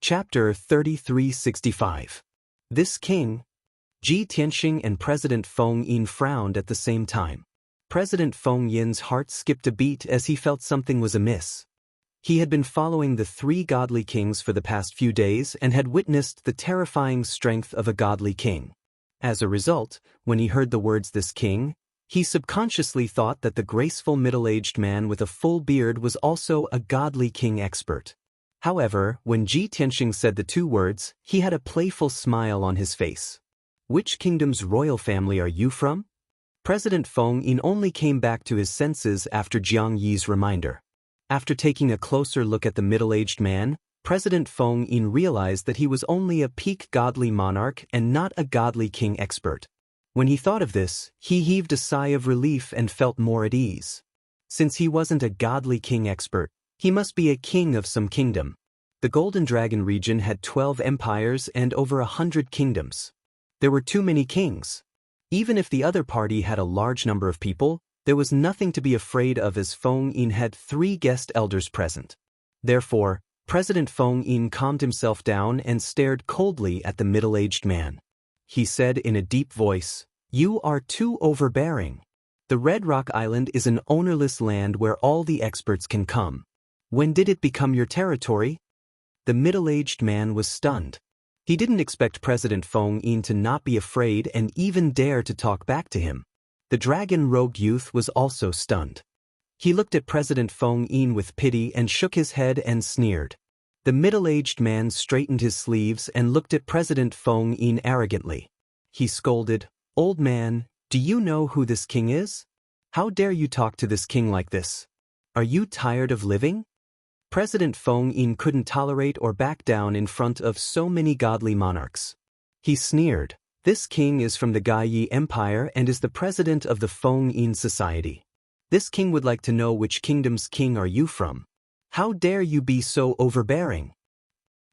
Chapter 3365. This king, Ji Tianxing and President Feng Yin frowned at the same time. President Feng Yin's heart skipped a beat as he felt something was amiss. He had been following the three godly kings for the past few days and had witnessed the terrifying strength of a godly king. As a result, when he heard the words "this king," he subconsciously thought that the graceful middle-aged man with a full beard was also a godly king expert. However, when Ji Tianxing said the two words, he had a playful smile on his face. "Which kingdom's royal family are you from?" President Feng Yin only came back to his senses after Jiang Yi's reminder. After taking a closer look at the middle-aged man, President Feng Yin realized that he was only a peak godly monarch and not a godly king expert. When he thought of this, he heaved a sigh of relief and felt more at ease. Since he wasn't a godly king expert, he must be a king of some kingdom. The Golden Dragon region had 12 empires and over 100 kingdoms. There were too many kings. Even if the other party had a large number of people, there was nothing to be afraid of as Feng Yin had 3 guest elders present. Therefore, President Feng Yin calmed himself down and stared coldly at the middle-aged man. He said in a deep voice, "You are too overbearing. The Red Rock Island is an ownerless land where all the experts can come. When did it become your territory?" The middle-aged man was stunned. He didn't expect President Feng Yin to not be afraid and even dare to talk back to him. The dragon-robed youth was also stunned. He looked at President Feng Yin with pity and shook his head and sneered. The middle-aged man straightened his sleeves and looked at President Feng Yin arrogantly. He scolded, "Old man, do you know who this king is? How dare you talk to this king like this? Are you tired of living?" President Feng Yin couldn't tolerate or back down in front of so many godly monarchs. He sneered, "This king is from the Gaiyi Empire and is the president of the Feng Yin Society. This king would like to know which kingdom's king are you from. How dare you be so overbearing?"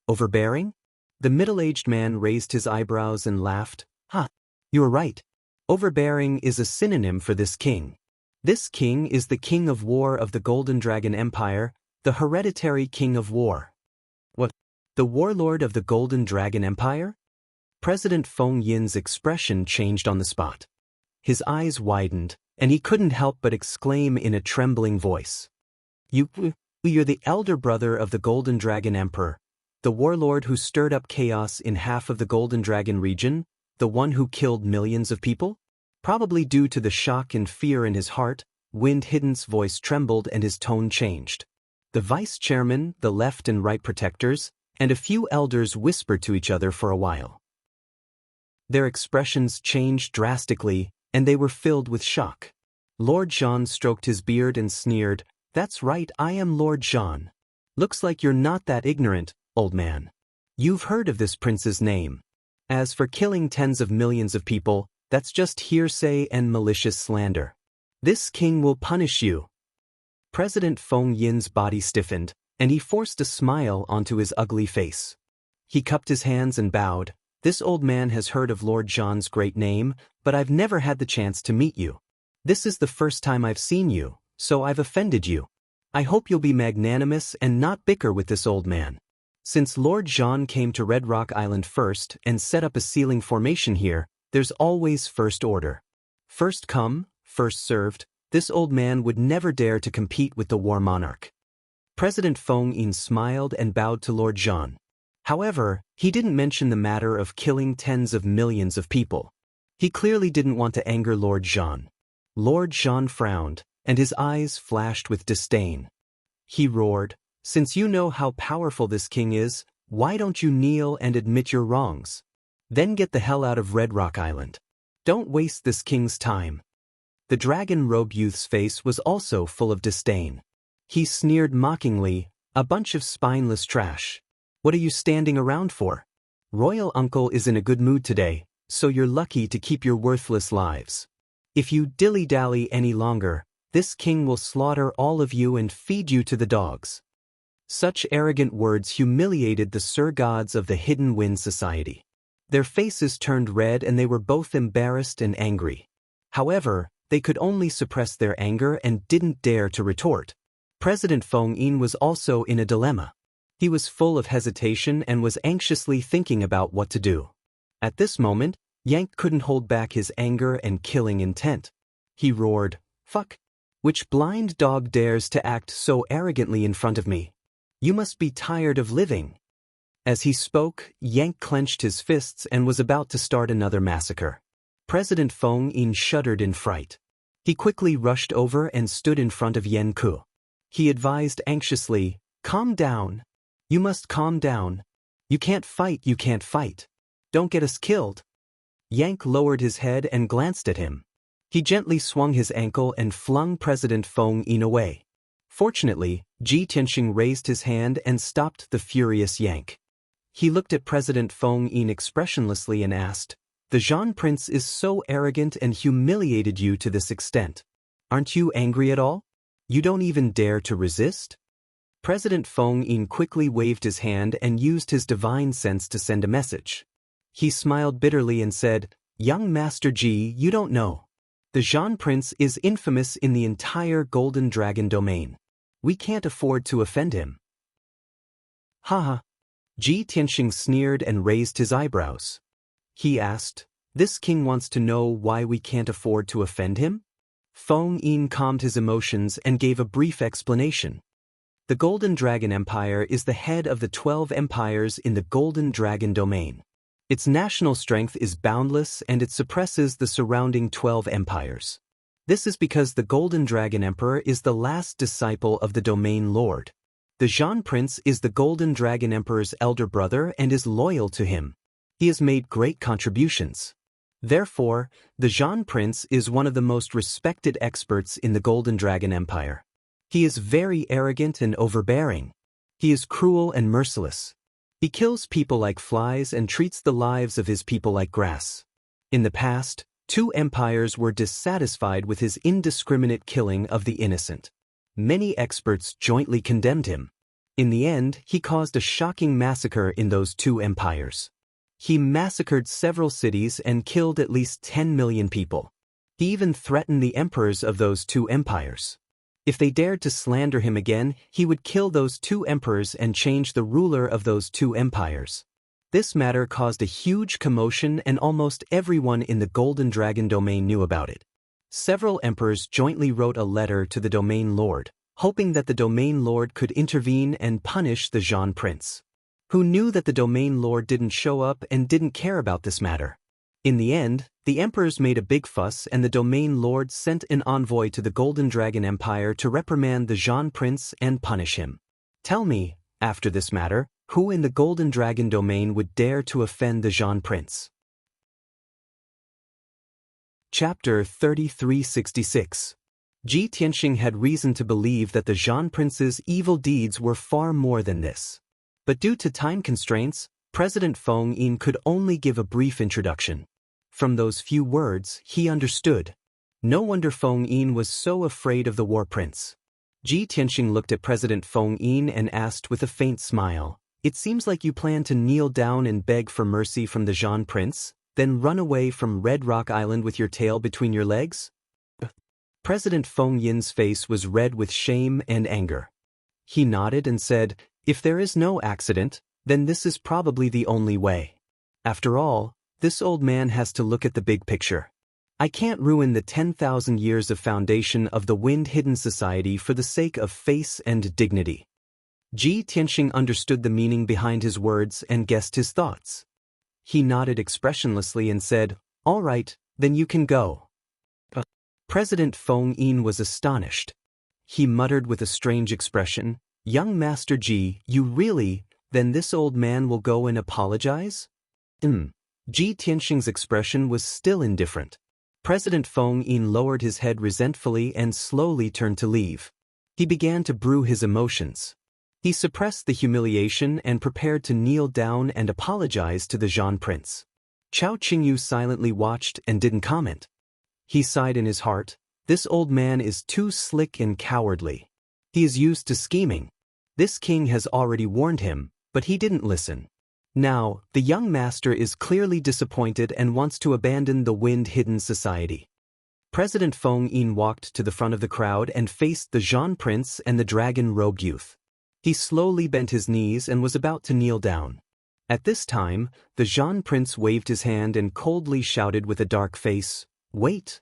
"Overbearing?" The middle-aged man raised his eyebrows and laughed. "Huh, you're right. Overbearing is a synonym for this king. This king is the king of war of the Golden Dragon Empire, the hereditary king of war." "What? The warlord of the Golden Dragon Empire?" President Feng Yin's expression changed on the spot. His eyes widened, and he couldn't help but exclaim in a trembling voice. You're the elder brother of the Golden Dragon Emperor, the warlord who stirred up chaos in half of the Golden Dragon region, the one who killed millions of people?" Probably due to the shock and fear in his heart, Wind Hidden's voice trembled and his tone changed. The vice-chairman, the left and right protectors, and a few elders whispered to each other for a while. Their expressions changed drastically, and they were filled with shock. Lord Zhan stroked his beard and sneered, "That's right, I am Lord Zhan. Looks like you're not that ignorant, old man. You've heard of this prince's name. As for killing tens of millions of people, that's just hearsay and malicious slander. This king will punish you." President Feng Yin's body stiffened, and he forced a smile onto his ugly face. He cupped his hands and bowed. "This old man has heard of Lord Zhan's great name, but I've never had the chance to meet you. This is the first time I've seen you, so I've offended you. I hope you'll be magnanimous and not bicker with this old man. Since Lord Zhan came to Red Rock Island first and set up a sealing formation here, there's always first order. First come, first served. This old man would never dare to compete with the war monarch." President Feng Yin smiled and bowed to Lord Zhan. However, he didn't mention the matter of killing tens of millions of people. He clearly didn't want to anger Lord Zhan. Lord Zhan frowned, and his eyes flashed with disdain. He roared, "Since you know how powerful this king is, why don't you kneel and admit your wrongs? Then get the hell out of Red Rock Island. Don't waste this king's time." The dragon-robed youth's face was also full of disdain. He sneered mockingly, "A bunch of spineless trash. What are you standing around for? Royal Uncle is in a good mood today, so you're lucky to keep your worthless lives. If you dilly-dally any longer, this king will slaughter all of you and feed you to the dogs." Such arrogant words humiliated the Sir Gods of the Hidden Wind Society. Their faces turned red and they were both embarrassed and angry. However, they could only suppress their anger and didn't dare to retort. President Feng Yin was also in a dilemma. He was full of hesitation and was anxiously thinking about what to do. At this moment, Yang couldn't hold back his anger and killing intent. He roared, "Fuck! Which blind dog dares to act so arrogantly in front of me? You must be tired of living." As he spoke, Yang clenched his fists and was about to start another massacre. President Feng Yin shuddered in fright. He quickly rushed over and stood in front of Yan Ku. He advised anxiously, "Calm down. You must calm down. You can't fight, you can't fight. Don't get us killed." Yank lowered his head and glanced at him. He gently swung his ankle and flung President Feng Yin away. Fortunately, Ji Tianxing raised his hand and stopped the furious Yank. He looked at President Feng Yin expressionlessly and asked, "The Zhan Prince is so arrogant and humiliated you to this extent. Aren't you angry at all? You don't even dare to resist?" President Feng Yin quickly waved his hand and used his divine sense to send a message. He smiled bitterly and said, "Young Master Ji, you don't know. The Zhan Prince is infamous in the entire Golden Dragon domain. We can't afford to offend him." Haha. Ji Tianxing sneered and raised his eyebrows. He asked, "This king wants to know why we can't afford to offend him?" Feng Yin calmed his emotions and gave a brief explanation. The Golden Dragon Empire is the head of the 12 empires in the Golden Dragon domain. Its national strength is boundless and it suppresses the surrounding 12 empires. This is because the Golden Dragon Emperor is the last disciple of the Domain Lord. The Zhan Prince is the Golden Dragon Emperor's elder brother and is loyal to him. He has made great contributions. Therefore, the Zhan Prince is one of the most respected experts in the Golden Dragon Empire. He is very arrogant and overbearing. He is cruel and merciless. He kills people like flies and treats the lives of his people like grass. In the past, 2 empires were dissatisfied with his indiscriminate killing of the innocent. Many experts jointly condemned him. In the end, he caused a shocking massacre in those 2 empires. He massacred several cities and killed at least 10 million people. He even threatened the emperors of those 2 empires. If they dared to slander him again, he would kill those 2 emperors and change the ruler of those 2 empires. This matter caused a huge commotion and almost everyone in the Golden Dragon domain knew about it. Several emperors jointly wrote a letter to the Domain Lord, hoping that the Domain Lord could intervene and punish the Zhan Prince. Who knew that the Domain Lord didn't show up and didn't care about this matter? In the end, the emperors made a big fuss and the Domain Lord sent an envoy to the Golden Dragon Empire to reprimand the Zhan Prince and punish him. Tell me, after this matter, who in the Golden Dragon domain would dare to offend the Zhan Prince? Chapter 3366. Ji Tianxing had reason to believe that the Zhan Prince's evil deeds were far more than this. But due to time constraints, President Feng Yin could only give a brief introduction. From those few words, he understood. No wonder Feng Yin was so afraid of the War Prince. Ji Tianxing looked at President Feng Yin and asked with a faint smile, "It seems like you plan to kneel down and beg for mercy from the Zhan Prince, then run away from Red Rock Island with your tail between your legs?" President Feng Yin's face was red with shame and anger. He nodded and said, "If there is no accident, then this is probably the only way. After all, this old man has to look at the big picture. I can't ruin the 10,000 years of foundation of the Wind Hidden Society for the sake of face and dignity." Ji Tianxing understood the meaning behind his words and guessed his thoughts. He nodded expressionlessly and said, "All right, then you can go." President Feng Yin was astonished. He muttered with a strange expression, "Young Master Ji, you really, then this old man will go and apologize?" Ji Tianxing's expression was still indifferent. President Feng Yin lowered his head resentfully and slowly turned to leave. He began to brew his emotions. He suppressed the humiliation and prepared to kneel down and apologize to the Zhan Prince. Chao Qingyu silently watched and didn't comment. He sighed in his heart, "This old man is too slick and cowardly. He is used to scheming. This king has already warned him, but he didn't listen. Now, the young master is clearly disappointed and wants to abandon the Wind Hidden Society." President Feng Yin walked to the front of the crowd and faced the Zhan Prince and the dragon-robed youth. He slowly bent his knees and was about to kneel down. At this time, the Zhan prince waved his hand and coldly shouted with a dark face, "Wait!"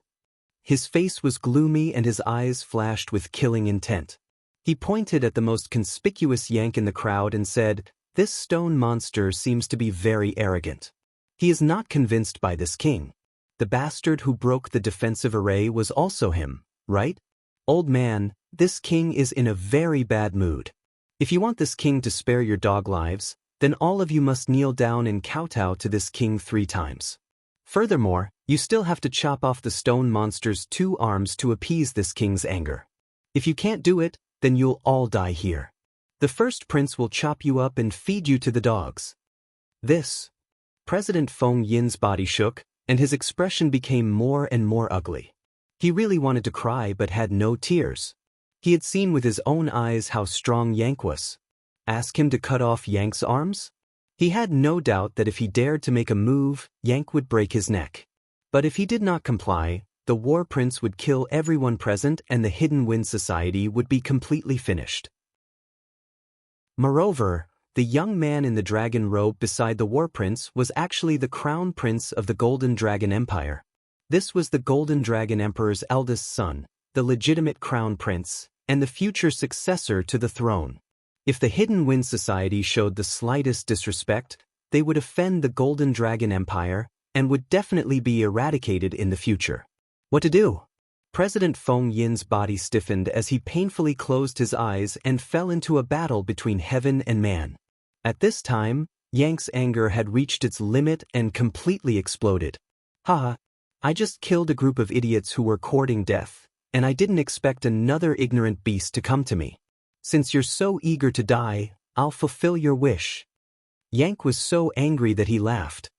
His face was gloomy and his eyes flashed with killing intent. He pointed at the most conspicuous Yank in the crowd and said, "This stone monster seems to be very arrogant. He is not convinced by this king. The bastard who broke the defensive array was also him, right? Old man, this king is in a very bad mood. If you want this king to spare your dog lives, then all of you must kneel down and kowtow to this king 3 times. Furthermore, you still have to chop off the stone monster's 2 arms to appease this king's anger. If you can't do it, then you'll all die here. The first prince will chop you up and feed you to the dogs." This. President Feng Yin's body shook, and his expression became more and more ugly. He really wanted to cry but had no tears. He had seen with his own eyes how strong Yank was. Ask him to cut off Yank's arms? He had no doubt that if he dared to make a move, Yank would break his neck. But if he did not comply, the war prince would kill everyone present and the Hidden Wind Society would be completely finished. Moreover, the young man in the dragon robe beside the war prince was actually the crown prince of the Golden Dragon Empire. This was the Golden Dragon Emperor's eldest son, the legitimate crown prince, and the future successor to the throne. If the Hidden Wind Society showed the slightest disrespect, they would offend the Golden Dragon Empire and would definitely be eradicated in the future. What to do? President Feng Yin's body stiffened as he painfully closed his eyes and fell into a battle between heaven and man. At this time, Yank's anger had reached its limit and completely exploded. "Haha, I just killed a group of idiots who were courting death, and I didn't expect another ignorant beast to come to me. Since you're so eager to die, I'll fulfill your wish." Yank was so angry that he laughed.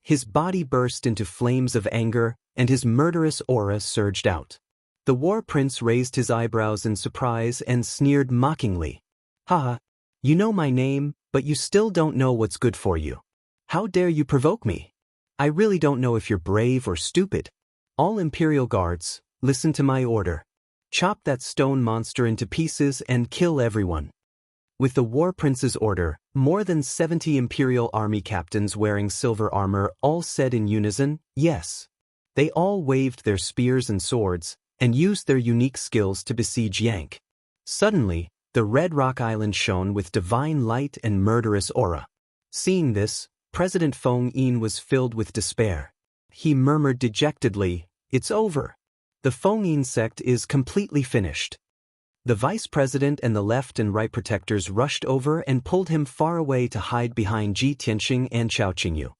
His body burst into flames of anger, and his murderous aura surged out. The war prince raised his eyebrows in surprise and sneered mockingly. "Haha, you know my name, but you still don't know what's good for you. How dare you provoke me? I really don't know if you're brave or stupid. All Imperial guards, listen to my order. Chop that stone monster into pieces and kill everyone." With the war prince's order, more than 70 Imperial army captains wearing silver armor all said in unison, "Yes." They all waved their spears and swords, and used their unique skills to besiege Yank. Suddenly, the Red Rock Island shone with divine light and murderous aura. Seeing this, President Feng Yin was filled with despair. He murmured dejectedly, "It's over. The Feng Yin sect is completely finished." The vice president and the left and right protectors rushed over and pulled him far away to hide behind Ji Tianxing and Xiao Qingyu.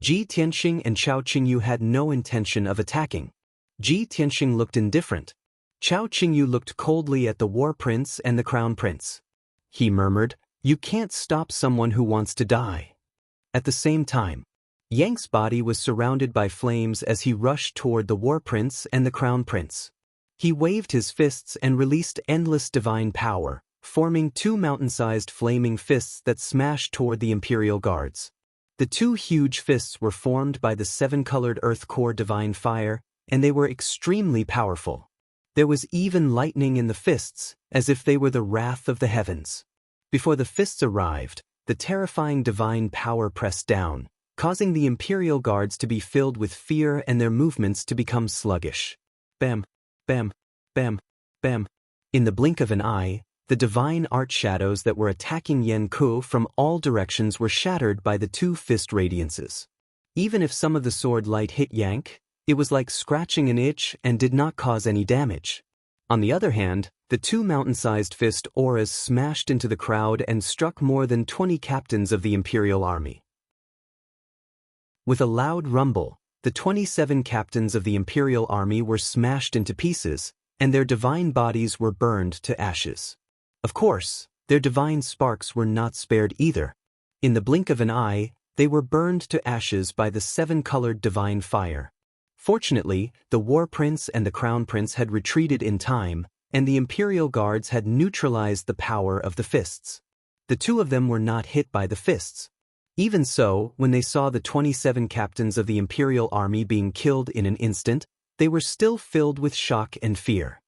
Ji Tianxing and Xiao Qingyu had no intention of attacking. Ji Tianxing looked indifferent. Xiao Qingyu looked coldly at the war prince and the crown prince. He murmured, "You can't stop someone who wants to die." At the same time, Yang's body was surrounded by flames as he rushed toward the war prince and the crown prince. He waved his fists and released endless divine power, forming 2 mountain-sized flaming fists that smashed toward the Imperial guards. The 2 huge fists were formed by the 7-colored earth core divine fire, and they were extremely powerful. There was even lightning in the fists, as if they were the wrath of the heavens. Before the fists arrived, the terrifying divine power pressed down, causing the Imperial guards to be filled with fear and their movements to become sluggish. Bam, bam, bam, bam. In the blink of an eye, the divine art shadows that were attacking Yan Ku from all directions were shattered by the 2 fist radiances. Even if some of the sword light hit Yank, it was like scratching an itch and did not cause any damage. On the other hand, the 2 mountain-sized fist auras smashed into the crowd and struck more than 20 captains of the Imperial army. With a loud rumble, the 27 captains of the Imperial army were smashed into pieces, and their divine bodies were burned to ashes. Of course, their divine sparks were not spared either. In the blink of an eye, they were burned to ashes by the 7-colored divine fire. Fortunately, the war prince and the crown prince had retreated in time, and the Imperial guards had neutralized the power of the fists. The 2 of them were not hit by the fists. Even so, when they saw the 27 captains of the Imperial army being killed in an instant, they were still filled with shock and fear.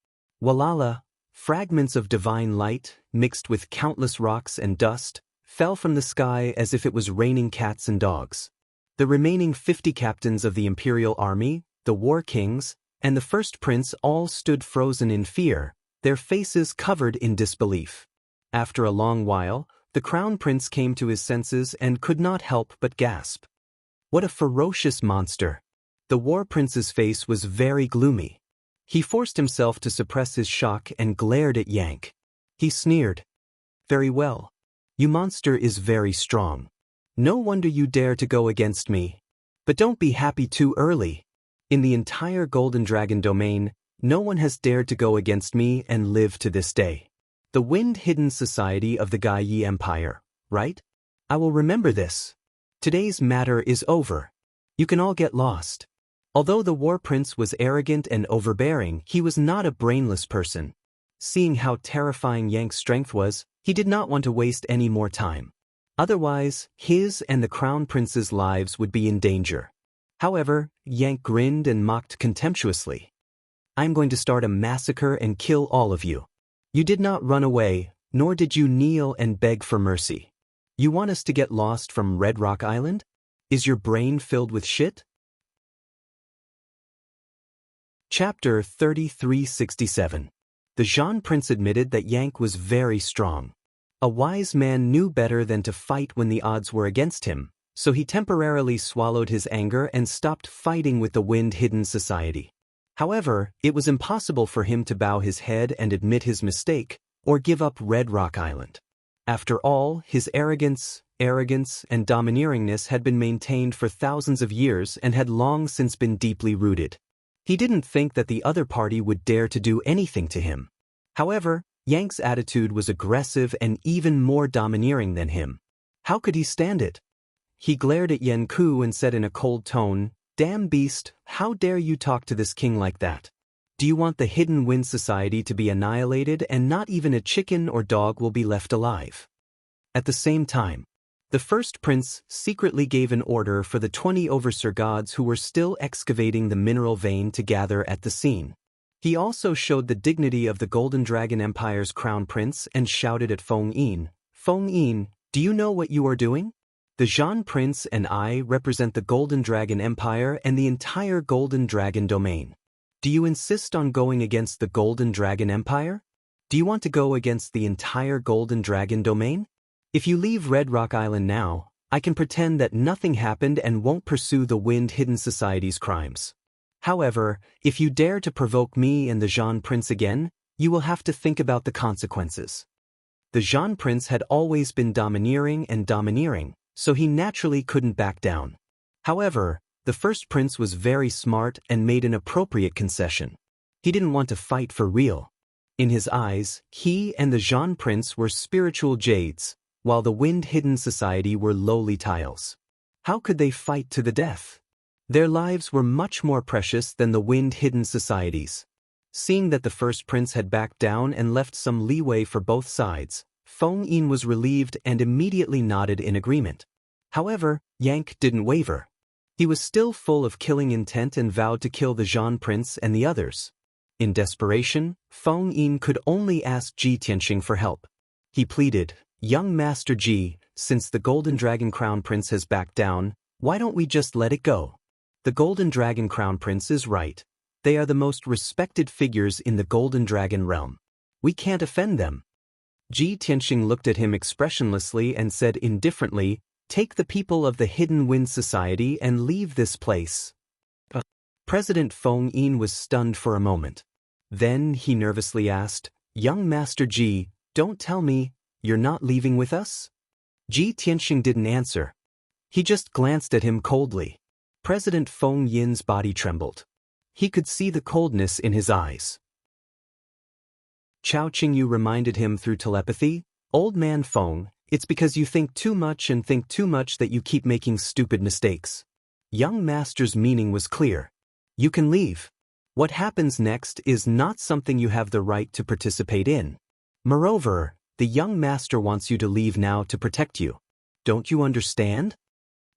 Walala, Fragments of divine light, mixed with countless rocks and dust, fell from the sky as if it was raining cats and dogs. The remaining 50 captains of the imperial army, the war kings, and the first prince all stood frozen in fear, their faces covered in disbelief. After a long while, the crown prince came to his senses and could not help but gasp. What a ferocious monster! The war prince's face was very gloomy. He forced himself to suppress his shock and glared at Yang. He sneered. Very well. You monster is very strong. No wonder you dare to go against me. But don't be happy too early. In the entire Golden Dragon domain, no one has dared to go against me and live to this day. The wind-hidden society of the Gai Empire, right? I will remember this. Today's matter is over. You can all get lost. Although the war prince was arrogant and overbearing, he was not a brainless person. Seeing how terrifying Yang's strength was, he did not want to waste any more time. Otherwise, his and the crown prince's lives would be in danger. However, Yang grinned and mocked contemptuously. I'm going to start a massacre and kill all of you. You did not run away, nor did you kneel and beg for mercy. You want us to get lost from Red Rock Island? Is your brain filled with shit? Chapter 3367. The Zhan prince admitted that Yang was very strong. A wise man knew better than to fight when the odds were against him, so he temporarily swallowed his anger and stopped fighting with the wind-hidden society. However, it was impossible for him to bow his head and admit his mistake, or give up Red Rock Island. After all, his arrogance, and domineeringness had been maintained for thousands of years and had long since been deeply rooted. He didn't think that the other party would dare to do anything to him. However, Yang's attitude was aggressive and even more domineering than him. How could he stand it? He glared at Yan Ku and said in a cold tone, "Damn beast, how dare you talk to this king like that? Do you want the Hidden Wind Society to be annihilated and not even a chicken or dog will be left alive?" At the same time, the first prince secretly gave an order for the 20 overseer gods who were still excavating the mineral vein to gather at the scene. He also showed the dignity of the Golden Dragon Empire's crown prince and shouted at Feng Yin, "Feng Yin, do you know what you are doing? The Zhan prince and I represent the Golden Dragon Empire and the entire Golden Dragon domain. Do you insist on going against the Golden Dragon Empire? Do you want to go against the entire Golden Dragon domain? If you leave Red Rock Island now, I can pretend that nothing happened and won't pursue the Wind-Hidden Society's crimes. However, if you dare to provoke me and the Zhan Prince again, you will have to think about the consequences." The Zhan Prince had always been domineering, so he naturally couldn't back down. However, the first prince was very smart and made an appropriate concession. He didn't want to fight for real. In his eyes, he and the Zhan Prince were spiritual jades, while the Wind-Hidden Society were lowly tiles. How could they fight to the death? Their lives were much more precious than the Wind-Hidden Society's. Seeing that the first prince had backed down and left some leeway for both sides, Feng Yin was relieved and immediately nodded in agreement. However, Yang didn't waver. He was still full of killing intent and vowed to kill the Zhan prince and the others. In desperation, Feng Yin could only ask Ji Tianxing for help. He pleaded, "Young Master Ji, since the Golden Dragon Crown Prince has backed down, why don't we just let it go? The Golden Dragon Crown Prince is right. They are the most respected figures in the Golden Dragon realm. We can't offend them." Ji Tianxing looked at him expressionlessly and said indifferently, "Take the people of the Hidden Wind Society and leave this place." President Feng Yin was stunned for a moment. Then he nervously asked, "Young Master Ji, don't tell me you're not leaving with us?" Ji Tianxing didn't answer. He just glanced at him coldly. President Feng Yin's body trembled. He could see the coldness in his eyes. Chao Qingyu reminded him through telepathy, "Old man Feng, it's because you think too much that you keep making stupid mistakes." Young Master's meaning was clear. You can leave. What happens next is not something you have the right to participate in. Moreover, the young master wants you to leave now to protect you. Don't you understand?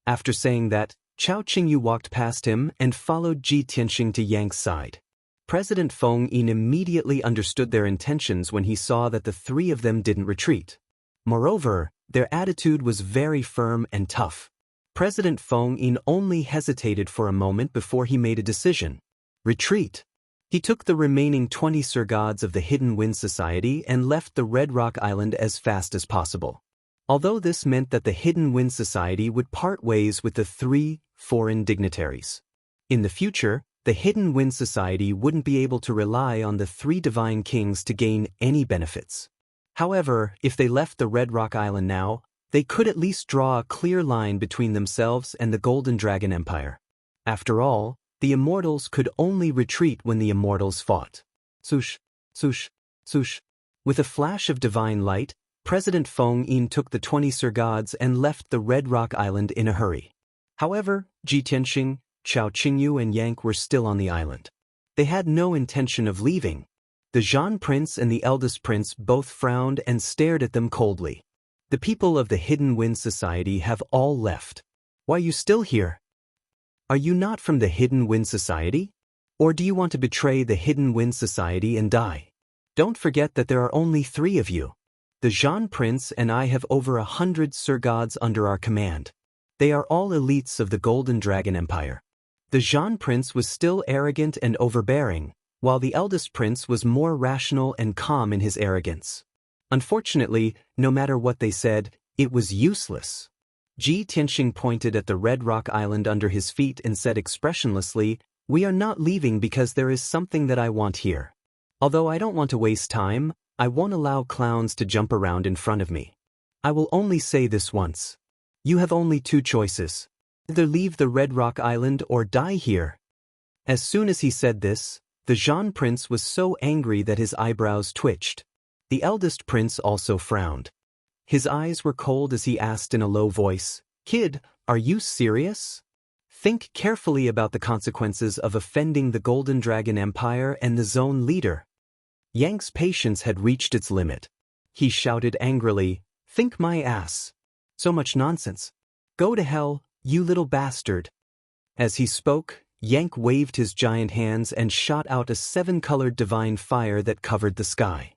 After saying that, Chao Qingyu walked past him and followed Ji Tianxing to Yang's side. President Feng Yin immediately understood their intentions when he saw that the three of them didn't retreat. Moreover, their attitude was very firm and tough. President Feng Yin only hesitated for a moment before he made a decision. Retreat. He took the remaining 20 Sir Gods of the Hidden Wind Society and left the Red Rock Island as fast as possible. Although this meant that the Hidden Wind Society would part ways with the 3 foreign dignitaries. In the future, the Hidden Wind Society wouldn't be able to rely on the 3 divine kings to gain any benefits. However, if they left the Red Rock Island now, they could at least draw a clear line between themselves and the Golden Dragon Empire. After all, the Immortals could only retreat when the Immortals fought. Swoosh, swoosh, swoosh. With a flash of divine light, President Feng Yin took the 20 Sir Gods and left the Red Rock Island in a hurry. However, Ji Tianxing, Chao Qingyu and Yang were still on the island. They had no intention of leaving. The Zhan Prince and the eldest prince both frowned and stared at them coldly. The people of the Hidden Wind Society have all left. Why are you still here? Are you not from the Hidden Wind Society? Or do you want to betray the Hidden Wind Society and die? Don't forget that there are only 3 of you. The Zhan Prince and I have over 100 Sir Gods under our command. They are all elites of the Golden Dragon Empire. The Zhan Prince was still arrogant and overbearing, while the eldest prince was more rational and calm in his arrogance. Unfortunately, no matter what they said, it was useless. Ji Tianxing pointed at the Red Rock Island under his feet and said expressionlessly, "We are not leaving because there is something that I want here. Although I don't want to waste time, I won't allow clowns to jump around in front of me. I will only say this once. You have only 2 choices. Either leave the Red Rock Island or die here." As soon as he said this, the Zhan Prince was so angry that his eyebrows twitched. The eldest prince also frowned. His eyes were cold as he asked in a low voice, "Kid, are you serious? Think carefully about the consequences of offending the Golden Dragon Empire and the zone leader." Yang's patience had reached its limit. He shouted angrily, "Think my ass. So much nonsense. Go to hell, you little bastard." As he spoke, Yang waved his giant hands and shot out a 7-colored divine fire that covered the sky.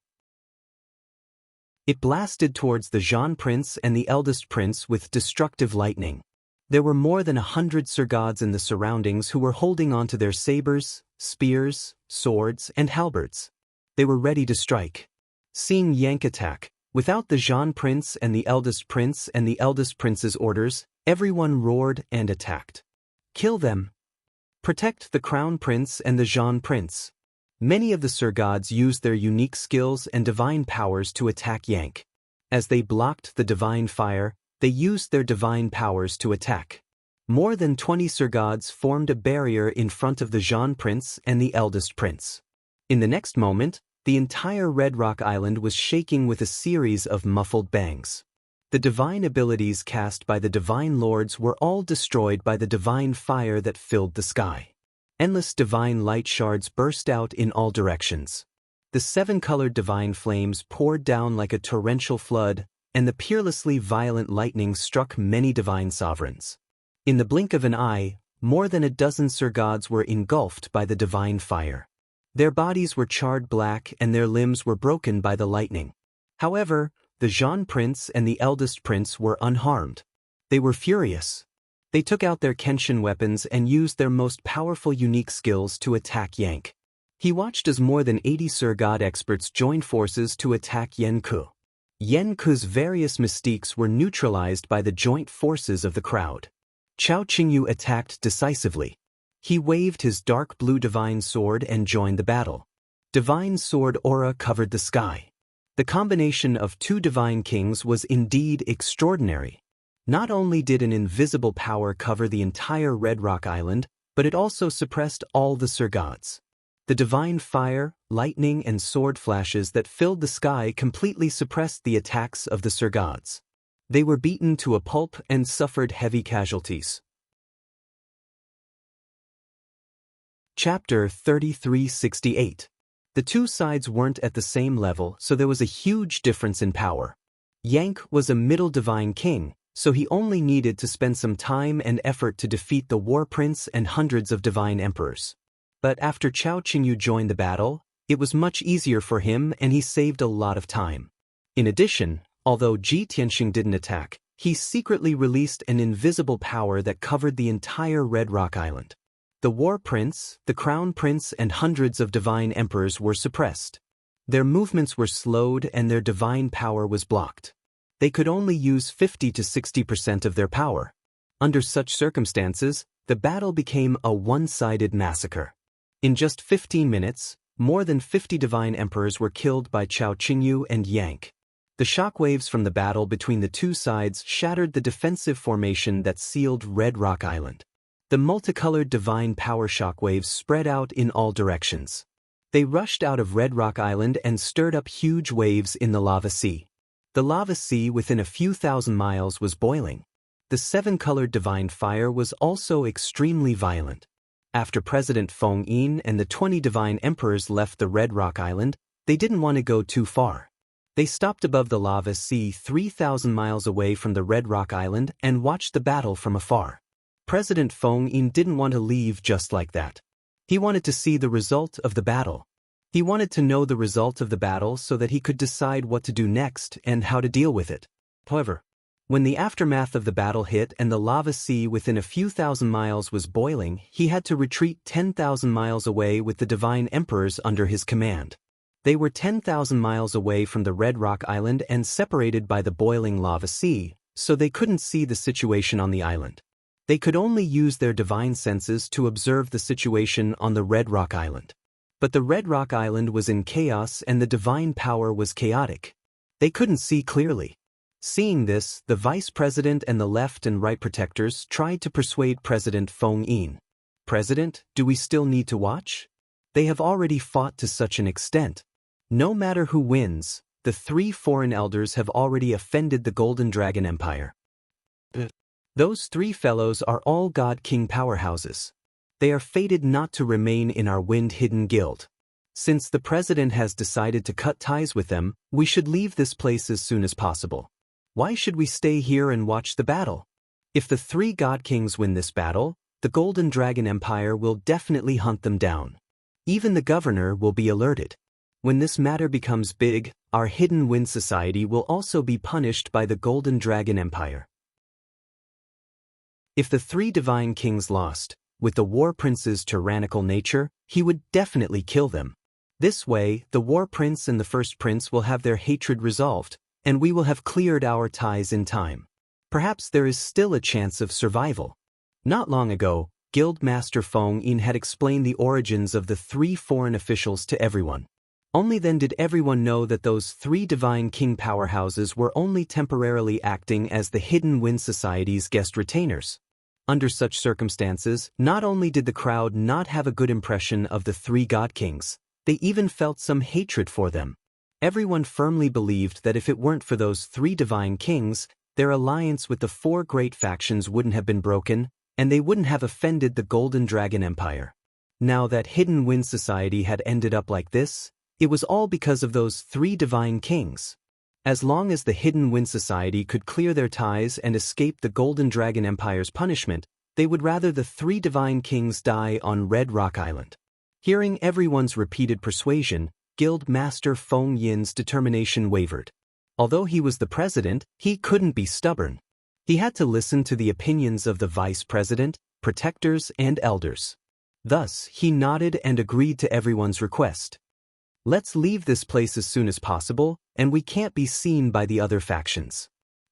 It blasted towards the Zhan Prince and the eldest prince with destructive lightning. There were more than 100 Sir Gods in the surroundings who were holding on to their sabers, spears, swords, and halberds. They were ready to strike. Seeing Yang attack, without the Zhan Prince and the eldest prince's orders, everyone roared and attacked. Kill them. Protect the Crown Prince and the Zhan Prince. Many of the Sir Gods used their unique skills and divine powers to attack Yang. As they blocked the divine fire, they used their divine powers to attack. More than 20 Sir Gods formed a barrier in front of the Zhan Prince and the eldest prince. In the next moment, the entire Red Rock Island was shaking with a series of muffled bangs. The divine abilities cast by the divine lords were all destroyed by the divine fire that filled the sky. Endless divine light shards burst out in all directions. The 7-colored divine flames poured down like a torrential flood, and the peerlessly violent lightning struck many divine sovereigns. In the blink of an eye, more than a dozen Sir Gods were engulfed by the divine fire. Their bodies were charred black and their limbs were broken by the lightning. However, the Zhan Prince and the eldest prince were unharmed. They were furious. They took out their Kenshin weapons and used their most powerful unique skills to attack Yang. He watched as more than 80 Sir God experts joined forces to attack Yan Ku. Yan Ku's various mystiques were neutralized by the joint forces of the crowd. Chao Qingyu attacked decisively. He waved his dark blue divine sword and joined the battle. Divine sword aura covered the sky. The combination of 2 divine kings was indeed extraordinary. Not only did an invisible power cover the entire Red Rock Island, but it also suppressed all the Sir Gods. The divine fire, lightning, and sword flashes that filled the sky completely suppressed the attacks of the Sir Gods. They were beaten to a pulp and suffered heavy casualties. Chapter 3368. The 2 sides weren't at the same level, so there was a huge difference in power. Yang was a middle divine king, so he only needed to spend some time and effort to defeat the War Prince and hundreds of divine emperors. But after Chao Qingyu joined the battle, it was much easier for him and he saved a lot of time. In addition, although Ji Tianxing didn't attack, he secretly released an invisible power that covered the entire Red Rock Island. The War Prince, the Crown Prince and hundreds of divine emperors were suppressed. Their movements were slowed and their divine power was blocked. They could only use 50 to 60% of their power. Under such circumstances, the battle became a one-sided massacre. In just 15 minutes, more than 50 divine emperors were killed by Chao Qingyu and Yang. The shockwaves from the battle between the two sides shattered the defensive formation that sealed Red Rock Island. The multicolored divine power shockwaves spread out in all directions. They rushed out of Red Rock Island and stirred up huge waves in the lava sea. The lava sea within a few thousand miles was boiling. The seven-colored divine fire was also extremely violent. After President Feng Yin and the 20 divine emperors left the Red Rock Island, they didn't want to go too far. They stopped above the lava sea 3,000 miles away from the Red Rock Island and watched the battle from afar. President Feng Yin didn't want to leave just like that. He wanted to see the result of the battle. He wanted to know the result of the battle so that he could decide what to do next and how to deal with it. However, when the aftermath of the battle hit and the lava sea within a few thousand miles was boiling, he had to retreat 10,000 miles away with the divine emperors under his command. They were 10,000 miles away from the Red Rock Island and separated by the boiling lava sea, so they couldn't see the situation on the island. They could only use their divine senses to observe the situation on the Red Rock Island. But the Red Rock Island was in chaos and the divine power was chaotic. They couldn't see clearly. Seeing this, the vice president and the left and right protectors tried to persuade President Feng Yin. President, do we still need to watch? They have already fought to such an extent. No matter who wins, the 3 foreign elders have already offended the Golden Dragon Empire. Those 3 fellows are all God King powerhouses. They are fated not to remain in our wind-hidden guild. Since the president has decided to cut ties with them, we should leave this place as soon as possible. Why should we stay here and watch the battle? If the 3 God Kings win this battle, the Golden Dragon Empire will definitely hunt them down. Even the governor will be alerted. When this matter becomes big, our Hidden Wind Society will also be punished by the Golden Dragon Empire. If the 3 Divine Kings lost, with the War Prince's tyrannical nature, he would definitely kill them. This way, the War Prince and the First Prince will have their hatred resolved, and we will have cleared our ties in time. Perhaps there is still a chance of survival. Not long ago, Guild Master Feng Yin had explained the origins of the 3 foreign officials to everyone. Only then did everyone know that those 3 Divine King powerhouses were only temporarily acting as the Hidden Wind Society's guest retainers. Under such circumstances, not only did the crowd not have a good impression of the 3 God Kings, they even felt some hatred for them. Everyone firmly believed that if it weren't for those 3 Divine Kings, their alliance with the 4 great factions wouldn't have been broken, and they wouldn't have offended the Golden Dragon Empire. Now that Hidden Wind Society had ended up like this, it was all because of those 3 Divine Kings. As long as the Hidden Wind Society could clear their ties and escape the Golden Dragon Empire's punishment, they would rather the 3 Divine Kings die on Red Rock Island. Hearing everyone's repeated persuasion, Guild Master Feng Yin's determination wavered. Although he was the president, he couldn't be stubborn. He had to listen to the opinions of the vice president, protectors, and elders. Thus, he nodded and agreed to everyone's request. Let's leave this place as soon as possible, and we can't be seen by the other factions.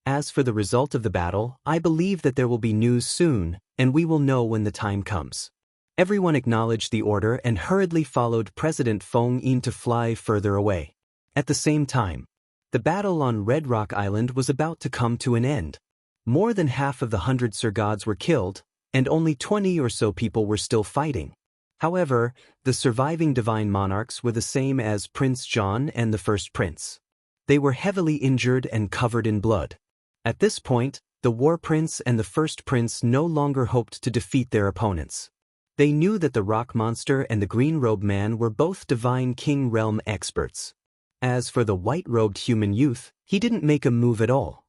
As for the result of the battle, I believe that there will be news soon, and we will know when the time comes. Everyone acknowledged the order and hurriedly followed President Feng Yin to fly further away. At the same time, the battle on Red Rock Island was about to come to an end. More than half of the 100 Sir Gods were killed, and only 20 or so people were still fighting. However, the surviving divine monarchs were the same as Prince John and the First Prince. They were heavily injured and covered in blood. At this point, the War Prince and the First Prince no longer hoped to defeat their opponents. They knew that the Rock Monster and the Green-Robed Man were both Divine King Realm experts. As for the white-robed human youth, he didn't make a move at all.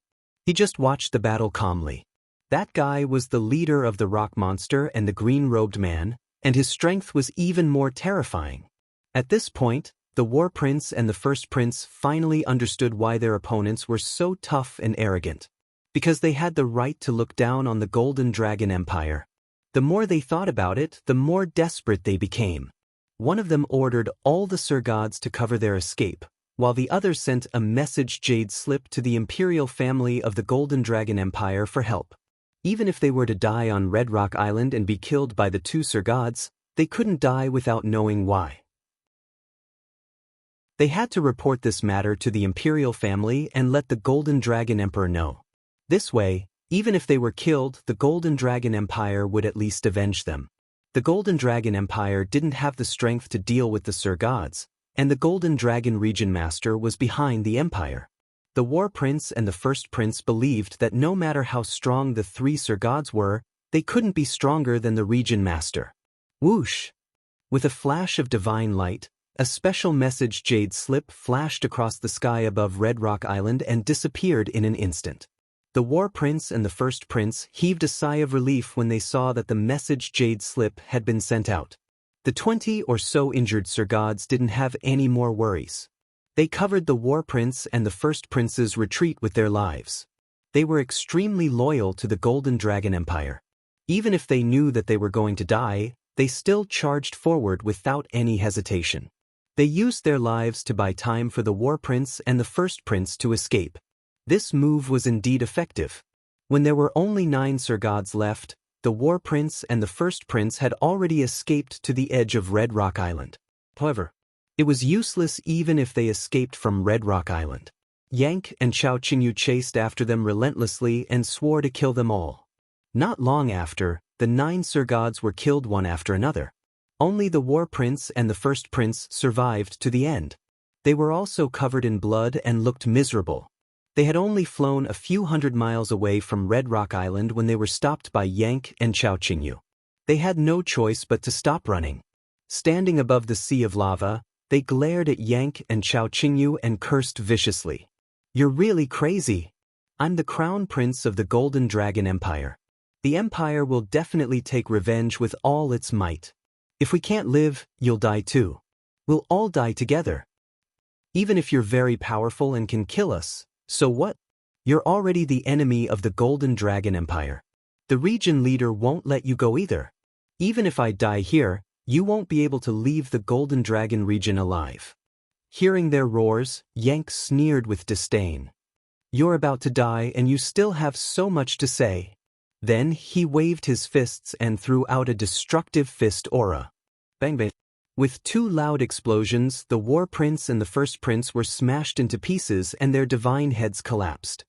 He just watched the battle calmly. That guy was the leader of the Rock Monster and the Green-Robed Man, and his strength was even more terrifying. At this point, the War Prince and the First Prince finally understood why their opponents were so tough and arrogant. Because they had the right to look down on the Golden Dragon Empire. The more they thought about it, the more desperate they became. One of them ordered all the Sir Gods to cover their escape, while the other sent a message jade slip to the imperial family of the Golden Dragon Empire for help. Even if they were to die on Red Rock Island and be killed by the two Sir Gods, they couldn't die without knowing why. They had to report this matter to the imperial family and let the Golden Dragon Emperor know. This way, even if they were killed, the Golden Dragon Empire would at least avenge them. The Golden Dragon Empire didn't have the strength to deal with the Sir Gods, and the Golden Dragon Region Master was behind the empire. The War Prince and the First Prince believed that no matter how strong the three Sir Gods were, they couldn't be stronger than the Region Master. Whoosh! With a flash of divine light, a special message jade slip flashed across the sky above Red Rock Island and disappeared in an instant. The War Prince and the First Prince heaved a sigh of relief when they saw that the message jade slip had been sent out. The 20 or so injured Sir Gods didn't have any more worries. They covered the War Prince and the First Prince's retreat with their lives. They were extremely loyal to the Golden Dragon Empire. Even if they knew that they were going to die, they still charged forward without any hesitation. They used their lives to buy time for the War Prince and the First Prince to escape. This move was indeed effective. When there were only 9 Sir Gods left, the War Prince and the First Prince had already escaped to the edge of Red Rock Island. However, it was useless even if they escaped from Red Rock Island. Yang and Xianxia chased after them relentlessly and swore to kill them all. Not long after, the 9 Sir Gods were killed one after another. Only the War Prince and the First Prince survived to the end. They were also covered in blood and looked miserable. They had only flown a few hundred miles away from Red Rock Island when they were stopped by Yang and Xianxia. They had no choice but to stop running. Standing above the sea of lava, they glared at Yang and Xianxia and cursed viciously. "You're really crazy. I'm the Crown Prince of the Golden Dragon Empire. The Empire will definitely take revenge with all its might. If we can't live, you'll die too. We'll all die together. Even if you're very powerful and can kill us, so what? You're already the enemy of the Golden Dragon Empire. The region leader won't let you go either. Even if I die here, you won't be able to leave the Golden Dragon region alive." Hearing their roars, Yang sneered with disdain. "You're about to die and you still have so much to say." Then he waved his fists and threw out a destructive fist aura. Bang bang. With 2 loud explosions, the War Prince and the First Prince were smashed into pieces and their divine heads collapsed.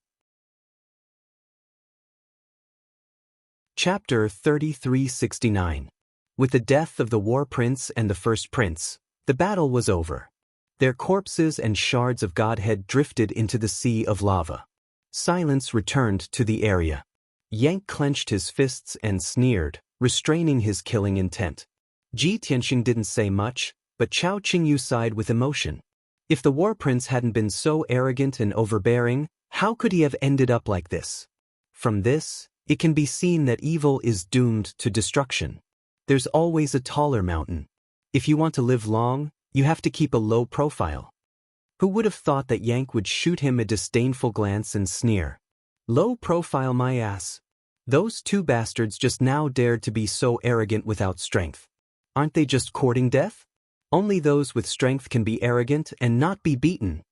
Chapter 3369. With the death of the War Prince and the First Prince, the battle was over. Their corpses and shards of Godhead drifted into the sea of lava. Silence returned to the area. Yang clenched his fists and sneered, restraining his killing intent. Ji Tianxing didn't say much, but Xianxia sighed with emotion. If the War Prince hadn't been so arrogant and overbearing, how could he have ended up like this? From this, it can be seen that evil is doomed to destruction. There's always a taller mountain. If you want to live long, you have to keep a low profile. Who would have thought that Yang would shoot him a disdainful glance and sneer? "Low profile my ass. Those 2 bastards just now dared to be so arrogant without strength. Aren't they just courting death? Only those with strength can be arrogant and not be beaten."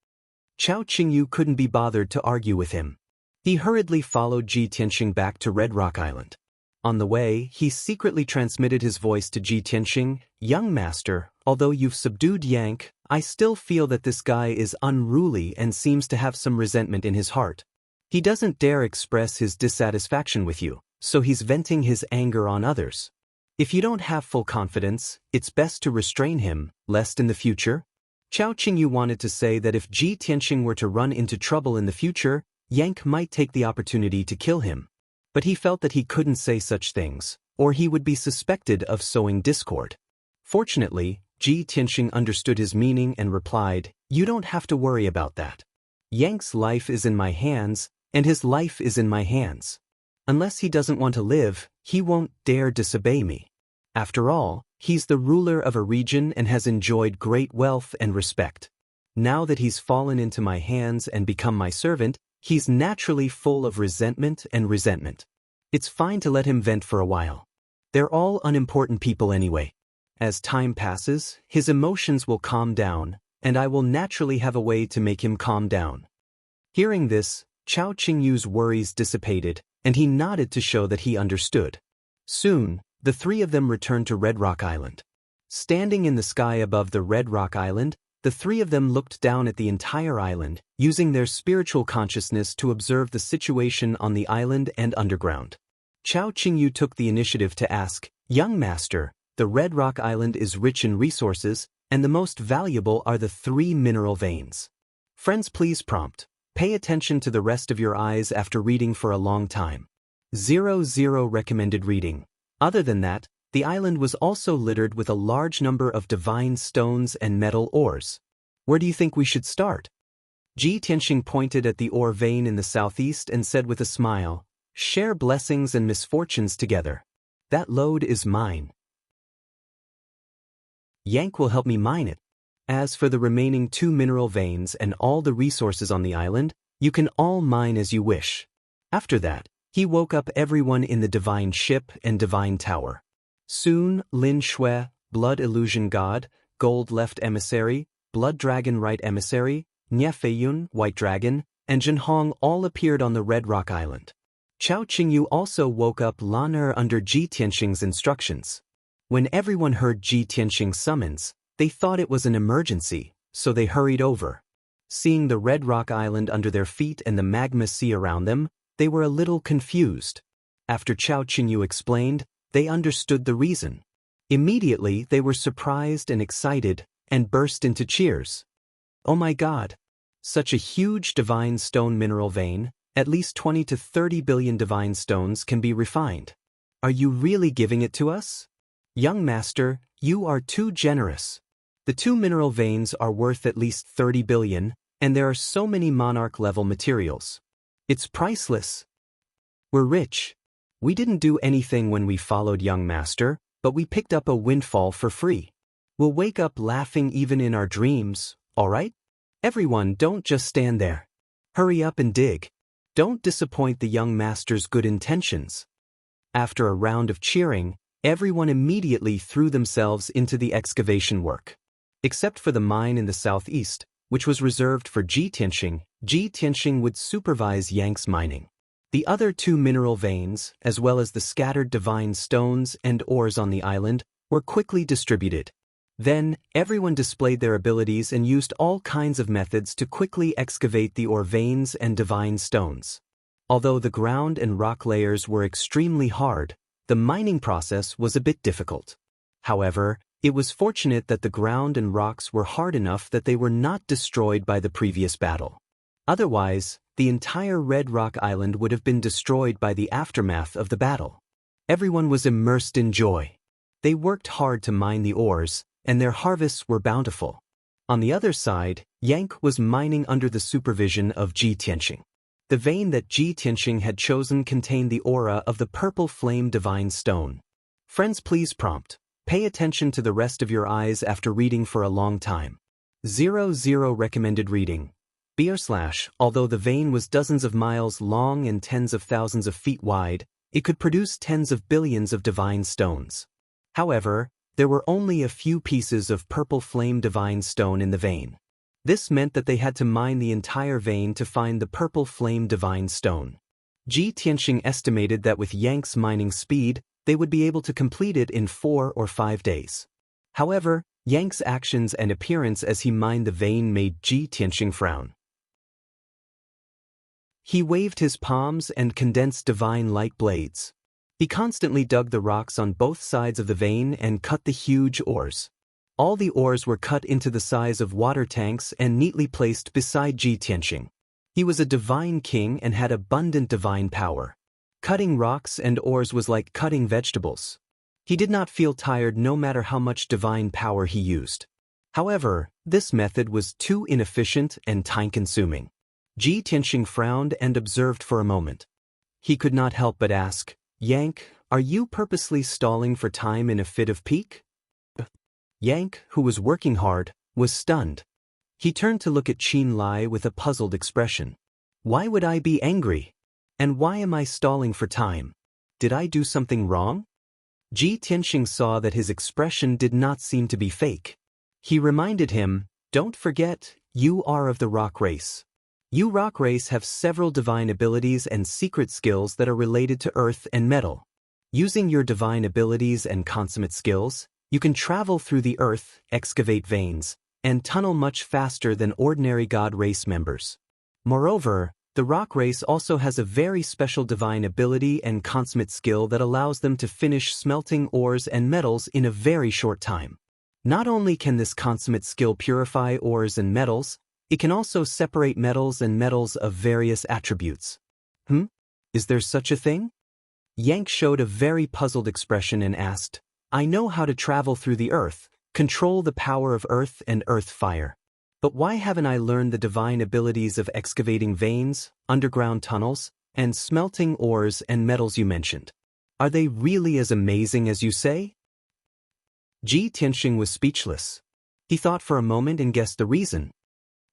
Xianxia couldn't be bothered to argue with him. He hurriedly followed Ji Tianxing back to Red Rock Island. On the way, he secretly transmitted his voice to Ji Tianxing. "Young master, although you've subdued Yang, I still feel that this guy is unruly and seems to have some resentment in his heart. He doesn't dare express his dissatisfaction with you, so he's venting his anger on others. If you don't have full confidence, it's best to restrain him, lest in the future." Xianxia wanted to say that if Ji Tianxing were to run into trouble in the future, Yang might take the opportunity to kill him. But he felt that he couldn't say such things, or he would be suspected of sowing discord. Fortunately, Ji Tianxing understood his meaning and replied, "You don't have to worry about that. Yang's life is in my hands, and his life is in my hands. Unless he doesn't want to live, he won't dare disobey me. After all, He's the ruler of a region and has enjoyed great wealth and respect. Now that he's fallen into my hands and become my servant, he's naturally full of resentment. It's fine to let him vent for a while. They're all unimportant people anyway. As time passes, his emotions will calm down, and I will naturally have a way to make him calm down." Hearing this, Chao Qingyu's worries dissipated, and he nodded to show that he understood. Soon, the three of them returned to Red Rock Island. Standing in the sky above the Red Rock Island, the three of them looked down at the entire island, using their spiritual consciousness to observe the situation on the island and underground. Chao Qingyu took the initiative to ask, "Young master, the Red Rock Island is rich in resources, and the most valuable are the 3 mineral veins. Friends, please prompt. Pay attention to the rest of your eyes after reading for a long time. 00 recommended reading." Other than that, the island was also littered with a large number of divine stones and metal ores. "Where do you think we should start?" Ji Tianxing pointed at the ore vein in the southeast and said with a smile, "Share blessings and misfortunes together. That lode is mine. Yank will help me mine it. As for the remaining 2 mineral veins and all the resources on the island, you can all mine as you wish." After that, he woke up everyone in the divine ship and divine tower. Soon, Lin Shui, Blood Illusion God, Gold Left Emissary, Blood Dragon Right Emissary, Nye Feiyun, White Dragon, and Zhenhong all appeared on the Red Rock Island. Chao Qingyu also woke up Lan Er under Ji Tianxing's instructions. When everyone heard Ji Tianxing's summons, they thought it was an emergency, so they hurried over. Seeing the Red Rock Island under their feet and the magma sea around them, they were a little confused. After Chao Qingyu explained, they understood the reason. Immediately, they were surprised and excited, and burst into cheers. "Oh my God! Such a huge divine stone mineral vein, at least 20 to 30 billion divine stones can be refined. Are you really giving it to us? Young master, you are too generous. The 2 mineral veins are worth at least 30 billion, and there are so many monarch-level materials. It's priceless. We're rich. We didn't do anything when we followed young master, but we picked up a windfall for free. We'll wake up laughing even in our dreams, all right? Everyone, don't just stand there. Hurry up and dig. Don't disappoint the young master's good intentions." After a round of cheering, everyone immediately threw themselves into the excavation work. Except for the mine in the southeast, which was reserved for Ji Tianxing would supervise Yang's mining. The other 2 mineral veins, as well as the scattered divine stones and ores on the island, were quickly distributed. Then, everyone displayed their abilities and used all kinds of methods to quickly excavate the ore veins and divine stones. Although the ground and rock layers were extremely hard, the mining process was a bit difficult. However, it was fortunate that the ground and rocks were hard enough that they were not destroyed by the previous battle. Otherwise, the entire Red Rock Island would have been destroyed by the aftermath of the battle. Everyone was immersed in joy. They worked hard to mine the ores, and their harvests were bountiful. On the other side, Yank was mining under the supervision of Ji Tianxing. The vein that Ji Tianxing had chosen contained the aura of the purple flame divine stone. Friends, please prompt. Pay attention to the rest of your eyes after reading for a long time. 00 recommended reading. Although the vein was dozens of miles long and tens of thousands of feet wide, it could produce tens of billions of divine stones. However, there were only a few pieces of purple flame divine stone in the vein. This meant that they had to mine the entire vein to find the purple flame divine stone. Ji Tianxing estimated that with Yang's mining speed, they would be able to complete it in 4 or 5 days. However, Yang's actions and appearance as he mined the vein made Ji Tianxing frown. He waved his palms and condensed divine light blades. He constantly dug the rocks on both sides of the vein and cut the huge ores. All the ores were cut into the size of water tanks and neatly placed beside Ji Tianxing. He was a divine king and had abundant divine power. Cutting rocks and ores was like cutting vegetables. He did not feel tired no matter how much divine power he used. However, this method was too inefficient and time-consuming. Ji Tianxing frowned and observed for a moment. He could not help but ask, "Yank, are you purposely stalling for time in a fit of pique?" Yank, who was working hard, was stunned. He turned to look at Qin Lai with a puzzled expression. Why would I be angry? And why am I stalling for time? Did I do something wrong? Ji Tianxing saw that his expression did not seem to be fake. He reminded him, don't forget, you are of the rock race. You rock race have several divine abilities and secret skills that are related to earth and metal. Using your divine abilities and consummate skills, you can travel through the earth, excavate veins, and tunnel much faster than ordinary God race members. Moreover, the rock race also has a very special divine ability and consummate skill that allows them to finish smelting ores and metals in a very short time. Not only can this consummate skill purify ores and metals, it can also separate metals and metals of various attributes. Is there such a thing? Yank showed a very puzzled expression and asked, I know how to travel through the earth, control the power of earth and earth fire. But why haven't I learned the divine abilities of excavating veins, underground tunnels, and smelting ores and metals you mentioned? Are they really as amazing as you say? Ji Tianxing was speechless. He thought for a moment and guessed the reason.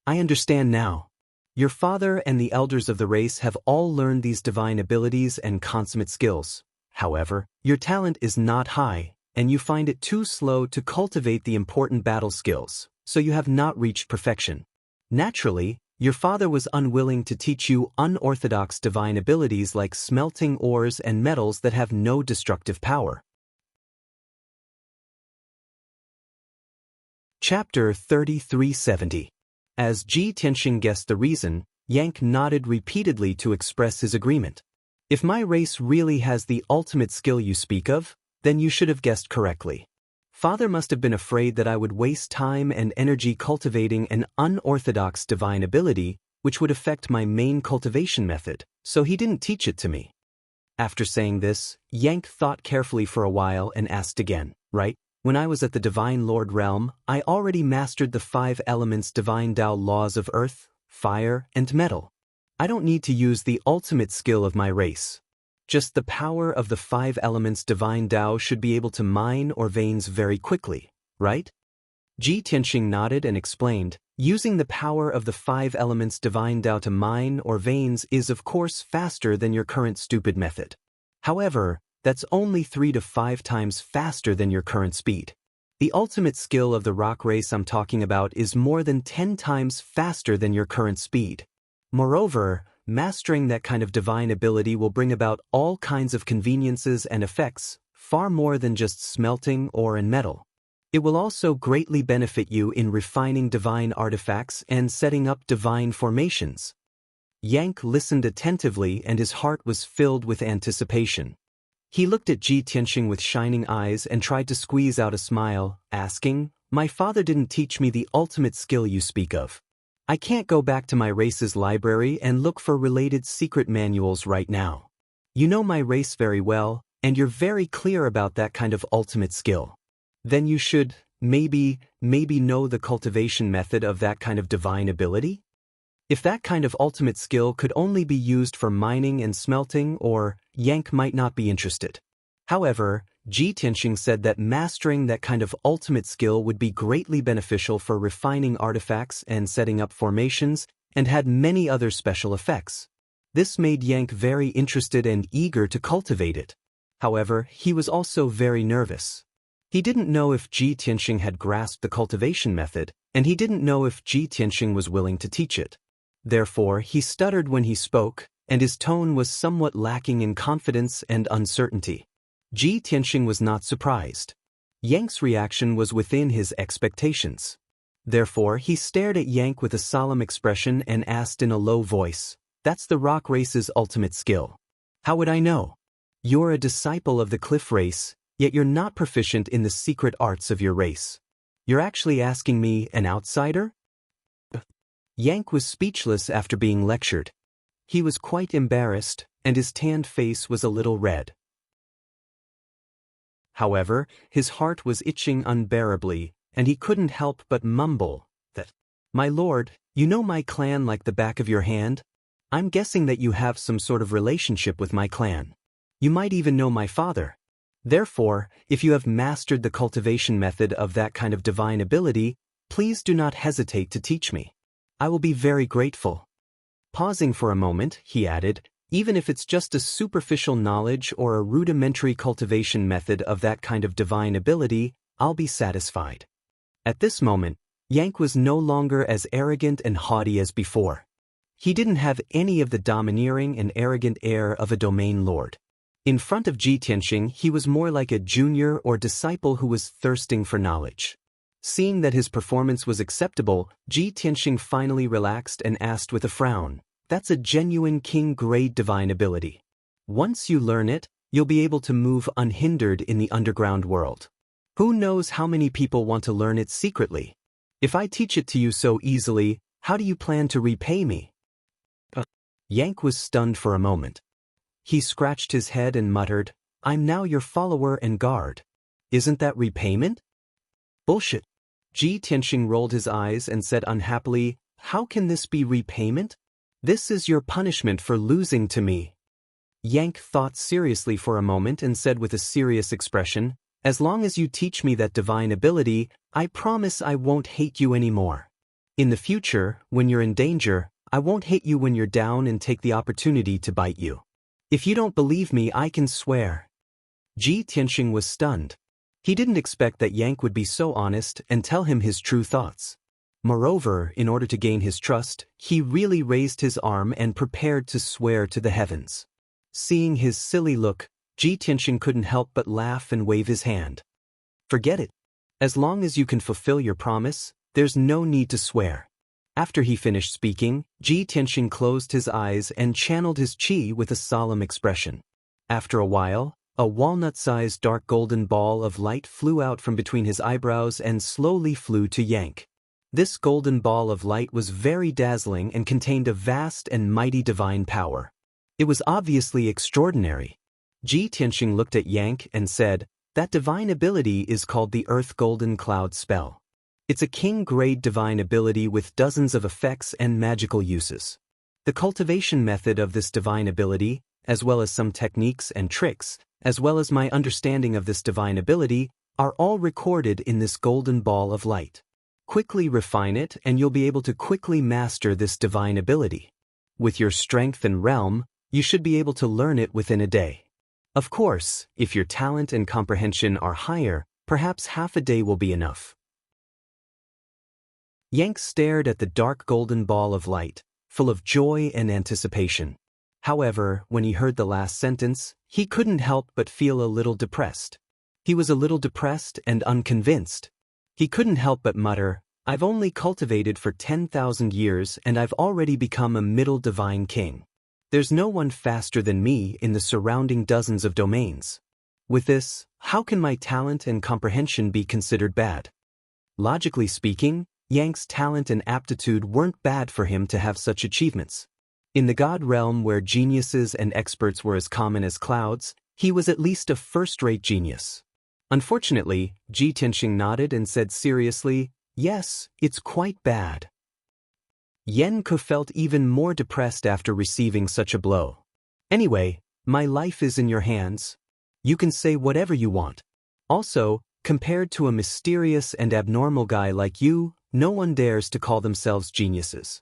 I understand now. Your father and the elders of the race have all learned these divine abilities and consummate skills. However, your talent is not high, and you find it too slow to cultivate the important battle skills, so you have not reached perfection. Naturally, your father was unwilling to teach you unorthodox divine abilities like smelting ores and metals that have no destructive power. Chapter 3370. As Ji Tianxing guessed the reason, Yank nodded repeatedly to express his agreement. If my race really has the ultimate skill you speak of, then you should have guessed correctly. Father must have been afraid that I would waste time and energy cultivating an unorthodox divine ability, which would affect my main cultivation method, so he didn't teach it to me. After saying this, Yank thought carefully for a while and asked again, right? When I was at the Divine Lord realm, I already mastered the 5 elements divine Tao laws of earth, fire, and metal. I don't need to use the ultimate skill of my race. Just the power of the 5 elements divine Tao should be able to mine or veins very quickly, right? Ji Tianxing nodded and explained, using the power of the 5 elements divine Tao to mine or veins is of course faster than your current stupid method. However, that's only 3 to 5 times faster than your current speed. The ultimate skill of the rock race I'm talking about is more than 10 times faster than your current speed. Moreover, mastering that kind of divine ability will bring about all kinds of conveniences and effects, far more than just smelting ore and metal. It will also greatly benefit you in refining divine artifacts and setting up divine formations. Yank listened attentively and his heart was filled with anticipation. He looked at Ji Tianxing with shining eyes and tried to squeeze out a smile, asking, My father didn't teach me the ultimate skill you speak of. I can't go back to my race's library and look for related secret manuals right now. You know my race very well, and you're very clear about that kind of ultimate skill. Then you should, maybe know the cultivation method of that kind of divine ability? If that kind of ultimate skill could only be used for mining and smelting, or Yank might not be interested. However, Ji Tianxing said that mastering that kind of ultimate skill would be greatly beneficial for refining artifacts and setting up formations, and had many other special effects. This made Yank very interested and eager to cultivate it. However, he was also very nervous. He didn't know if Ji Tianxing had grasped the cultivation method, and he didn't know if Ji Tianxing was willing to teach it. Therefore, he stuttered when he spoke, and his tone was somewhat lacking in confidence and uncertainty. Ji Tianxing was not surprised. Yank's reaction was within his expectations. Therefore, he stared at Yank with a solemn expression and asked in a low voice, That's the rock race's ultimate skill. How would I know? You're a disciple of the cliff race, yet you're not proficient in the secret arts of your race. You're actually asking me, an outsider? Yank was speechless after being lectured. He was quite embarrassed, and his tanned face was a little red. However, his heart was itching unbearably, and he couldn't help but mumble that, My lord, you know my clan like the back of your hand? I'm guessing that you have some sort of relationship with my clan. You might even know my father. Therefore, if you have mastered the cultivation method of that kind of divine ability, please do not hesitate to teach me. I will be very grateful. Pausing for a moment, he added, even if it's just a superficial knowledge or a rudimentary cultivation method of that kind of divine ability, I'll be satisfied. At this moment, Yang was no longer as arrogant and haughty as before. He didn't have any of the domineering and arrogant air of a domain lord. In front of Ji Tianxing, he was more like a junior or disciple who was thirsting for knowledge. Seeing that his performance was acceptable, Ji Tianxing finally relaxed and asked with a frown, "That's a genuine king-grade divine ability. Once you learn it, you'll be able to move unhindered in the underground world. Who knows how many people want to learn it secretly? If I teach it to you so easily, how do you plan to repay me?" Yang was stunned for a moment. He scratched his head and muttered, "I'm now your follower and guard. Isn't that repayment?" "Bullshit." Ji Tianxing rolled his eyes and said unhappily, "How can this be repayment? This is your punishment for losing to me." Yang thought seriously for a moment and said with a serious expression, "As long as you teach me that divine ability, I promise I won't hate you anymore. In the future, when you're in danger, I won't hate you when you're down and take the opportunity to bite you. If you don't believe me, I can swear." Ji Tianxing was stunned. He didn't expect that Yang would be so honest and tell him his true thoughts. Moreover, in order to gain his trust, he really raised his arm and prepared to swear to the heavens. Seeing his silly look, Ji Tianxing couldn't help but laugh and wave his hand. "Forget it. As long as you can fulfill your promise, there's no need to swear." After he finished speaking, Ji Tianxing closed his eyes and channeled his qi with a solemn expression. After a while, a walnut-sized dark golden ball of light flew out from between his eyebrows and slowly flew to Yang. This golden ball of light was very dazzling and contained a vast and mighty divine power. It was obviously extraordinary. Ji Tianxing looked at Yang and said, "That divine ability is called the Earth Golden Cloud spell. It's a king-grade divine ability with dozens of effects and magical uses. The cultivation method of this divine ability, as well as some techniques and tricks, as well as my understanding of this divine ability, are all recorded in this golden ball of light. Quickly refine it and you'll be able to quickly master this divine ability. With your strength and realm, you should be able to learn it within a day. Of course, if your talent and comprehension are higher, perhaps half a day will be enough." Yang stared at the dark golden ball of light, full of joy and anticipation. However, when he heard the last sentence, he couldn't help but feel a little depressed. He was a little depressed and unconvinced. He couldn't help but mutter, "I've only cultivated for 10,000 years and I've already become a middle divine king. There's no one faster than me in the surrounding dozens of domains. With this, how can my talent and comprehension be considered bad?" Logically speaking, Yang's talent and aptitude weren't bad for him to have such achievements. In the god realm where geniuses and experts were as common as clouds, he was at least a first-rate genius. Unfortunately, Ji Tianxing nodded and said seriously, "Yes, it's quite bad." Yan Ke felt even more depressed after receiving such a blow. "Anyway, my life is in your hands. You can say whatever you want. Also, compared to a mysterious and abnormal guy like you, no one dares to call themselves geniuses."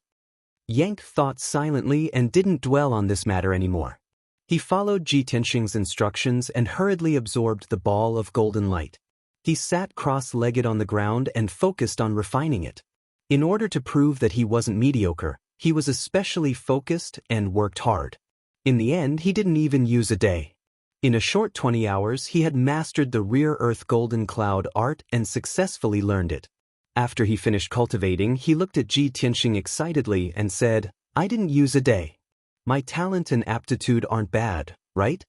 Yang thought silently and didn't dwell on this matter anymore. He followed Ji Tianxing's instructions and hurriedly absorbed the ball of golden light. He sat cross-legged on the ground and focused on refining it. In order to prove that he wasn't mediocre, he was especially focused and worked hard. In the end, he didn't even use a day. In a short 20 hours, he had mastered the Rear Earth Golden Cloud art and successfully learned it. After he finished cultivating, he looked at Ji Tianxing excitedly and said, "I didn't use a day. My talent and aptitude aren't bad, right?"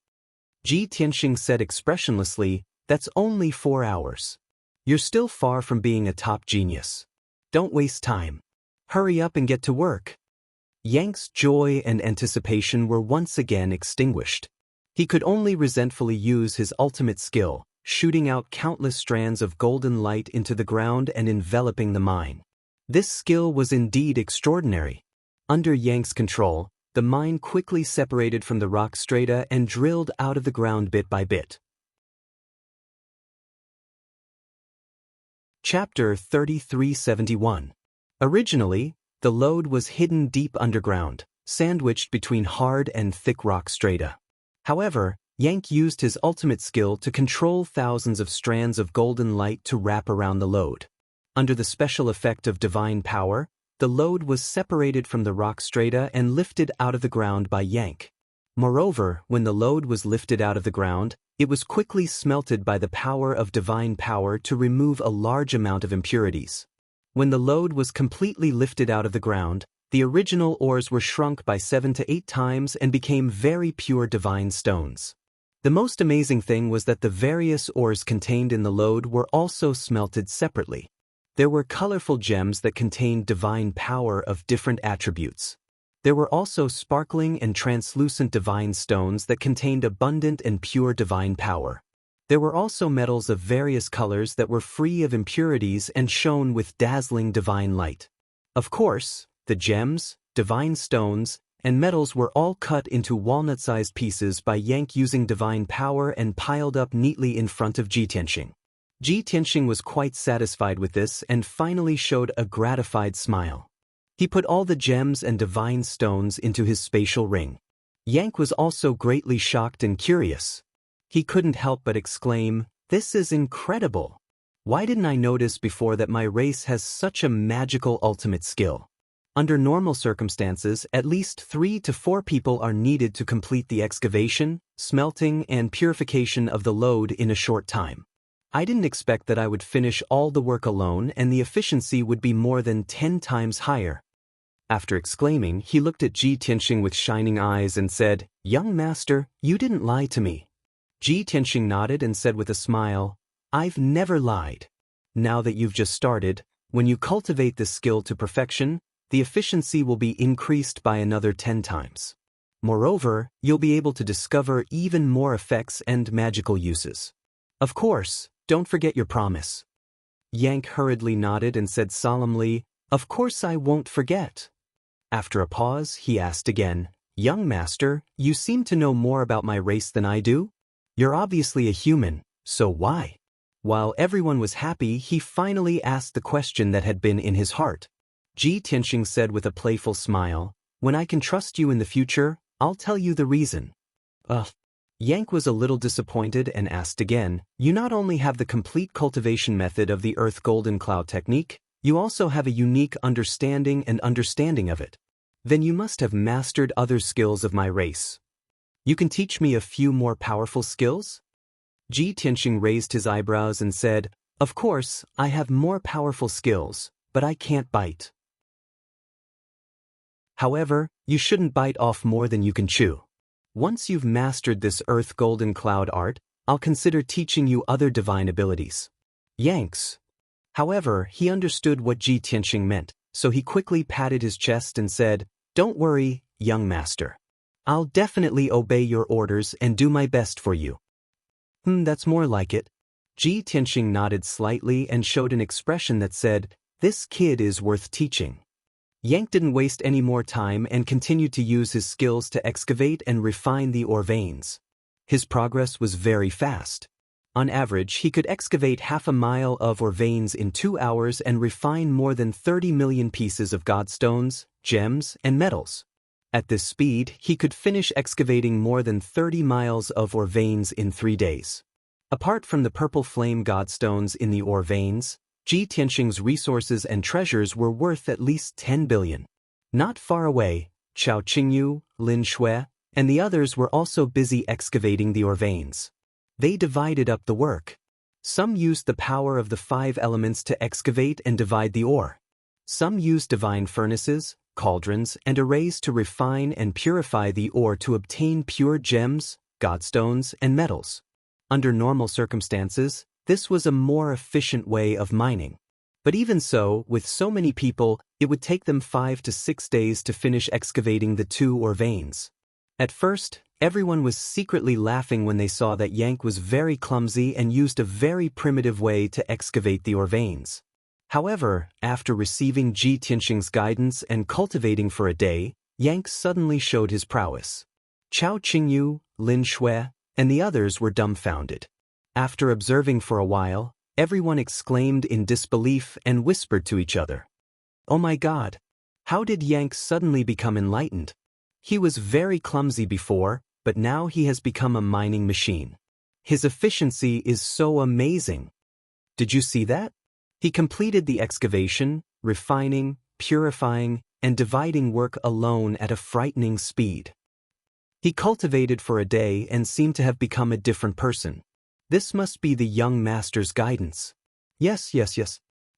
Ji Tianxing said expressionlessly, "That's only 4 hours. You're still far from being a top genius. Don't waste time. Hurry up and get to work." Yang's joy and anticipation were once again extinguished. He could only resentfully use his ultimate skill, shooting out countless strands of golden light into the ground and enveloping the mine. This skill was indeed extraordinary. Under Yang's control, the mine quickly separated from the rock strata and drilled out of the ground bit by bit. Chapter 3371. Originally, the lode was hidden deep underground, sandwiched between hard and thick rock strata. However, Yang used his ultimate skill to control thousands of strands of golden light to wrap around the lode. Under the special effect of divine power, the lode was separated from the rock strata and lifted out of the ground by Yang. Moreover, when the lode was lifted out of the ground, it was quickly smelted by the power of divine power to remove a large amount of impurities. When the lode was completely lifted out of the ground, the original ores were shrunk by 7 to 8 times and became very pure divine stones. The most amazing thing was that the various ores contained in the lode were also smelted separately. There were colorful gems that contained divine power of different attributes. There were also sparkling and translucent divine stones that contained abundant and pure divine power. There were also metals of various colors that were free of impurities and shone with dazzling divine light. Of course, the gems, divine stones, and metals were all cut into walnut-sized pieces by Yang using divine power and piled up neatly in front of Ji Tianxing. Ji Tianxing was quite satisfied with this and finally showed a gratified smile. He put all the gems and divine stones into his spatial ring. Yang was also greatly shocked and curious. He couldn't help but exclaim, "This is incredible! Why didn't I notice before that my race has such a magical ultimate skill?" Under normal circumstances, at least 3 to 4 people are needed to complete the excavation, smelting, and purification of the lode in a short time. I didn't expect that I would finish all the work alone and the efficiency would be more than 10 times higher. After exclaiming, he looked at Ji Tianxing with shining eyes and said, "Young master, you didn't lie to me." Ji Tianxing nodded and said with a smile, "I've never lied. Now that you've just started, when you cultivate this skill to perfection, the efficiency will be increased by another 10 times. Moreover, you'll be able to discover even more effects and magical uses. Of course, don't forget your promise." Yang hurriedly nodded and said solemnly, "Of course I won't forget." After a pause, he asked again, "Young master, you seem to know more about my race than I do? You're obviously a human, so why?" While everyone was happy, he finally asked the question that had been in his heart. Ji Tianxing said with a playful smile, "When I can trust you in the future, I'll tell you the reason." Yang was a little disappointed and asked again, "You not only have the complete cultivation method of the Earth Golden Cloud technique, you also have a unique understanding of it. Then you must have mastered other skills of my race. You can teach me a few more powerful skills?" Ji Tianxing raised his eyebrows and said, "Of course, I have more powerful skills, but I can't bite. However, you shouldn't bite off more than you can chew. Once you've mastered this Earth Golden Cloud art, I'll consider teaching you other divine abilities." Yanks. However, he understood what Ji Tianxing meant, so he quickly patted his chest and said, "Don't worry, young master. I'll definitely obey your orders and do my best for you." That's more like it." Ji Tianxing nodded slightly and showed an expression that said, "This kid is worth teaching." Yang didn't waste any more time and continued to use his skills to excavate and refine the ore veins. His progress was very fast. On average, he could excavate half a mile of ore veins in 2 hours and refine more than 30 million pieces of godstones, gems, and metals. At this speed, he could finish excavating more than 30 miles of ore veins in 3 days. Apart from the purple flame godstones in the ore veins, Ji Tianxing's resources and treasures were worth at least 10 billion. Not far away, Chao Qingyu, Lin Shui, and the others were also busy excavating the ore veins. They divided up the work. Some used the power of the 5 elements to excavate and divide the ore. Some used divine furnaces, cauldrons, and arrays to refine and purify the ore to obtain pure gems, godstones, and metals. Under normal circumstances, this was a more efficient way of mining. But even so, with so many people, it would take them 5 to 6 days to finish excavating the 2 ore veins. At first, everyone was secretly laughing when they saw that Yang was very clumsy and used a very primitive way to excavate the ore veins. However, after receiving Ji Tianxing's guidance and cultivating for a day, Yang suddenly showed his prowess. Chao Qingyu, Lin Shui, and the others were dumbfounded. After observing for a while, Everyone exclaimed in disbelief and whispered to each other. Oh my God! How did Yank suddenly become enlightened? He was very clumsy before, but now he has become a mining machine. His efficiency is so amazing. Did you see that? He completed the excavation, refining, purifying, and dividing work alone at a frightening speed. He cultivated for a day and seemed to have become a different person. This must be the young master's guidance. Yes.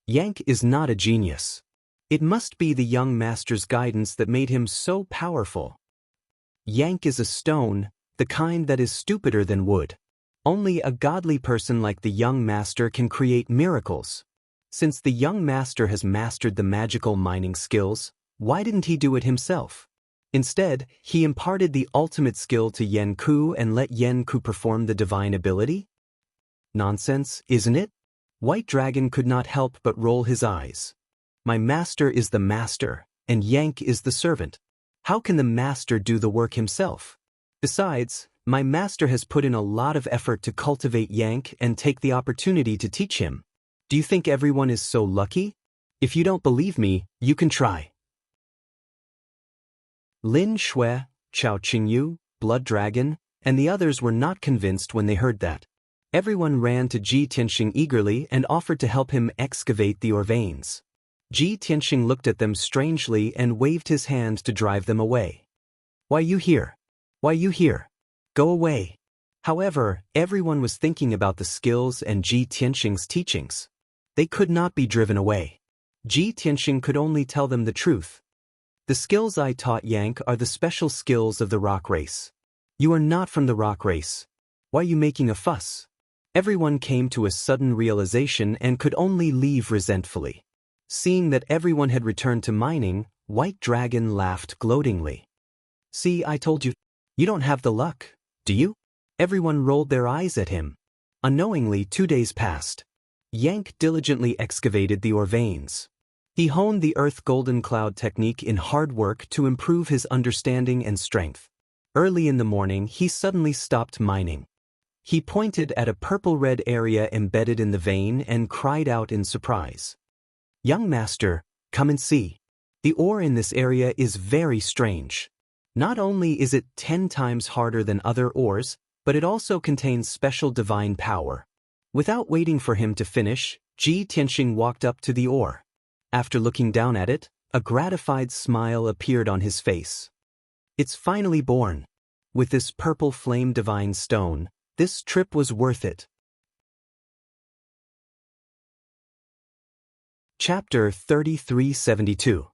Yank is not a genius. It must be the young master's guidance that made him so powerful. Yank is a stone, the kind that is stupider than wood. Only a godly person like the young master can create miracles. Since the young master has mastered the magical mining skills, why didn't he do it himself? Instead, he imparted the ultimate skill to Yanku and let Yanku perform the divine ability? Nonsense, isn't it? White Dragon could not help but roll his eyes. My master is the master, and Yank is the servant. How can the master do the work himself? Besides, my master has put in a lot of effort to cultivate Yank and take the opportunity to teach him. Do you think everyone is so lucky? If you don't believe me, you can try. Lin Shui, Chao Qingyu, Blood Dragon, and the others were not convinced when they heard that. Everyone ran to Ji Tianxing eagerly and offered to help him excavate the ore veins. Ji Tianxing looked at them strangely and waved his hand to drive them away. Why you here? Why you here? Go away. However, everyone was thinking about the skills and Ji Tianxing's teachings. They could not be driven away. Ji Tianxing could only tell them the truth. The skills I taught Yank are the special skills of the rock race. You are not from the rock race. Why are you making a fuss? Everyone came to a sudden realization and could only leave resentfully. Seeing that everyone had returned to mining, White Dragon laughed gloatingly. See, I told you. You don't have the luck, do you? Everyone rolled their eyes at him. Unknowingly, 2 days passed. Yank diligently excavated the ore veins. He honed the Earth Golden Cloud technique in hard work to improve his understanding and strength. Early in the morning, he suddenly stopped mining. He pointed at a purple-red area embedded in the vein and cried out in surprise. Young master, come and see. The ore in this area is very strange. Not only is it 10 times harder than other ores, but it also contains special divine power. Without waiting for him to finish, Ji Tianxing walked up to the ore. After looking down at it, a gratified smile appeared on his face. It's finally born. With this purple flame divine stone, this trip was worth it. Chapter 3372.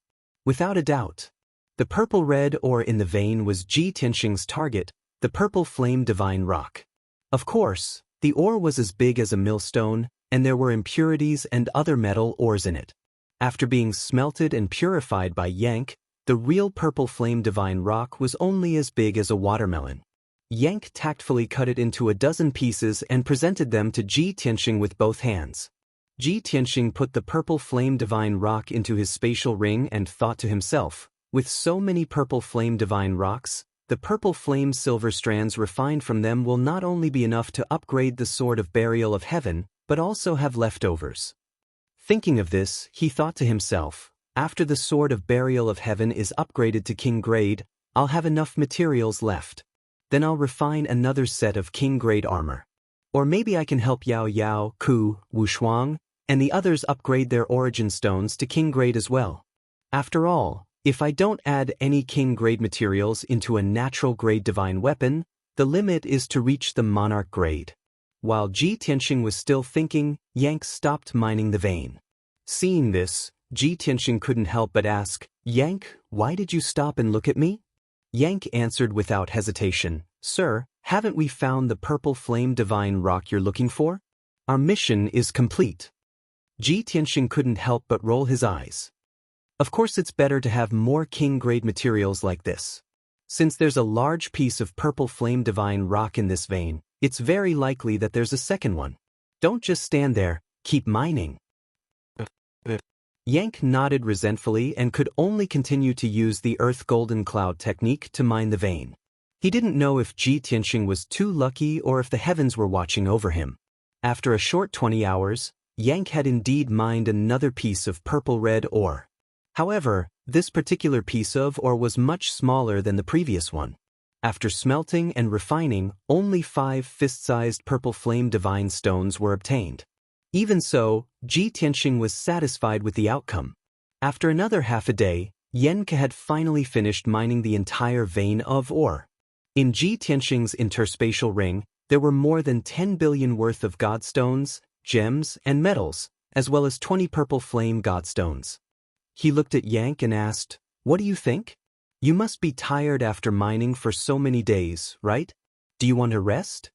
Without a doubt. The purple red ore in the vein was Ji Tianxing's target, the purple flame divine rock. Of course, the ore was as big as a millstone, and there were impurities and other metal ores in it. After being smelted and purified by Yank, the real purple flame divine rock was only as big as a watermelon. Yank tactfully cut it into a dozen pieces and presented them to Ji Tianxing with both hands. Ji Tianxing put the purple flame divine rock into his spatial ring and thought to himself, with so many purple flame divine rocks, the purple flame silver strands refined from them will not only be enough to upgrade the sword of burial of heaven, but also have leftovers. Thinking of this, he thought to himself, after the sword of burial of heaven is upgraded to king grade, I'll have enough materials left. Then I'll refine another set of king grade armor. Or maybe I can help Yao Yao, Ku, Wu Shuang, and the others upgrade their origin stones to king grade as well. After all, if I don't add any king grade materials into a natural grade divine weapon, the limit is to reach the monarch grade. While Ji Tianxing was still thinking, Yank stopped mining the vein. Seeing this, Ji Tianxing couldn't help but ask, Yank, why did you stop and look at me? Yank answered without hesitation, Sir, haven't we found the purple flame divine rock you're looking for? Our mission is complete. Ji Tianxing couldn't help but roll his eyes. Of course it's better to have more king-grade materials like this. Since there's a large piece of purple flame divine rock in this vein, it's very likely that there's a second one. Don't just stand there, keep mining. Yank nodded resentfully and could only continue to use the Earth Golden Cloud technique to mine the vein. He didn't know if Ji Tianxing was too lucky or if the heavens were watching over him. After a short 20 hours, Yang had indeed mined another piece of purple-red ore. However, this particular piece of ore was much smaller than the previous one. After smelting and refining, only 5 fist-sized purple flame divine stones were obtained. Even so, Ji Tianxing was satisfied with the outcome. After another half a day, Yanke had finally finished mining the entire vein of ore. In Ji Tianxing's interspatial ring, there were more than 10 billion worth of godstones, gems, and metals, as well as 20 purple flame godstones. He looked at Yank and asked, "What do you think? You must be tired after mining for so many days, right? Do you want to rest?"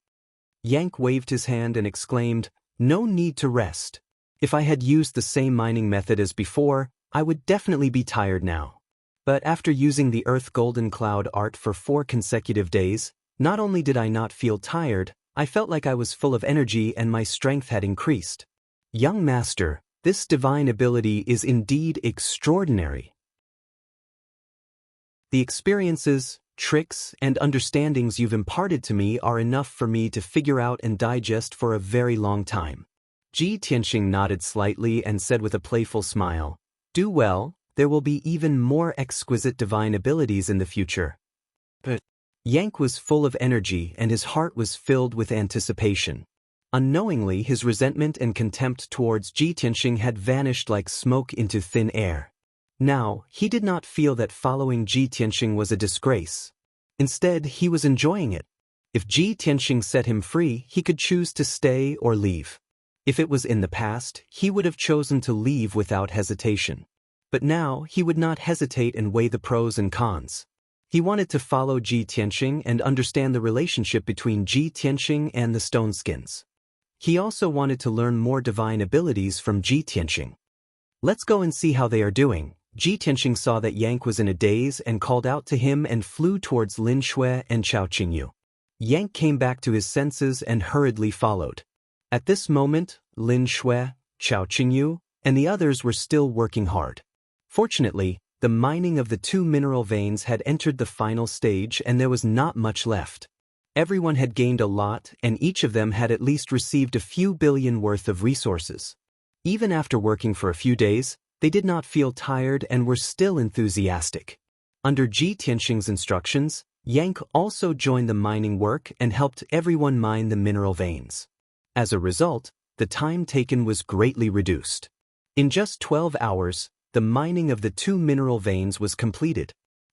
Yank waved his hand and exclaimed, "No need to rest. If I had used the same mining method as before, I would definitely be tired now. But after using the Earth Golden Cloud art for 4 consecutive days, not only did I not feel tired, I felt like I was full of energy and my strength had increased. Young master, this divine ability is indeed extraordinary. The experiences, tricks, and understandings you've imparted to me are enough for me to figure out and digest for a very long time." Ji Tianxing nodded slightly and said with a playful smile, "Do well, there will be even more exquisite divine abilities in the future." But Yank was full of energy and his heart was filled with anticipation. Unknowingly, his resentment and contempt towards Ji Tianxing had vanished like smoke into thin air. Now, he did not feel that following Ji Tianxing was a disgrace. Instead, he was enjoying it. If Ji Tianxing set him free, he could choose to stay or leave. If it was in the past, he would have chosen to leave without hesitation. But now, he would not hesitate and weigh the pros and cons. He wanted to follow Ji Tianxing and understand the relationship between Ji Tianxing and the stone skins. He also wanted to learn more divine abilities from Ji Tianxing. "Let's go and see how they are doing." Ji Tianxing saw that Yank was in a daze and called out to him and flew towards Lin Shui and Chao Qingyu. Yank came back to his senses and hurriedly followed. At this moment, Lin Shui, Chao Qingyu, and the others were still working hard. Fortunately, the mining of the 2 mineral veins had entered the final stage and there was not much left. Everyone had gained a lot and each of them had at least received a few billion worth of resources. Even after working for a few days, they did not feel tired and were still enthusiastic. Under Ji Tianxing's instructions, Yank also joined the mining work and helped everyone mine the mineral veins. As a result, the time taken was greatly reduced. In just 12 hours, the mining of the 2 mineral veins was completed.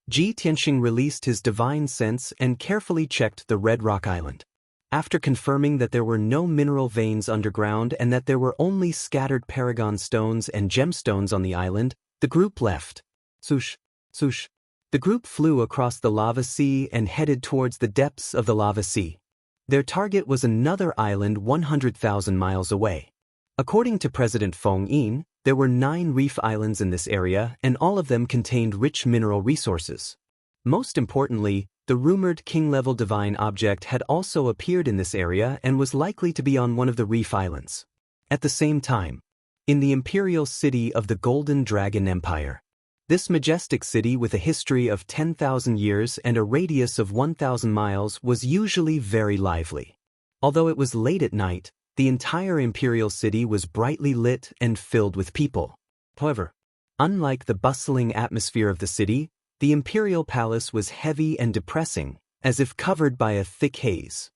Ji Tianxing released his divine sense and carefully checked the Red Rock Island. After confirming that there were no mineral veins underground and that there were only scattered paragon stones and gemstones on the island, the group left. Swoosh, swoosh. The group flew across the lava sea and headed towards the depths of the lava sea. Their target was another island 100,000 miles away. According to President Feng Yin, there were 9 reef islands in this area and all of them contained rich mineral resources. Most importantly, the rumored king-level divine object had also appeared in this area and was likely to be on one of the reef islands. At the same time, in the imperial city of the Golden Dragon Empire, this majestic city with a history of 10,000 years and a radius of 1,000 miles was usually very lively. Although it was late at night, the entire imperial city was brightly lit and filled with people. However, unlike the bustling atmosphere of the city, the imperial palace was heavy and depressing, as if covered by a thick haze.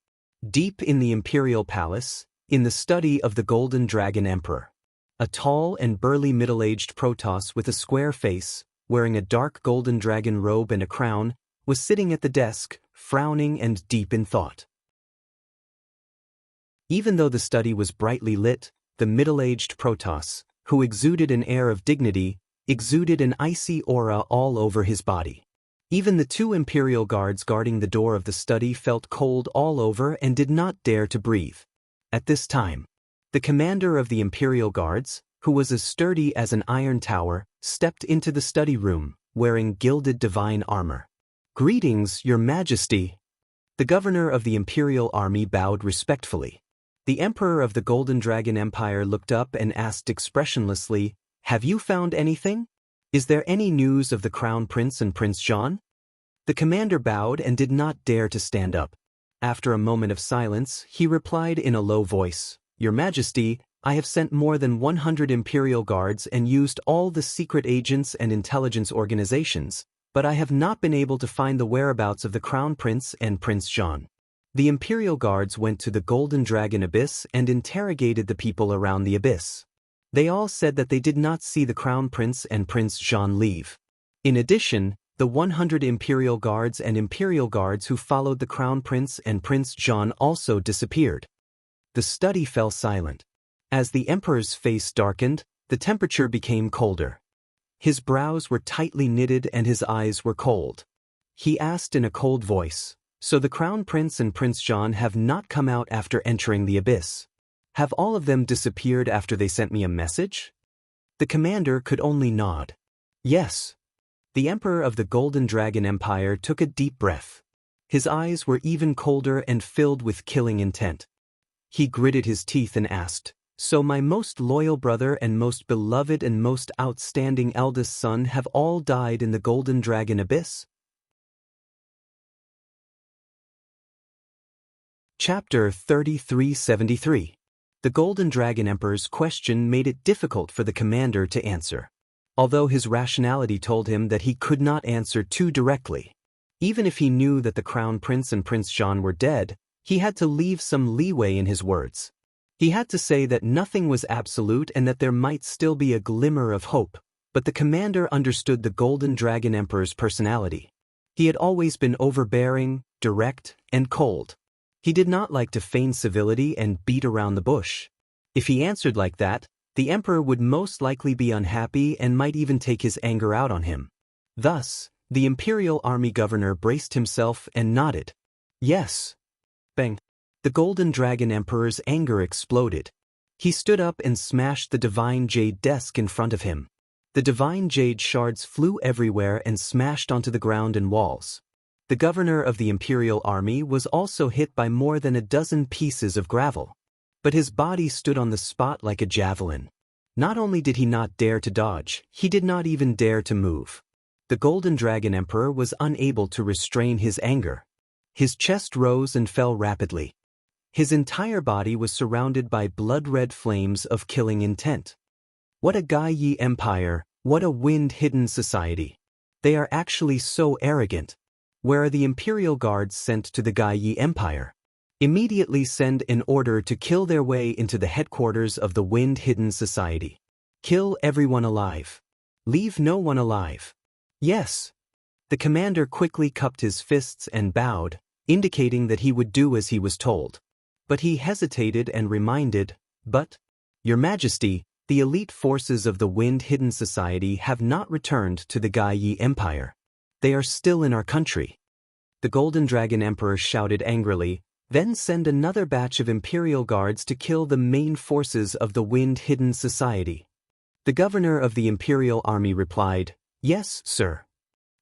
Deep in the imperial palace, in the study of the Golden Dragon Emperor, a tall and burly middle-aged Protoss with a square face, wearing a dark golden dragon robe and a crown, was sitting at the desk, frowning and deep in thought. Even though the study was brightly lit, the middle-aged Protoss, who exuded an air of dignity, exuded an icy aura all over his body. Even the 2 imperial guards guarding the door of the study felt cold all over and did not dare to breathe. At this time, the commander of the imperial guards, who was as sturdy as an iron tower, stepped into the study room, wearing gilded divine armor. "Greetings, Your Majesty." The governor of the imperial army bowed respectfully. The emperor of the Golden Dragon Empire looked up and asked expressionlessly, "Have you found anything? Is there any news of the Crown Prince and Prince John?" The commander bowed and did not dare to stand up. After a moment of silence, he replied in a low voice, "Your Majesty, I have sent more than 100 imperial guards and used all the secret agents and intelligence organizations, but I have not been able to find the whereabouts of the Crown Prince and Prince Jean." The imperial guards went to the Golden Dragon Abyss and interrogated the people around the abyss. They all said that they did not see the Crown Prince and Prince Jean leave. In addition, the 100 imperial guards and imperial guards who followed the Crown Prince and Prince Jean also disappeared. The study fell silent. As the emperor's face darkened, the temperature became colder. His brows were tightly knitted and his eyes were cold. He asked in a cold voice, "So the Crown Prince and Prince Jean have not come out after entering the abyss? Have all of them disappeared after they sent me a message?" The commander could only nod. Yes. The emperor of the Golden Dragon Empire took a deep breath. His eyes were even colder and filled with killing intent. He gritted his teeth and asked, "So my most loyal brother and most beloved and most outstanding eldest son have all died in the Golden Dragon Abyss?" Chapter 3373. The Golden Dragon Emperor's question made it difficult for the commander to answer. Although his rationality told him that he could not answer too directly. Even if he knew that the Crown Prince and Prince Jean were dead, he had to leave some leeway in his words. He had to say that nothing was absolute and that there might still be a glimmer of hope, but the commander understood the Golden Dragon Emperor's personality. He had always been overbearing, direct, and cold. He did not like to feign civility and beat around the bush. If he answered like that, the emperor would most likely be unhappy and might even take his anger out on him. Thus, the imperial army governor braced himself and nodded. Yes. Bang. The Golden Dragon Emperor's anger exploded. He stood up and smashed the divine jade desk in front of him. The divine jade shards flew everywhere and smashed onto the ground and walls. The governor of the imperial army was also hit by more than a dozen pieces of gravel. But his body stood on the spot like a javelin. Not only did he not dare to dodge, he did not even dare to move. The Golden Dragon Emperor was unable to restrain his anger. His chest rose and fell rapidly. His entire body was surrounded by blood-red flames of killing intent. What a Gai Yi empire, what a wind-hidden society. They are actually so arrogant. Where are the imperial guards sent to the Gai Yi empire? Immediately send an order to kill their way into the headquarters of the wind-hidden society. Kill everyone alive. Leave no one alive. Yes. The commander quickly cupped his fists and bowed, indicating that he would do as he was told. But he hesitated and reminded, "But, Your Majesty, the elite forces of the wind-hidden society have not returned to the Gai Yi empire. They are still in our country." The Golden Dragon Emperor shouted angrily, "Then send another batch of imperial guards to kill the main forces of the wind-hidden society." The governor of the imperial army replied, "Yes, sir."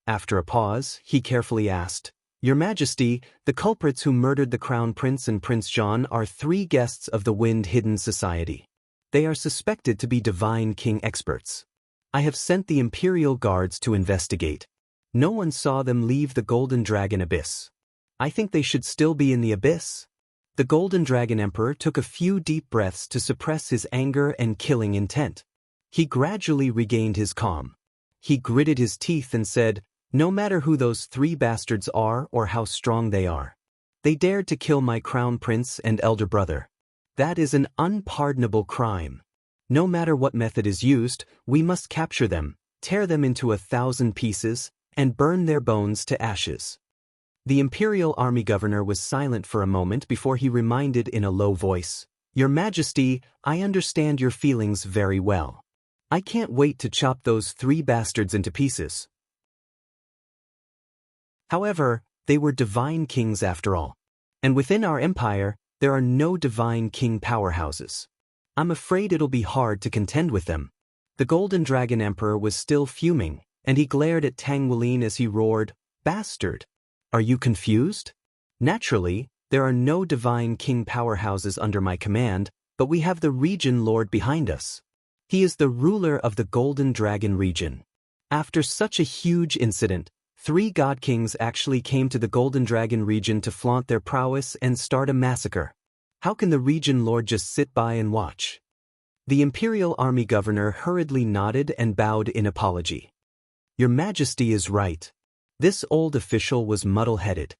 After a pause, he carefully asked, "Your Majesty, the culprits who murdered the Crown Prince and Prince Jean are 3 guests of the wind-hidden society. They are suspected to be divine king experts. I have sent the imperial guards to investigate. No one saw them leave the Golden Dragon Abyss. I think they should still be in the abyss." The Golden Dragon Emperor took a few deep breaths to suppress his anger and killing intent. He gradually regained his calm. He gritted his teeth and said, "No matter who those 3 bastards are or how strong they are. They dared to kill my crown prince and elder brother. That is an unpardonable crime. No matter what method is used, we must capture them, tear them into 1,000 pieces, and burn their bones to ashes." The imperial army governor was silent for a moment before he reminded in a low voice, "Your Majesty, I understand your feelings very well. I can't wait to chop those 3 bastards into pieces." However, they were divine kings after all. And within our empire, there are no divine king powerhouses. I'm afraid it'll be hard to contend with them. The Golden Dragon Emperor was still fuming, and he glared at Tang Wulin as he roared, "Bastard! Are you confused? Naturally, there are no divine king powerhouses under my command, but we have the region lord behind us. He is the ruler of the Golden Dragon region. After such a huge incident, 3 god kings actually came to the Golden Dragon region to flaunt their prowess and start a massacre. How can the region lord just sit by and watch? The imperial army governor hurriedly nodded and bowed in apology. Your Majesty is right. This old official was muddle-headed.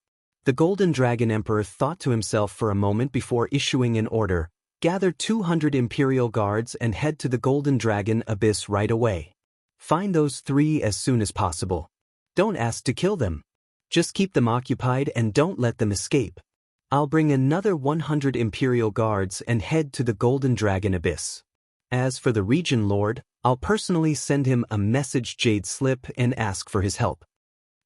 The Golden Dragon Emperor thought to himself for a moment before issuing an order. Gather 200 Imperial guards and head to the Golden Dragon Abyss right away. Find those 3 as soon as possible. Don't ask to kill them. Just keep them occupied and don't let them escape. I'll bring another 100 Imperial guards and head to the Golden Dragon Abyss. As for the Region Lord, I'll personally send him a message jade slip and ask for his help.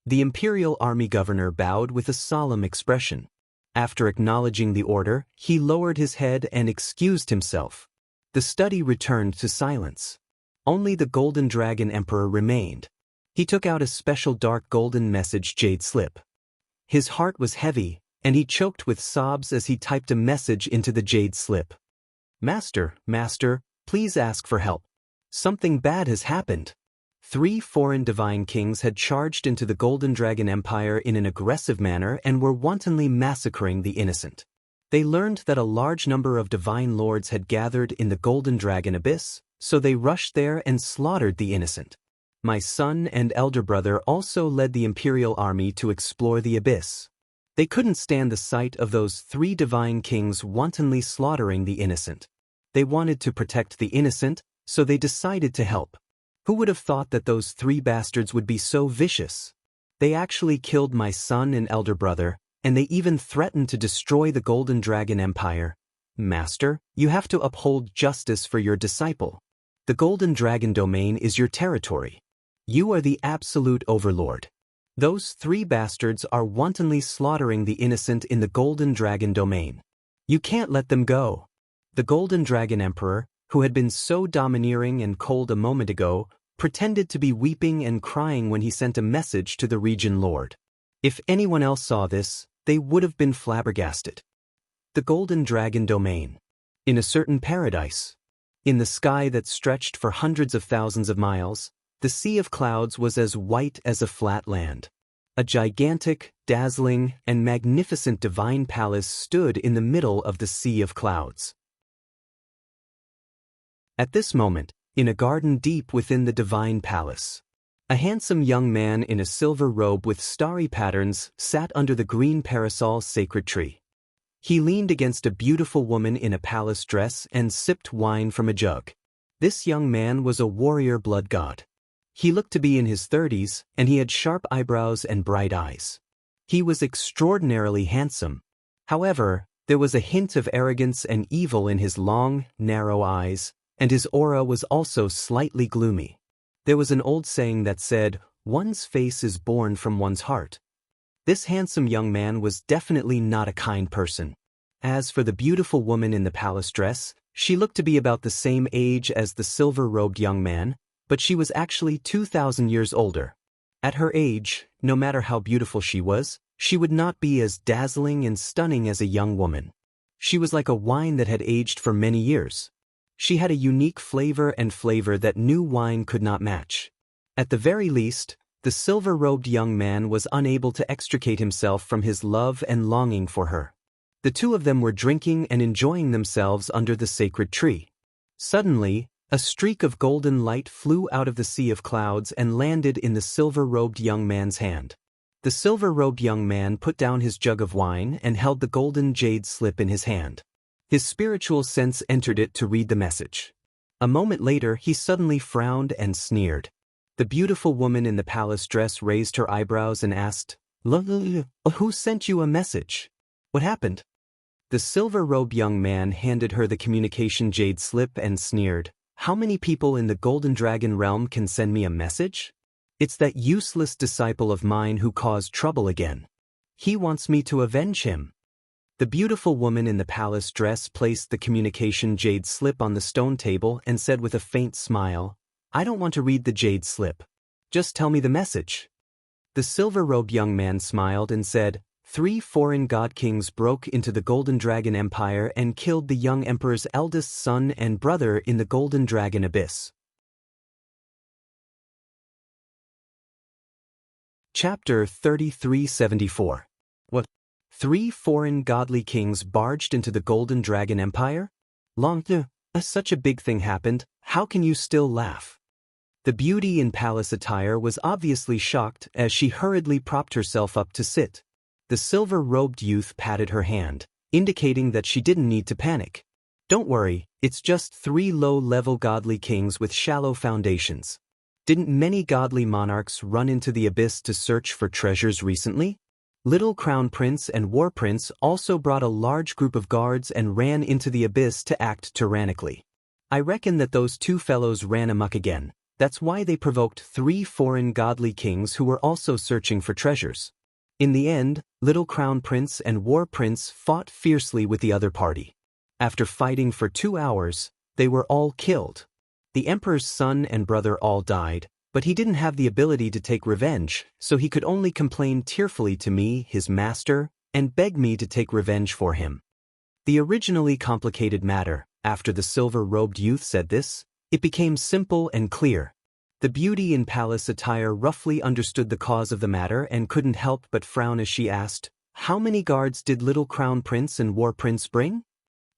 The Imperial Army Governor bowed with a solemn expression. After acknowledging the order, he lowered his head and excused himself. The study returned to silence. Only the Golden Dragon Emperor remained. He took out a special dark golden message jade slip. His heart was heavy, and he choked with sobs as he typed a message into the jade slip. Master, please ask for help. Something bad has happened. 3 foreign divine kings had charged into the Golden Dragon Empire in an aggressive manner and were wantonly massacring the innocent. They learned that a large number of divine lords had gathered in the Golden Dragon Abyss, so they rushed there and slaughtered the innocent. My son and elder brother also led the Imperial army to explore the abyss. They couldn't stand the sight of those 3 divine kings wantonly slaughtering the innocent. They wanted to protect the innocent, so they decided to help. Who would have thought that those 3 bastards would be so vicious? They actually killed my son and elder brother, and they even threatened to destroy the Golden Dragon Empire. Master, you have to uphold justice for your disciple. The Golden Dragon domain is your territory. You are the absolute overlord. Those 3 bastards are wantonly slaughtering the innocent in the Golden Dragon domain. You can't let them go. The Golden Dragon Emperor, who had been so domineering and cold a moment ago, pretended to be weeping and crying when he sent a message to the Region Lord. If anyone else saw this, they would have been flabbergasted. The Golden Dragon domain. In a certain paradise. In the sky that stretched for hundreds of thousands of miles, the sea of clouds was as white as a flat land. A gigantic, dazzling, and magnificent divine palace stood in the middle of the sea of clouds. At this moment, in a garden deep within the divine palace, a handsome young man in a silver robe with starry patterns sat under the green parasol's sacred tree. He leaned against a beautiful woman in a palace dress and sipped wine from a jug. This young man was a warrior blood god. He looked to be in his 30s, and he had sharp eyebrows and bright eyes. He was extraordinarily handsome. However, there was a hint of arrogance and evil in his long, narrow eyes, and his aura was also slightly gloomy. There was an old saying that said, "One's face is born from one's heart." This handsome young man was definitely not a kind person. As for the beautiful woman in the palace dress, she looked to be about the same age as the silver-robed young man, but she was actually 2,000 years older. At her age, no matter how beautiful she would not be as dazzling and stunning as a young woman. She was like a wine that had aged for many years. She had a unique flavor that new wine could not match. At the very least, the silver-robed young man was unable to extricate himself from his love and longing for her. The 2 of them were drinking and enjoying themselves under the sacred tree. Suddenly, a streak of golden light flew out of the sea of clouds and landed in the silver-robed young man's hand. The silver-robed young man put down his jug of wine and held the golden jade slip in his hand. His spiritual sense entered it to read the message. A moment later, he suddenly frowned and sneered. The beautiful woman in the palace dress raised her eyebrows and asked, "Who sent you a message? What happened?" The silver-robed young man handed her the communication jade slip and sneered, "How many people in the Golden Dragon realm can send me a message? It's that useless disciple of mine who caused trouble again. He wants me to avenge him." The beautiful woman in the palace dress placed the communication jade slip on the stone table and said with a faint smile, "I don't want to read the jade slip. Just tell me the message." The silver-robed young man smiled and said, 3 foreign god kings broke into the Golden Dragon Empire and killed the young emperor's eldest son and brother in the Golden Dragon Abyss. Chapter 3374. What? 3 foreign godly kings barged into the Golden Dragon Empire? Longtime, such a big thing happened, how can you still laugh? The beauty in palace attire was obviously shocked as she hurriedly propped herself up to sit. The silver-robed youth patted her hand, indicating that she didn't need to panic. Don't worry, it's just 3 low-level godly kings with shallow foundations. Didn't many godly monarchs run into the abyss to search for treasures recently? Little Crown Prince and War Prince also brought a large group of guards and ran into the abyss to act tyrannically. I reckon that those 2 fellows ran amok again. That's why they provoked 3 foreign godly kings who were also searching for treasures. In the end, Little Crown Prince and War Prince fought fiercely with the other party. After fighting for 2 hours, they were all killed. The emperor's son and brother all died, but he didn't have the ability to take revenge, so he could only complain tearfully to me, his master, and beg me to take revenge for him. The originally complicated matter, after the silver-robed youth said this, it became simple and clear. The beauty in palace attire roughly understood the cause of the matter and couldn't help but frown as she asked, "How many guards did Little Crown Prince and War Prince bring?"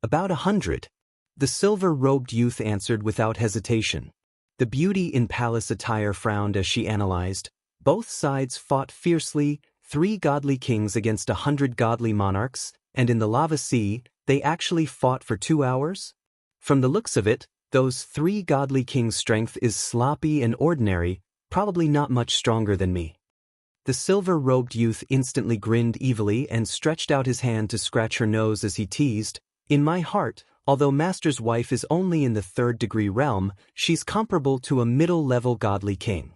"About 100. The silver-robed youth answered without hesitation. The beauty in palace attire frowned as she analyzed. Both sides fought fiercely, 3 godly kings against 100 godly monarchs, and in the lava sea, they actually fought for 2 hours? From the looks of it, those 3 godly kings' strength is sloppy and ordinary, probably not much stronger than me. The silver-robed youth instantly grinned evilly and stretched out his hand to scratch her nose as he teased, "In my heart, although Master's wife is only in the 3rd-degree realm, she's comparable to a middle-level godly king.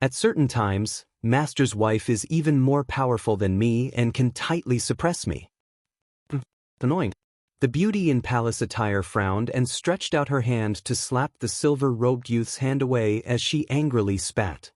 At certain times, Master's wife is even more powerful than me and can tightly suppress me." Annoying. The beauty in palace attire frowned and stretched out her hand to slap the silver-robed youth's hand away as she angrily spat.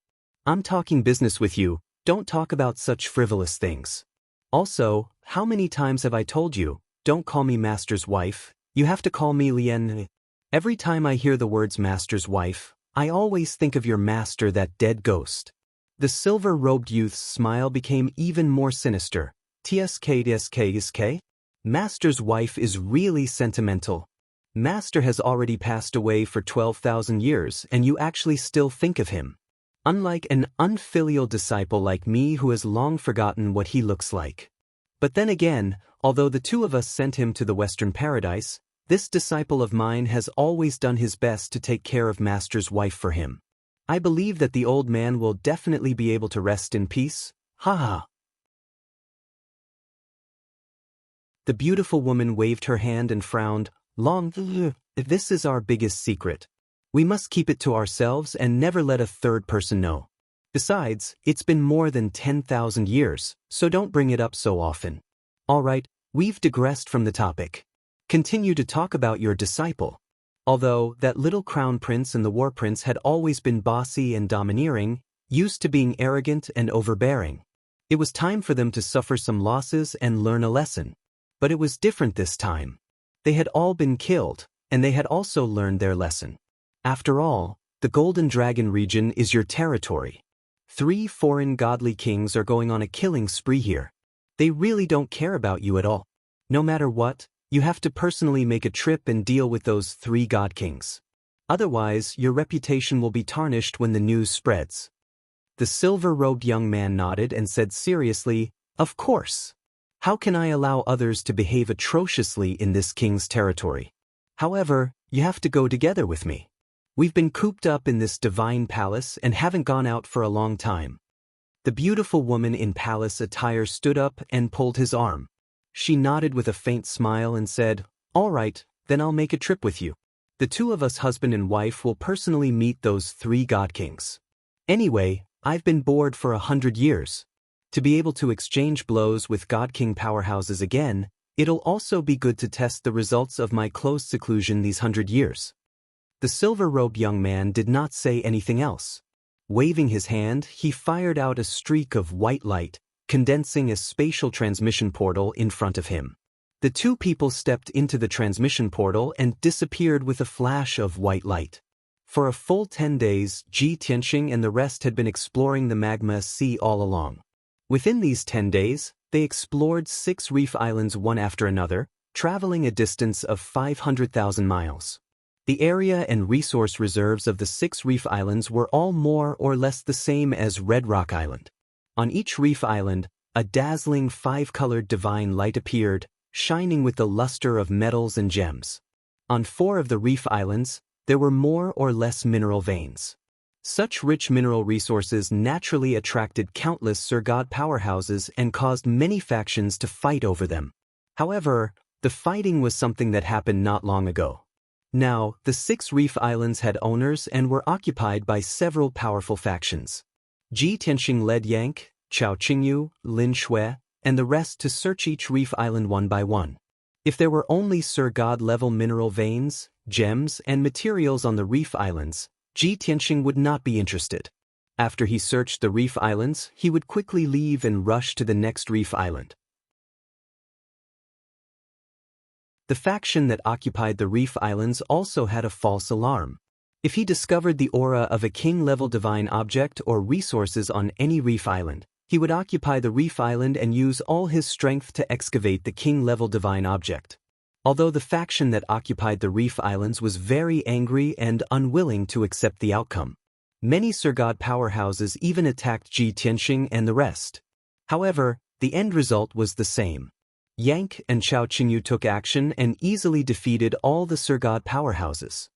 "I'm talking business with you, don't talk about such frivolous things. Also, how many times have I told you, don't call me Master's wife, you have to call me Lien. Every time I hear the words Master's wife, I always think of your master, that dead ghost." The silver-robed youth's smile became even more sinister. "Tsk. Master's wife is really sentimental. Master has already passed away for 12,000 years and you actually still think of him. Unlike an unfilial disciple like me who has long forgotten what he looks like. But then again, although the 2 of us sent him to the Western Paradise, this disciple of mine has always done his best to take care of Master's wife for him. I believe that the old man will definitely be able to rest in peace. Ha." The beautiful woman waved her hand and frowned. This is our biggest secret. We must keep it to ourselves and never let a 3rd person know. Besides, it's been more than 10,000 years, so don't bring it up so often. Alright, we've digressed from the topic. Continue to talk about your disciple. Although that Little Crown Prince and the War Prince had always been bossy and domineering, used to being arrogant and overbearing. It was time for them to suffer some losses and learn a lesson. But it was different this time. They had all been killed, and they had also learned their lesson. After all, the Golden Dragon region is your territory. 3 foreign godly kings are going on a killing spree here. They really don't care about you at all. No matter what, you have to personally make a trip and deal with those 3 god kings. Otherwise, your reputation will be tarnished when the news spreads. The silver-robed young man nodded and said seriously, "Of course. How can I allow others to behave atrociously in this king's territory? However, you have to go together with me. We've been cooped up in this divine palace and haven't gone out for a long time." The beautiful woman in palace attire stood up and pulled his arm. She nodded with a faint smile and said, "All right, then I'll make a trip with you. The 2 of us, husband and wife, will personally meet those 3 god kings. Anyway, I've been bored for 100 years. To be able to exchange blows with God King powerhouses again, it'll also be good to test the results of my close seclusion these 100 years." The silver-robed young man did not say anything else. Waving his hand, he fired out a streak of white light, condensing a spatial transmission portal in front of him. The 2 people stepped into the transmission portal and disappeared with a flash of white light. For a full 10 days, Ji Tianxing and the rest had been exploring the magma sea all along. Within these 10 days, they explored 6 reef islands one after another, traveling a distance of 500,000 miles. The area and resource reserves of the 6 reef islands were all more or less the same as Red Rock Island. On each reef island, a dazzling 5-colored divine light appeared, shining with the luster of metals and gems. On 4 of the reef islands, there were more or less mineral veins. Such rich mineral resources naturally attracted countless Sir God powerhouses and caused many factions to fight over them. However, the fighting was something that happened not long ago. Now, the 6 reef islands had owners and were occupied by several powerful factions. Ji Tianxing led Yang, Chao Qingyu, Lin Shui, and the rest to search each reef island one by one. If there were only Sir God-level mineral veins, gems, and materials on the reef islands, Ji Tianxing would not be interested. After he searched the reef islands, he would quickly leave and rush to the next reef island. The faction that occupied the reef islands also had a false alarm. If he discovered the aura of a king-level divine object or resources on any reef island, he would occupy the reef island and use all his strength to excavate the king-level divine object. Although the faction that occupied the reef islands was very angry and unwilling to accept the outcome, many Sir God powerhouses even attacked Ji Tianxing and the rest. However, the end result was the same. Yang and Chao Qingyu took action and easily defeated all the Sir God powerhouses.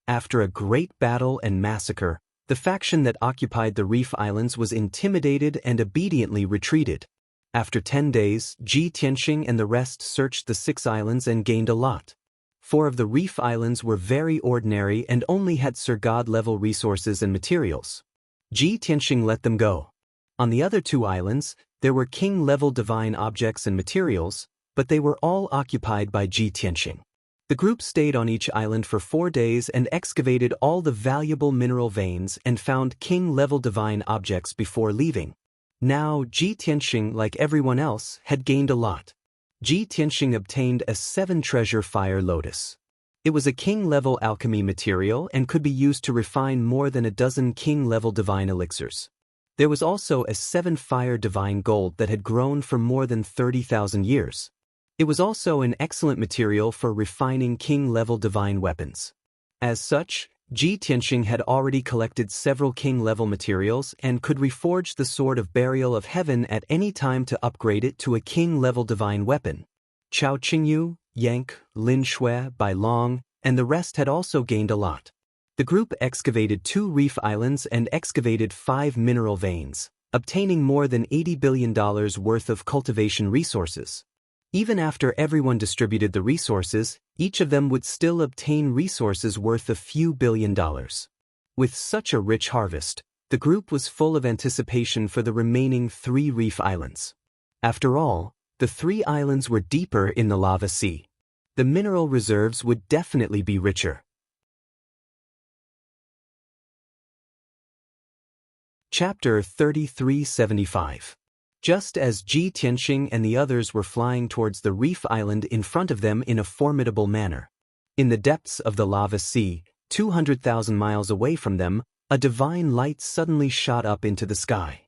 After a great battle and massacre, the faction that occupied the reef islands was intimidated and obediently retreated. After 10 days, Ji Tianxing and the rest searched the 6 islands and gained a lot. 4 of the reef islands were very ordinary and only had Sir God-level resources and materials. Ji Tianxing let them go. On the other 2 islands, there were king-level divine objects and materials, but they were all occupied by Ji Tianxing. The group stayed on each island for 4 days and excavated all the valuable mineral veins and found king-level divine objects before leaving. Now, Ji Tianxing, like everyone else, had gained a lot. Ji Tianxing obtained a 7-treasure fire lotus. It was a king-level alchemy material and could be used to refine more than a dozen king-level divine elixirs. There was also a 7-fire divine gold that had grown for more than 30,000 years. It was also an excellent material for refining king-level divine weapons. As such, Ji Tianxing had already collected several king-level materials and could reforge the Sword of Burial of Heaven at any time to upgrade it to a king-level divine weapon. Chao Qingyu, Yang, Lin Shui, Bai Long, and the rest had also gained a lot. The group excavated 2 reef islands and excavated 5 mineral veins, obtaining more than $80 billion worth of cultivation resources. Even after everyone distributed the resources, each of them would still obtain resources worth a few $1 billion. With such a rich harvest, the group was full of anticipation for the remaining 3 reef islands. After all, the 3 islands were deeper in the lava sea. The mineral reserves would definitely be richer. Chapter 3375. Just as Ji Tianxing and the others were flying towards the reef island in front of them in a formidable manner. In the depths of the lava sea, 200,000 miles away from them, a divine light suddenly shot up into the sky.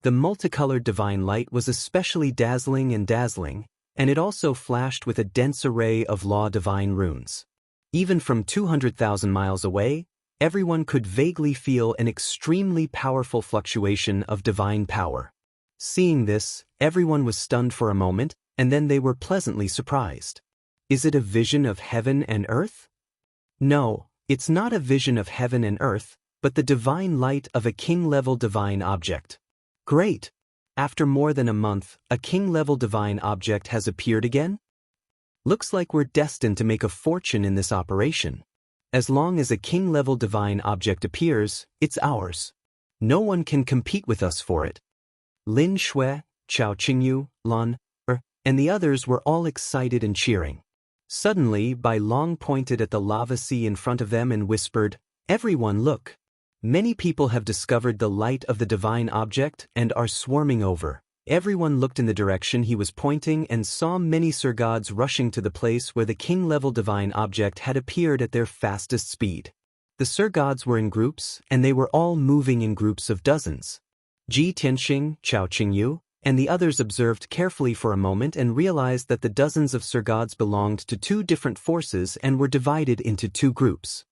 The multicolored divine light was especially dazzling, and it also flashed with a dense array of law divine runes. Even from 200,000 miles away, everyone could vaguely feel an extremely powerful fluctuation of divine power. Seeing this, everyone was stunned for a moment, and then they were pleasantly surprised. Is it a vision of heaven and earth? No, it's not a vision of heaven and earth, but the divine light of a king-level divine object. Great! After more than a month, a king-level divine object has appeared again? Looks like we're destined to make a fortune in this operation. As long as a king-level divine object appears, it's ours. No one can compete with us for it. Lin Shui, Chao Qingyu, Lan, and the others were all excited and cheering. Suddenly, Bai Long pointed at the lava sea in front of them and whispered, "Everyone look! Many people have discovered the light of the divine object and are swarming over." Everyone looked in the direction he was pointing and saw many Sir Gods rushing to the place where the king-level divine object had appeared at their fastest speed. The Sir Gods were in groups, and they were all moving in groups of dozens. Ji Tianxing, Chao Qingyu, and the others observed carefully for a moment and realized that the dozens of Sir Gods belonged to two different forces and were divided into two groups.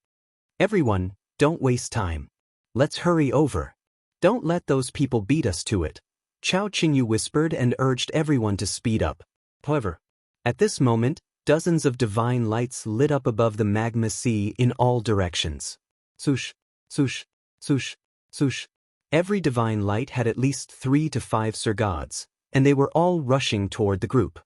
Everyone, don't waste time. Let's hurry over. Don't let those people beat us to it. Chao Qingyu whispered and urged everyone to speed up. However, at this moment, dozens of divine lights lit up above the magma sea in all directions. Swoosh, swoosh, swoosh, swoosh. Every divine light had at least 3 to 5 Sir Gods, and they were all rushing toward the group.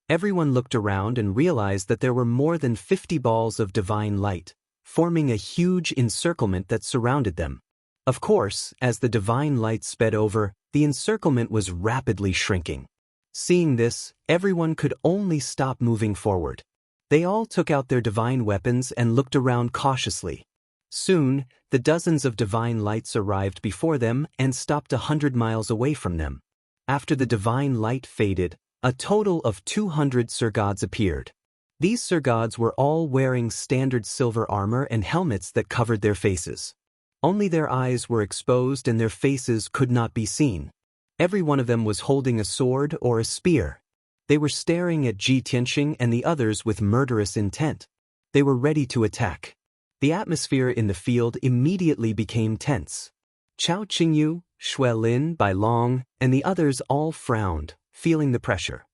Everyone looked around and realized that there were more than 50 balls of divine light, forming a huge encirclement that surrounded them. Of course, as the divine light sped over, the encirclement was rapidly shrinking. Seeing this, everyone could only stop moving forward. They all took out their divine weapons and looked around cautiously. Soon, the dozens of divine lights arrived before them and stopped 100 miles away from them. After the divine light faded, a total of 200 Sir Gods appeared. These Sir Gods were all wearing standard silver armor and helmets that covered their faces. Only their eyes were exposed and their faces could not be seen. Every one of them was holding a sword or a spear. They were staring at Ji Tianxing and the others with murderous intent. They were ready to attack. The atmosphere in the field immediately became tense. Chao Qingyu, Wang Lin, Bai Long, and the others all frowned, feeling the pressure.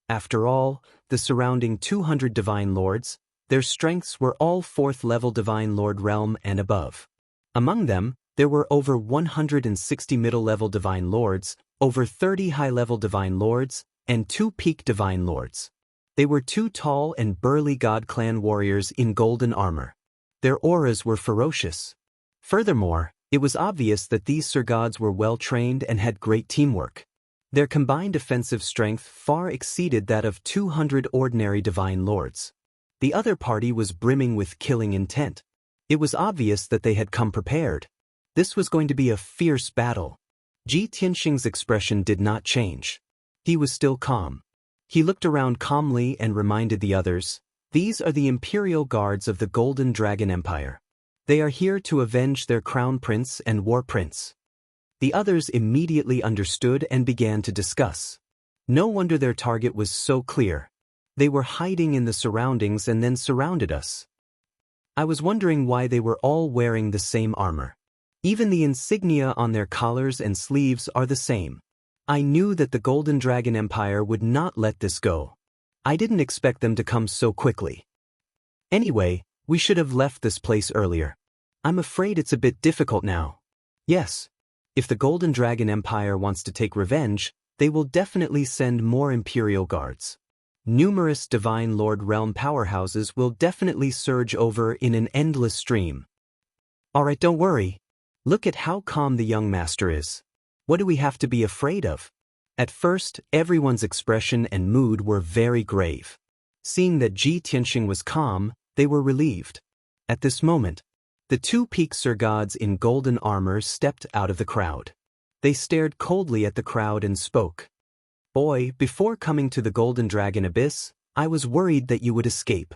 After all, the surrounding 200 divine lords, their strengths were all 4th-level divine lord realm and above. Among them, there were over 160 middle-level divine lords, over 30 high-level divine lords, and 2 peak divine lords. They were 2 tall and burly God clan warriors in golden armor. Their auras were ferocious. Furthermore, it was obvious that these Sir Gods were well-trained and had great teamwork. Their combined offensive strength far exceeded that of 200 ordinary divine lords. The other party was brimming with killing intent. It was obvious that they had come prepared. This was going to be a fierce battle. Ji Tianxing's expression did not change. He was still calm. He looked around calmly and reminded the others, "These are the Imperial Guards of the Golden Dragon Empire. They are here to avenge their Crown Prince and War Prince." The others immediately understood and began to discuss. No wonder their target was so clear. They were hiding in the surroundings and then surrounded us. I was wondering why they were all wearing the same armor. Even the insignia on their collars and sleeves are the same. I knew that the Golden Dragon Empire would not let this go. I didn't expect them to come so quickly. Anyway, we should have left this place earlier. I'm afraid it's a bit difficult now. Yes. If the Golden Dragon Empire wants to take revenge, they will definitely send more Imperial Guards. Numerous Divine Lord Realm powerhouses will definitely surge over in an endless stream. Alright, don't worry. Look at how calm the young master is. What do we have to be afraid of? At first, everyone's expression and mood were very grave. Seeing that Ji Tianxing was calm, they were relieved. At this moment, the 2 peak Sir Gods in golden armor stepped out of the crowd. They stared coldly at the crowd and spoke. "Boy, before coming to the Golden Dragon Abyss, I was worried that you would escape.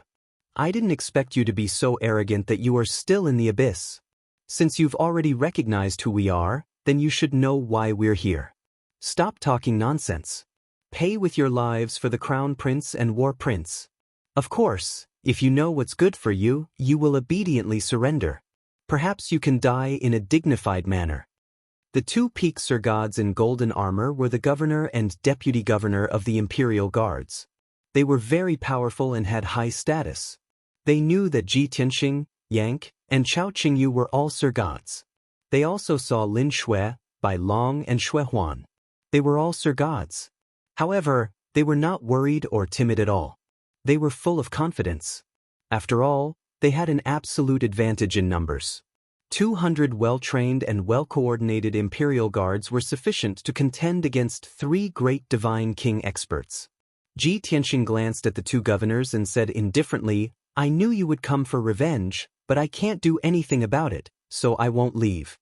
I didn't expect you to be so arrogant that you are still in the abyss. Since you've already recognized who we are, then you should know why we're here. Stop talking nonsense. Pay with your lives for the Crown Prince and War Prince. Of course, if you know what's good for you, you will obediently surrender. Perhaps you can die in a dignified manner." The 2 peak Sir Gods in golden armor were the governor and deputy governor of the Imperial Guards. They were very powerful and had high status. They knew that Ji Tianxing, Yang, and Chao Qingyu were all Sir Gods. They also saw Lin Shui, Bai Long, and Shui Huan. They were all Sir Gods. However, they were not worried or timid at all. They were full of confidence. After all, they had an absolute advantage in numbers. 200 well-trained and well-coordinated Imperial Guards were sufficient to contend against 3 great Divine King experts. Ji Tianxing glanced at the 2 governors and said indifferently, "I knew you would come for revenge, but I can't do anything about it, so I won't leave."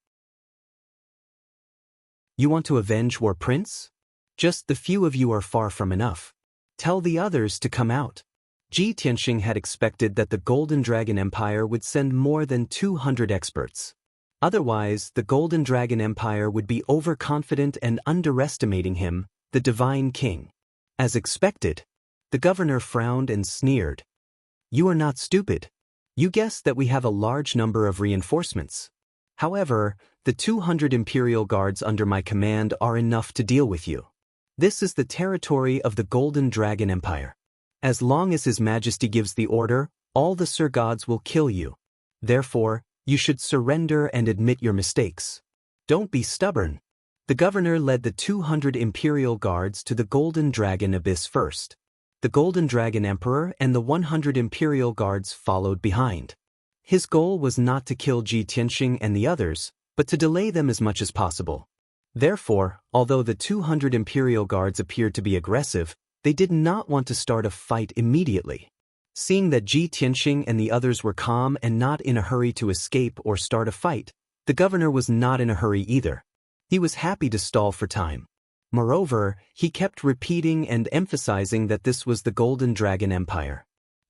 "You want to avenge War Prince? Just the few of you are far from enough. Tell the others to come out." Ji Tianxing had expected that the Golden Dragon Empire would send more than 200 experts. Otherwise, the Golden Dragon Empire would be overconfident and underestimating him, the divine king. As expected, the governor frowned and sneered. You are not stupid. You guessed that we have a large number of reinforcements. However, the 200 imperial guards under my command are enough to deal with you. This is the territory of the Golden Dragon Empire. As long as His Majesty gives the order, all the Sir Gods will kill you. Therefore, you should surrender and admit your mistakes. Don't be stubborn. The governor led the 200 imperial guards to the Golden Dragon Abyss first. The Golden Dragon Emperor and the 100 imperial guards followed behind. His goal was not to kill Ji Tianxing and the others, but to delay them as much as possible. Therefore, although the 200 imperial guards appeared to be aggressive, they did not want to start a fight immediately. Seeing that Ji Tianxing and the others were calm and not in a hurry to escape or start a fight, the governor was not in a hurry either. He was happy to stall for time. Moreover, he kept repeating and emphasizing that this was the Golden Dragon Empire.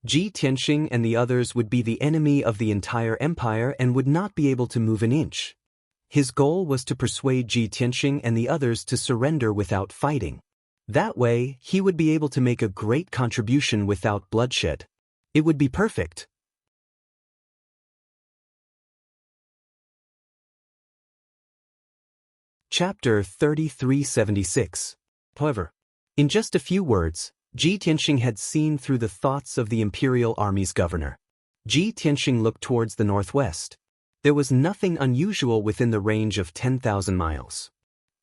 Ji Tianxing and the others would be the enemy of the entire empire and would not be able to move an inch. His goal was to persuade Ji Tianxing and the others to surrender without fighting. That way, he would be able to make a great contribution without bloodshed. It would be perfect. Chapter 3376. However, in just a few words, Ji Tianxing had seen through the thoughts of the imperial army's governor. Ji Tianxing looked towards the northwest. There was nothing unusual within the range of 10,000 miles.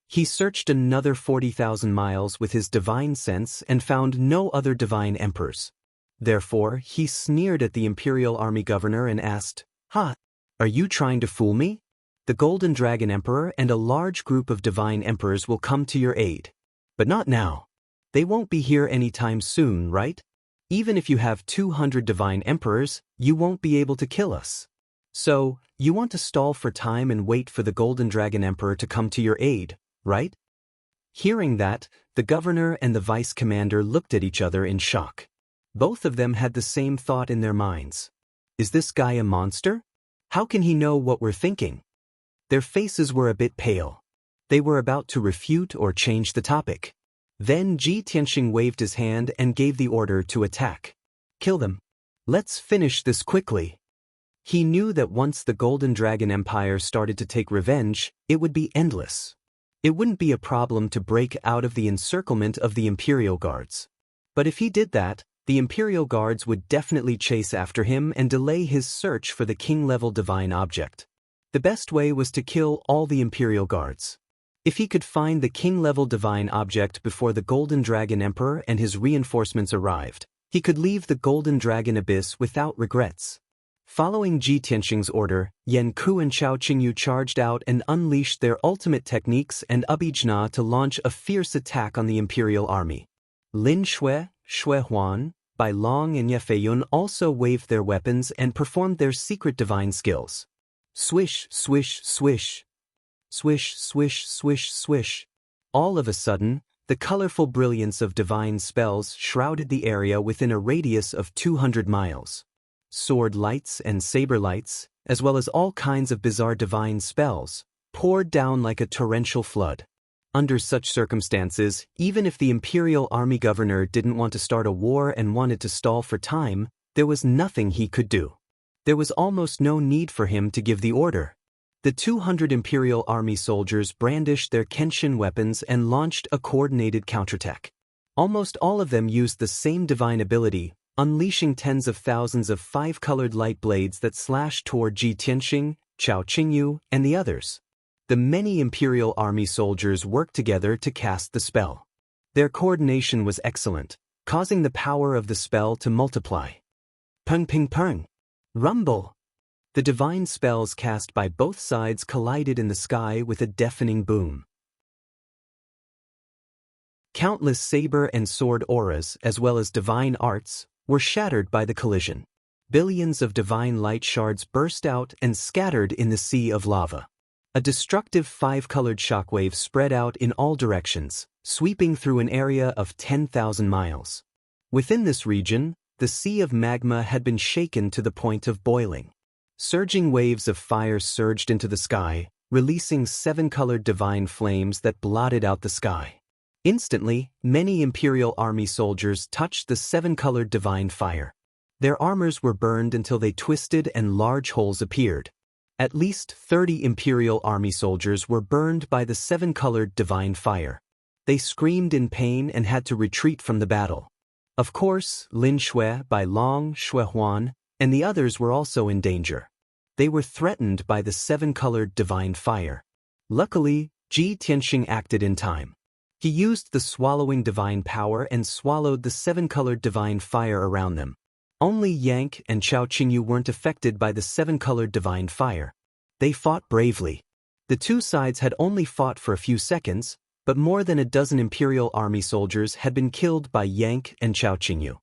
He searched another 40,000 miles with his divine sense and found no other divine emperors. Therefore, he sneered at the imperial army governor and asked, "Ha! Are you trying to fool me? The Golden Dragon Emperor and a large group of divine emperors will come to your aid. But not now. They won't be here anytime soon, right? Even if you have 200 divine emperors, you won't be able to kill us. So, you want to stall for time and wait for the Golden Dragon Emperor to come to your aid, right?" Hearing that, the governor and the vice commander looked at each other in shock. Both of them had the same thought in their minds. Is this guy a monster? How can he know what we're thinking? Their faces were a bit pale. They were about to refute or change the topic. Then Ji Tianxing waved his hand and gave the order to attack. Kill them. Let's finish this quickly. He knew that once the Golden Dragon Empire started to take revenge, it would be endless. It wouldn't be a problem to break out of the encirclement of the Imperial Guards. But if he did that, the Imperial Guards would definitely chase after him and delay his search for the king-level divine object. The best way was to kill all the Imperial Guards. If he could find the king-level divine object before the Golden Dragon Emperor and his reinforcements arrived, he could leave the Golden Dragon Abyss without regrets. Following Ji Tianxing's order, Yan Ku and Xiao Qingyu charged out and unleashed their ultimate techniques and Abijna to launch a fierce attack on the Imperial army. Lin Shui, Shui Huan, Bai Long and Ye Feiyun also waved their weapons and performed their secret divine skills. Swish, swish, swish. Swish, swish, swish, swish. All of a sudden, the colorful brilliance of divine spells shrouded the area within a radius of 200 miles. Sword lights and saber lights, as well as all kinds of bizarre divine spells, poured down like a torrential flood. Under such circumstances, even if the Imperial Army governor didn't want to start a war and wanted to stall for time, there was nothing he could do. There was almost no need for him to give the order. The 200 Imperial Army soldiers brandished their Kenshin weapons and launched a coordinated counterattack. Almost all of them used the same divine ability, unleashing tens of thousands of five-colored light blades that slashed toward Ji Tianxing, Xiao Qingyu, and the others. The many Imperial Army soldiers worked together to cast the spell. Their coordination was excellent, causing the power of the spell to multiply. Peng ping peng. Rumble! The divine spells cast by both sides collided in the sky with a deafening boom. Countless saber and sword auras, as well as divine arts, were shattered by the collision. Billions of divine light shards burst out and scattered in the sea of lava. A destructive five-colored shockwave spread out in all directions, sweeping through an area of 10,000 miles. Within this region, the sea of magma had been shaken to the point of boiling. Surging waves of fire surged into the sky, releasing 7-colored divine flames that blotted out the sky. Instantly, many Imperial Army soldiers touched the 7-colored divine fire. Their armors were burned until they twisted and large holes appeared. At least 30 Imperial Army soldiers were burned by the 7-colored divine fire. They screamed in pain and had to retreat from the battle. Of course, Lin Shui, Bai Long, Shui Huan, and the others were also in danger. They were threatened by the 7-colored divine fire. Luckily, Ji Tianxing acted in time. He used the swallowing divine power and swallowed the 7-colored divine fire around them. Only Yang and Chao Qingyu weren't affected by the 7-colored divine fire. They fought bravely. The two sides had only fought for a few seconds, but more than a dozen Imperial Army soldiers had been killed by Yang and Chao Qingyu.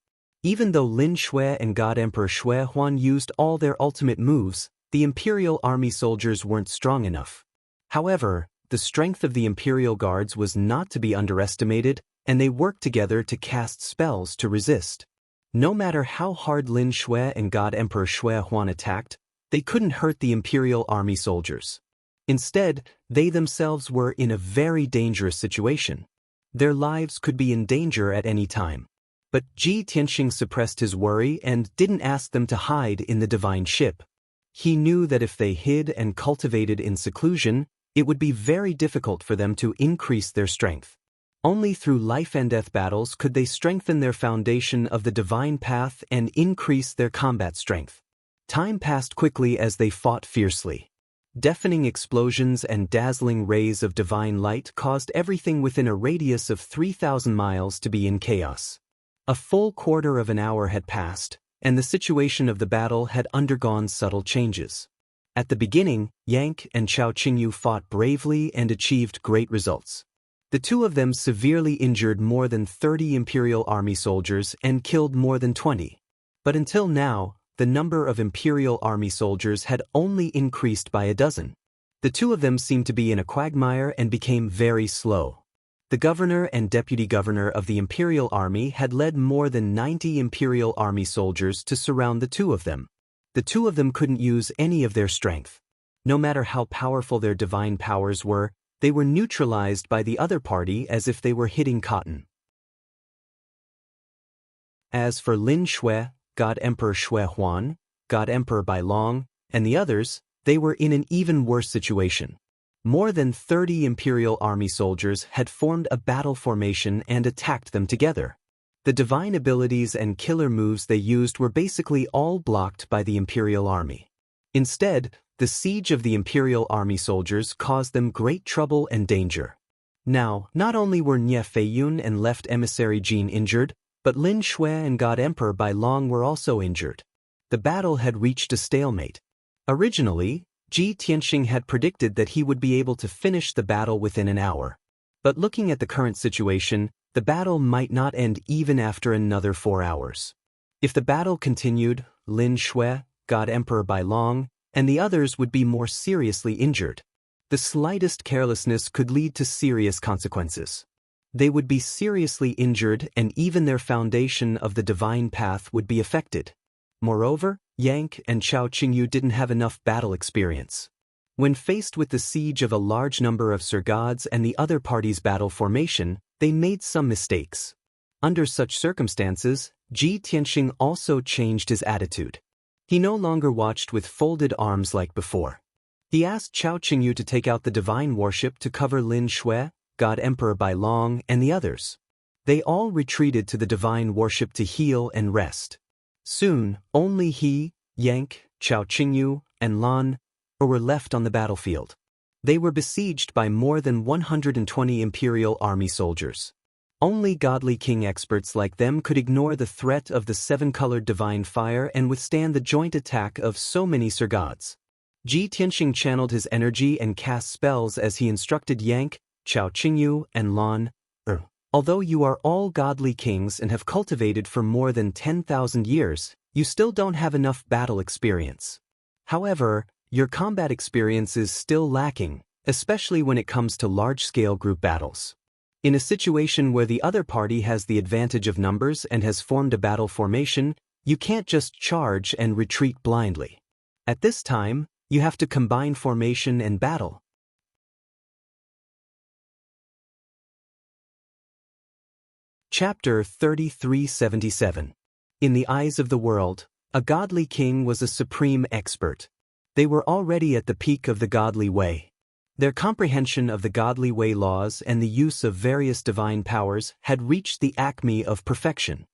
Even though Lin Shui and God Emperor Shui Huan used all their ultimate moves, the Imperial Army soldiers weren't strong enough. However, the strength of the Imperial Guards was not to be underestimated, and they worked together to cast spells to resist. No matter how hard Lin Shui and God Emperor Shui Huan attacked, they couldn't hurt the Imperial Army soldiers. Instead, they themselves were in a very dangerous situation. Their lives could be in danger at any time. But Ji Tianxing suppressed his worry and didn't ask them to hide in the divine ship. He knew that if they hid and cultivated in seclusion, it would be very difficult for them to increase their strength. Only through life and death battles could they strengthen their foundation of the divine path and increase their combat strength. Time passed quickly as they fought fiercely. Deafening explosions and dazzling rays of divine light caused everything within a radius of 3,000 miles to be in chaos. A full quarter of an hour had passed, and the situation of the battle had undergone subtle changes. At the beginning, Yang and Chao Qingyu fought bravely and achieved great results. The two of them severely injured more than 30 Imperial Army soldiers and killed more than 20. But until now, the number of Imperial Army soldiers had only increased by a dozen. The two of them seemed to be in a quagmire and became very slow. The governor and deputy governor of the Imperial Army had led more than 90 Imperial Army soldiers to surround the two of them. The two of them couldn't use any of their strength. No matter how powerful their divine powers were, they were neutralized by the other party as if they were hitting cotton. As for Lin Shui, God Emperor Shui Huan, God Emperor Bai Long, and the others, they were in an even worse situation. More than 30 Imperial Army soldiers had formed a battle formation and attacked them together. The divine abilities and killer moves they used were basically all blocked by the Imperial Army. Instead, the siege of the Imperial Army soldiers caused them great trouble and danger. Now, not only were Nie Feiyun and left emissary Jin injured, but Lin Shui and God Emperor Bai Long were also injured. The battle had reached a stalemate. Originally, Ji Tianxing had predicted that he would be able to finish the battle within an hour. But looking at the current situation, the battle might not end even after another 4 hours. If the battle continued, Lin Shui, God Emperor Bai Long, and the others would be more seriously injured. The slightest carelessness could lead to serious consequences. They would be seriously injured and even their foundation of the divine path would be affected. Moreover, Yang and Chao Qingyu didn't have enough battle experience. When faced with the siege of a large number of Sir Gods and the other party's battle formation, they made some mistakes. Under such circumstances, Ji Tianxing also changed his attitude. He no longer watched with folded arms like before. He asked Chao Qingyu to take out the divine warship to cover Lin Shui, God Emperor Bai Long, and the others. They all retreated to the divine warship to heal and rest. Soon, only he, Yang, Chao Qingyu, and Lan were left on the battlefield. They were besieged by more than 120 Imperial Army soldiers. Only godly king experts like them could ignore the threat of the 7-colored divine fire and withstand the joint attack of so many Sir Gods. Ji Tianxing channeled his energy and cast spells as he instructed Yang, Chao Qingyu, and Lan. Although you are all godly kings and have cultivated for more than 10,000 years, you still don't have enough battle experience. However, your combat experience is still lacking, especially when it comes to large-scale group battles. In a situation where the other party has the advantage of numbers and has formed a battle formation, you can't just charge and retreat blindly. At this time, you have to combine formation and battle. Chapter 3377. In the eyes of the world, a godly king was a supreme expert. They were already at the peak of the godly way. Their comprehension of the godly way laws and the use of various divine powers had reached the acme of perfection.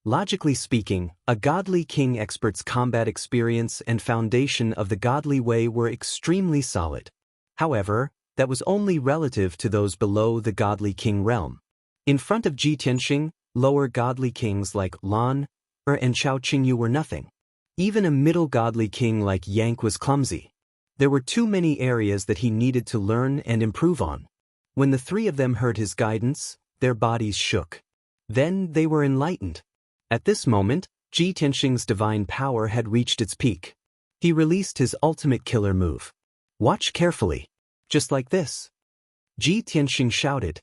Logically speaking, a godly king expert's combat experience and foundation of the godly way were extremely solid. However, that was only relative to those below the godly king realm. In front of Ji Tianxing, lower godly kings like Lan, and Xianxia were nothing. Even a middle godly king like Yang was clumsy. There were too many areas that he needed to learn and improve on. When the three of them heard his guidance, their bodies shook. Then they were enlightened. At this moment, Ji Tianxing's divine power had reached its peak. He released his ultimate killer move. Watch carefully. Just like this. Ji Tianxing shouted.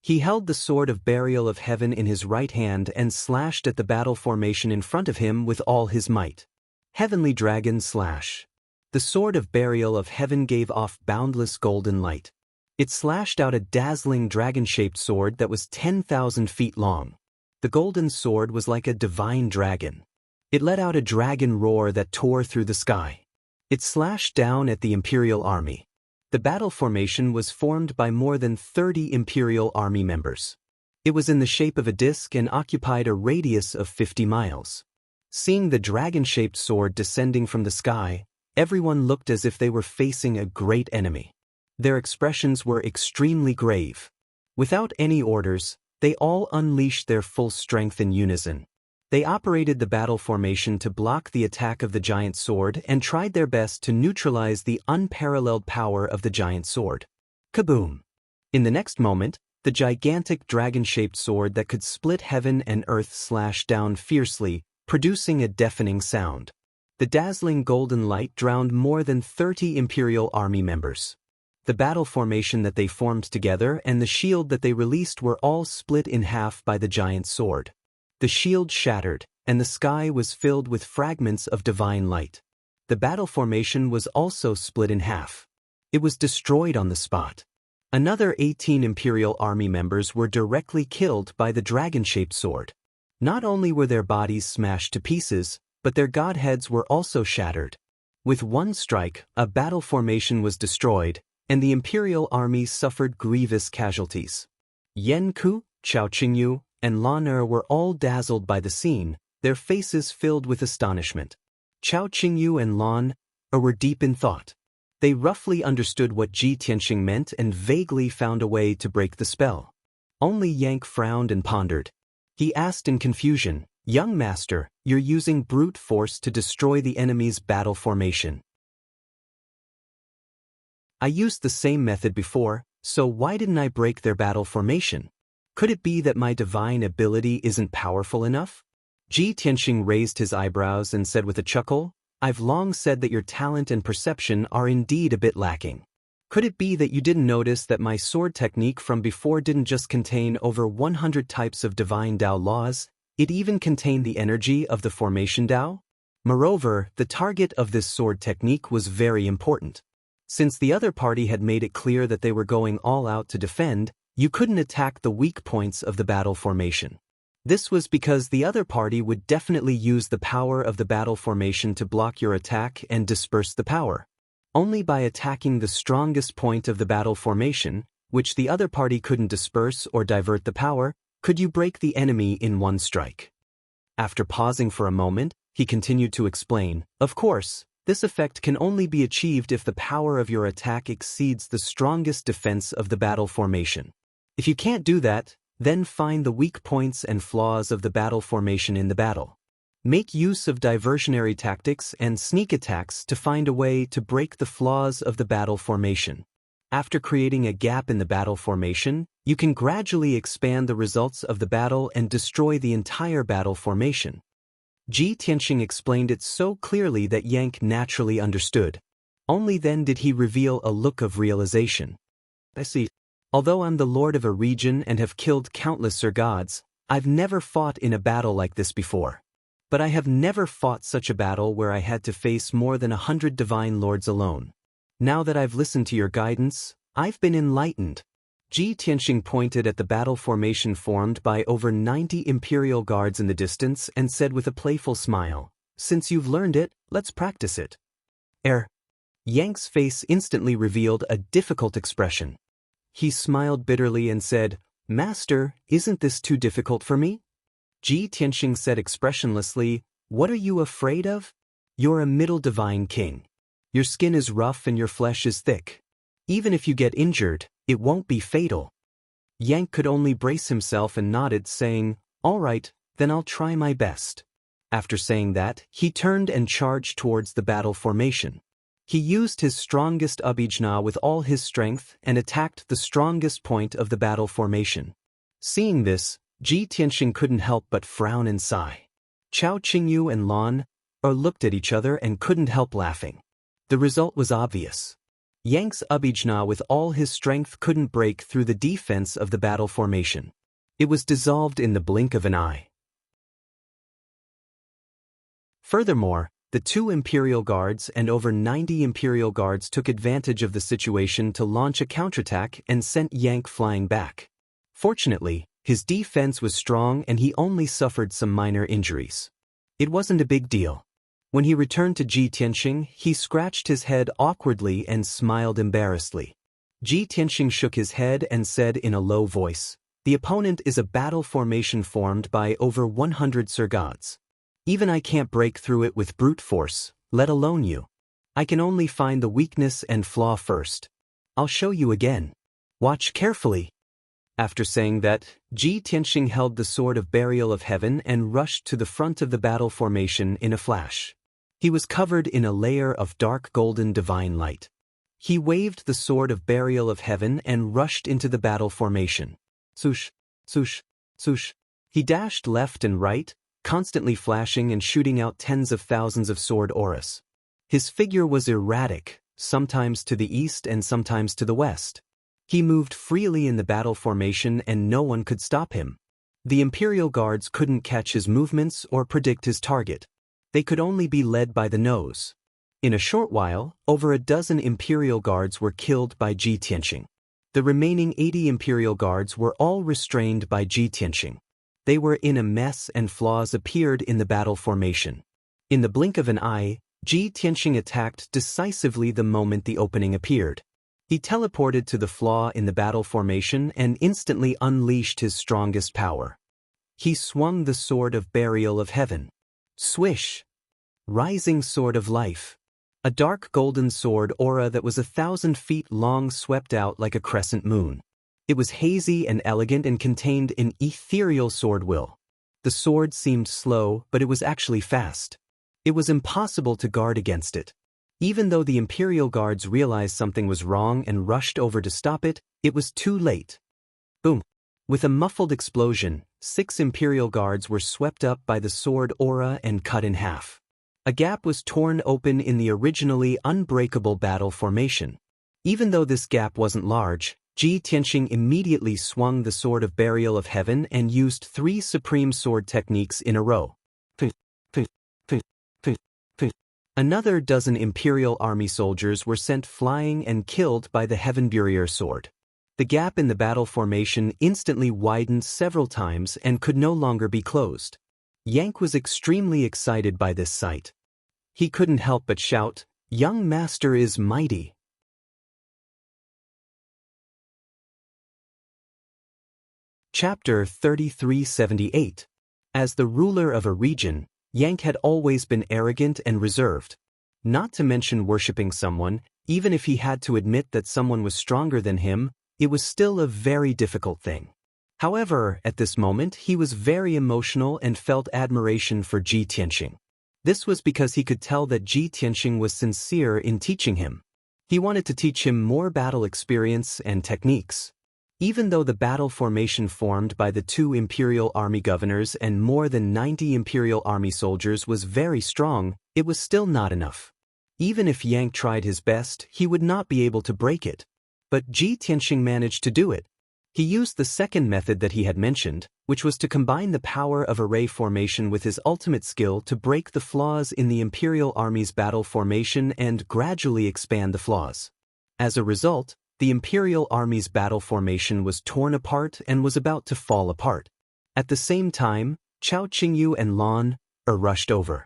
He held the sword of burial of heaven in his right hand and slashed at the battle formation in front of him with all his might. Heavenly Dragon Slash. The sword of burial of heaven gave off boundless golden light. It slashed out a dazzling dragon-shaped sword that was 10,000 feet long. The golden sword was like a divine dragon. It let out a dragon roar that tore through the sky. It slashed down at the Imperial Army. The battle formation was formed by more than 30 Imperial Army members. It was in the shape of a disc and occupied a radius of 50 miles. Seeing the dragon-shaped sword descending from the sky, everyone looked as if they were facing a great enemy. Their expressions were extremely grave. Without any orders, they all unleashed their full strength in unison. They operated the battle formation to block the attack of the giant sword and tried their best to neutralize the unparalleled power of the giant sword. Kaboom! In the next moment, the gigantic dragon-shaped sword that could split heaven and earth slashed down fiercely, producing a deafening sound. The dazzling golden light drowned more than 30 Imperial Army members. The battle formation that they formed together and the shield that they released were all split in half by the giant sword. The shield shattered, and the sky was filled with fragments of divine light. The battle formation was also split in half. It was destroyed on the spot. Another 18 Imperial Army members were directly killed by the dragon-shaped sword. Not only were their bodies smashed to pieces, but their godheads were also shattered. With one strike, a battle formation was destroyed, and the Imperial Army suffered grievous casualties. Yan Ku, Xianxia, and Lan were all dazzled by the scene, their faces filled with astonishment. Xianxia and Lan were deep in thought. They roughly understood what Ji Tianxing meant and vaguely found a way to break the spell. Only Yang frowned and pondered. He asked in confusion, "Young master, you're using brute force to destroy the enemy's battle formation." "I used the same method before, so why didn't I break their battle formation? Could it be that my divine ability isn't powerful enough?" Ji Tianxing raised his eyebrows and said with a chuckle, "I've long said that your talent and perception are indeed a bit lacking. Could it be that you didn't notice that my sword technique from before didn't just contain over 100 types of divine Dao laws, it even contained the energy of the formation Dao? Moreover, the target of this sword technique was very important. Since the other party had made it clear that they were going all out to defend, you couldn't attack the weak points of the battle formation. This was because the other party would definitely use the power of the battle formation to block your attack and disperse the power. Only by attacking the strongest point of the battle formation, which the other party couldn't disperse or divert the power, could you break the enemy in one strike. After pausing for a moment, he continued to explain, "Of course, this effect can only be achieved if the power of your attack exceeds the strongest defense of the battle formation. If you can't do that, then find the weak points and flaws of the battle formation in the battle. Make use of diversionary tactics and sneak attacks to find a way to break the flaws of the battle formation. After creating a gap in the battle formation, you can gradually expand the results of the battle and destroy the entire battle formation." Ji Tianxing explained it so clearly that Yang naturally understood. Only then did he reveal a look of realization. "I see. Although I'm the lord of a region and have killed countless Sir gods, I've never fought in a battle like this before. but I have never fought such a battle where I had to face more than 100 divine lords alone. Now that I've listened to your guidance, I've been enlightened. Ji Tianxing pointed at the battle formation formed by over 90 imperial guards in the distance and said with a playful smile, "Since you've learned it, let's practice it." Yang's face instantly revealed a difficult expression. He smiled bitterly and said, "Master, isn't this too difficult for me?" Ji Tianxing said expressionlessly, "What are you afraid of? You're a middle divine king. Your skin is rough and your flesh is thick. Even if you get injured, it won't be fatal." Yang could only brace himself and nodded, saying, "All right, then I'll try my best." After saying that, he turned and charged towards the battle formation. He used his strongest abhijna with all his strength and attacked the strongest point of the battle formation. Seeing this, Ji Tianxing couldn't help but frown and sigh. Chao Qingyu and Lan looked at each other and couldn't help laughing. The result was obvious. Yang's abhijna with all his strength couldn't break through the defense of the battle formation. It was dissolved in the blink of an eye. Furthermore, the 2 imperial guards and over 90 imperial guards took advantage of the situation to launch a counterattack and sent Yang flying back. Fortunately, his defense was strong and he only suffered some minor injuries. It wasn't a big deal. When he returned to Ji Tianxing, he scratched his head awkwardly and smiled embarrassedly. Ji Tianxing shook his head and said in a low voice, "The opponent is a battle formation formed by over 100 surgods. Even I can't break through it with brute force, let alone you. I can only find the weakness and flaw first. I'll show you again. Watch carefully." After saying that, Ji Tianxing held the sword of burial of heaven and rushed to the front of the battle formation in a flash. He was covered in a layer of dark golden divine light. He waved the sword of burial of heaven and rushed into the battle formation. Swoosh, swoosh, swoosh. He dashed left and right, constantly flashing and shooting out tens of thousands of sword auras. His figure was erratic, sometimes to the east and sometimes to the west. He moved freely in the battle formation and no one could stop him. The Imperial Guards couldn't catch his movements or predict his target. They could only be led by the nose. In a short while, over a dozen Imperial Guards were killed by Ji Tianxing. The remaining 80 Imperial Guards were all restrained by Ji Tianxing. They were in a mess and flaws appeared in the battle formation. In the blink of an eye, Ji Tianxing attacked decisively the moment the opening appeared. He teleported to the flaw in the battle formation and instantly unleashed his strongest power. He swung the sword of burial of heaven. Swish! Rising sword of life. A dark golden sword aura that was 1,000 feet long swept out like a crescent moon. It was hazy and elegant and contained an ethereal sword will. The sword seemed slow, but it was actually fast. It was impossible to guard against it. Even though the Imperial Guards realized something was wrong and rushed over to stop it, it was too late. Boom! With a muffled explosion, 6 Imperial Guards were swept up by the sword aura and cut in half. A gap was torn open in the originally unbreakable battle formation. Even though this gap wasn't large, Ji Tianxing immediately swung the sword of burial of heaven and used 3 supreme sword techniques in a row. Another dozen Imperial army soldiers were sent flying and killed by the Heaven Barrier sword. The gap in the battle formation instantly widened several times and could no longer be closed. Yang was extremely excited by this sight. He couldn't help but shout, "Young master is mighty." Chapter 3378. As the ruler of a region, Yang had always been arrogant and reserved. Not to mention worshipping someone, even if he had to admit that someone was stronger than him, it was still a very difficult thing. However, at this moment he was very emotional and felt admiration for Ji Tianxing. This was because he could tell that Ji Tianxing was sincere in teaching him. He wanted to teach him more battle experience and techniques. Even though the battle formation formed by the 2 Imperial Army governors and more than 90 Imperial Army soldiers was very strong, it was still not enough. Even if Yang tried his best, he would not be able to break it. But Ji Tianxing managed to do it. He used the second method that he had mentioned, which was to combine the power of array formation with his ultimate skill to break the flaws in the Imperial Army's battle formation and gradually expand the flaws. As a result, the Imperial Army's battle formation was torn apart and was about to fall apart. At the same time, Chao Qingyu and Lan rushed over.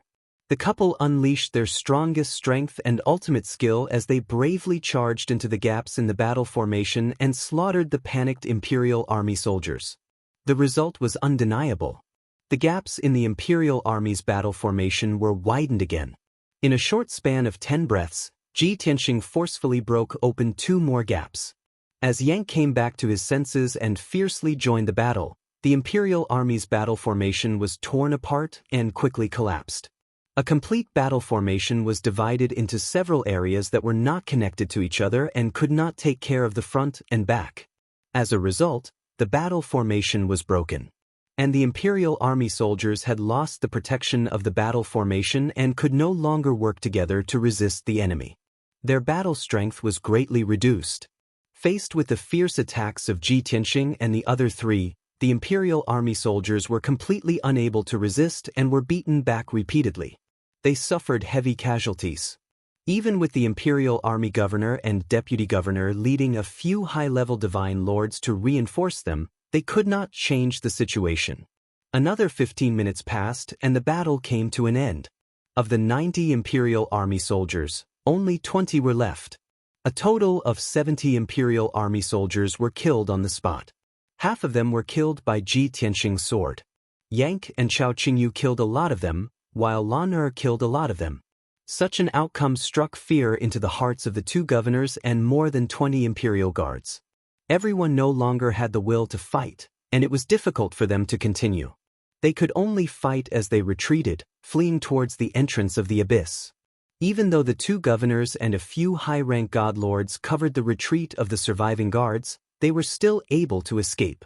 The couple unleashed their strongest strength and ultimate skill as they bravely charged into the gaps in the battle formation and slaughtered the panicked Imperial Army soldiers. The result was undeniable. The gaps in the Imperial Army's battle formation were widened again. In a short span of 10 breaths, Ji Tianxing forcefully broke open 2 more gaps. As Yang came back to his senses and fiercely joined the battle, the Imperial Army's battle formation was torn apart and quickly collapsed. A complete battle formation was divided into several areas that were not connected to each other and could not take care of the front and back. As a result, the battle formation was broken. And the Imperial Army soldiers had lost the protection of the battle formation and could no longer work together to resist the enemy. Their battle strength was greatly reduced. Faced with the fierce attacks of Ji Tianxing and the other 3, the Imperial Army soldiers were completely unable to resist and were beaten back repeatedly. They suffered heavy casualties. Even with the Imperial Army governor and deputy governor leading a few high-level divine lords to reinforce them, they could not change the situation. Another 15 minutes passed and the battle came to an end. Of the 90 Imperial Army soldiers, only 20 were left. A total of 70 Imperial Army soldiers were killed on the spot. Half of them were killed by Ji Tianxing's sword. Yang and Chao Qingyu killed a lot of them, while Lan killed a lot of them. Such an outcome struck fear into the hearts of the 2 governors and more than 20 imperial guards. Everyone no longer had the will to fight, and it was difficult for them to continue. They could only fight as they retreated, fleeing towards the entrance of the abyss. Even though the 2 governors and a few high-rank god lords covered the retreat of the surviving guards, they were still able to escape.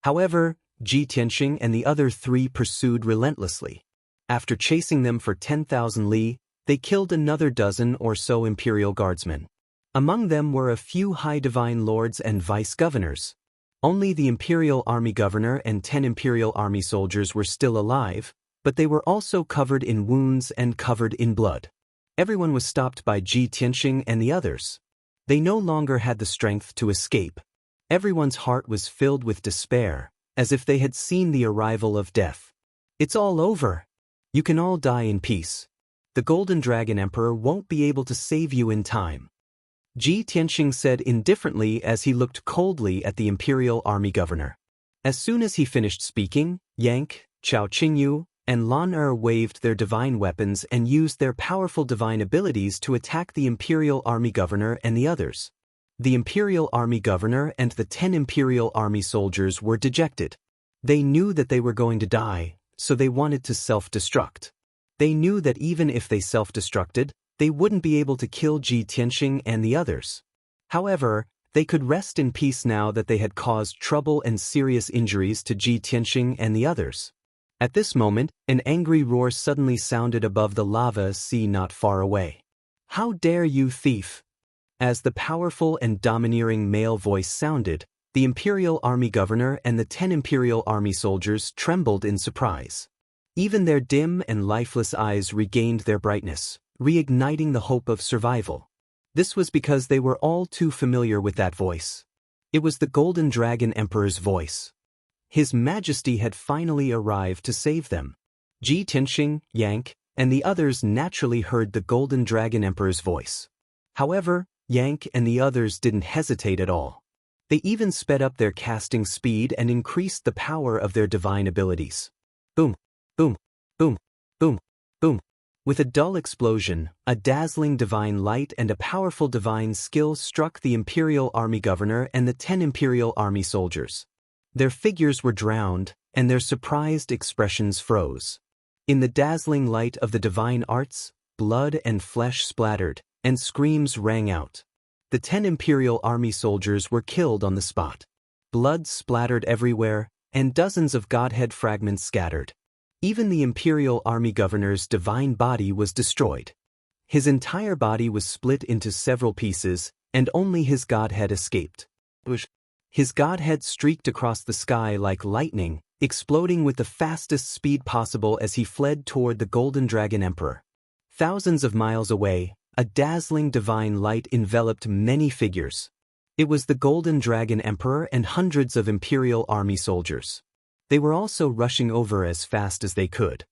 However, Ji Tianxing and the other 3 pursued relentlessly. After chasing them for 10,000 li, they killed another dozen or so imperial guardsmen. Among them were a few high divine lords and vice-governors. Only the Imperial Army governor and 10 Imperial Army soldiers were still alive, but they were also covered in wounds and covered in blood. Everyone was stopped by Ji Tianxing and the others. They no longer had the strength to escape. Everyone's heart was filled with despair, as if they had seen the arrival of death. It's all over. You can all die in peace. The Golden Dragon Emperor won't be able to save you in time. Ji Tianxing said indifferently as he looked coldly at the Imperial Army governor. As soon as he finished speaking, Yang, Chao Qingyu, and Lan waved their divine weapons and used their powerful divine abilities to attack the Imperial Army governor and the others. The Imperial Army governor and the 10 Imperial Army soldiers were dejected. They knew that they were going to die, so they wanted to self-destruct. They knew that even if they self-destructed, they wouldn't be able to kill Ji Tianxing and the others. However, they could rest in peace now that they had caused trouble and serious injuries to Ji Tianxing and the others. At this moment, an angry roar suddenly sounded above the lava sea not far away. "How dare you, thief!" As the powerful and domineering male voice sounded, the Imperial Army governor and the 10 Imperial Army soldiers trembled in surprise. Even their dim and lifeless eyes regained their brightness, reigniting the hope of survival. This was because they were all too familiar with that voice. It was the Golden Dragon Emperor's voice. His Majesty had finally arrived to save them. Ji Tianxing, Yang, and the others naturally heard the Golden Dragon Emperor's voice. However, Yang and the others didn't hesitate at all. They even sped up their casting speed and increased the power of their divine abilities. Boom, boom, boom, boom, boom. With a dull explosion, a dazzling divine light and a powerful divine skill struck the Imperial Army governor and the 10 Imperial Army soldiers. Their figures were drowned, and their surprised expressions froze. In the dazzling light of the divine arts, blood and flesh splattered, and screams rang out. The 10 Imperial Army soldiers were killed on the spot. Blood splattered everywhere, and dozens of godhead fragments scattered. Even the Imperial Army governor's divine body was destroyed. His entire body was split into several pieces, and only his godhead escaped. His godhead streaked across the sky like lightning, exploding with the fastest speed possible as he fled toward the Golden Dragon Emperor. Thousands of miles away, a dazzling divine light enveloped many figures. It was the Golden Dragon Emperor and hundreds of Imperial army soldiers. They were also rushing over as fast as they could.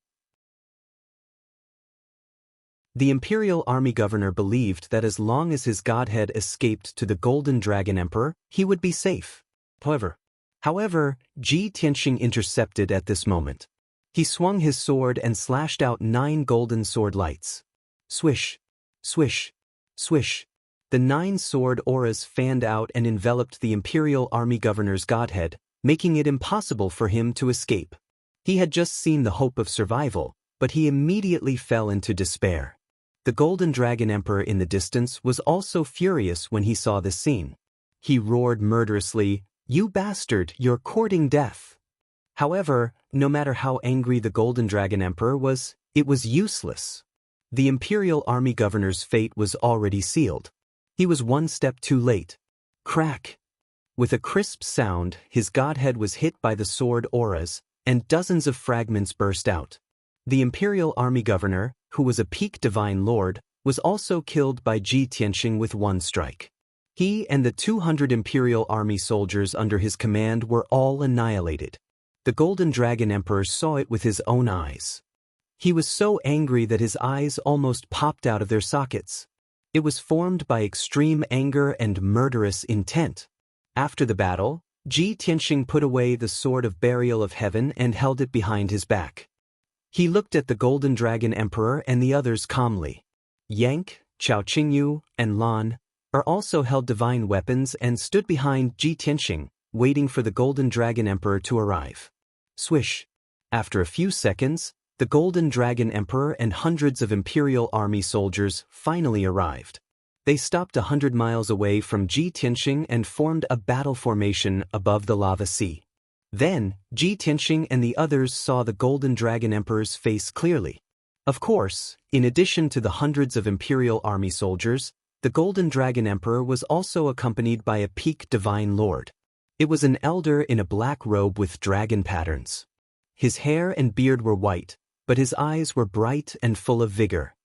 The Imperial Army governor believed that as long as his godhead escaped to the Golden Dragon Emperor, he would be safe. However, Ji Tianxing intercepted at this moment. He swung his sword and slashed out 9 golden sword lights. Swish, swish, swish. The 9 sword auras fanned out and enveloped the Imperial Army governor's godhead, making it impossible for him to escape. He had just seen the hope of survival, but he immediately fell into despair. The Golden Dragon Emperor in the distance was also furious when he saw this scene. He roared murderously, "You bastard, you're courting death." However, no matter how angry the Golden Dragon Emperor was, it was useless. The Imperial Army governor's fate was already sealed. He was one step too late. Crack! With a crisp sound, his godhead was hit by the sword auras, and dozens of fragments burst out. The Imperial Army governor, who was a peak divine lord, was also killed by Ji Tianxing with one strike. He and the 200 Imperial Army soldiers under his command were all annihilated. The Golden Dragon Emperor saw it with his own eyes. He was so angry that his eyes almost popped out of their sockets. It was formed by extreme anger and murderous intent. After the battle, Ji Tianxing put away the sword of burial of heaven and held it behind his back. He looked at the Golden Dragon Emperor and the others calmly. Yang, Chao Qingyu, and Lan also held divine weapons and stood behind Ji Tianxing, waiting for the Golden Dragon Emperor to arrive. Swish! After a few seconds, the Golden Dragon Emperor and hundreds of Imperial Army soldiers finally arrived. They stopped 100 miles away from Ji Tianxing and formed a battle formation above the lava sea. Then, Ji Tianxing and the others saw the Golden Dragon Emperor's face clearly. Of course, in addition to the hundreds of Imperial Army soldiers, the Golden Dragon Emperor was also accompanied by a peak divine lord. It was an elder in a black robe with dragon patterns. His hair and beard were white, but his eyes were bright and full of vigor.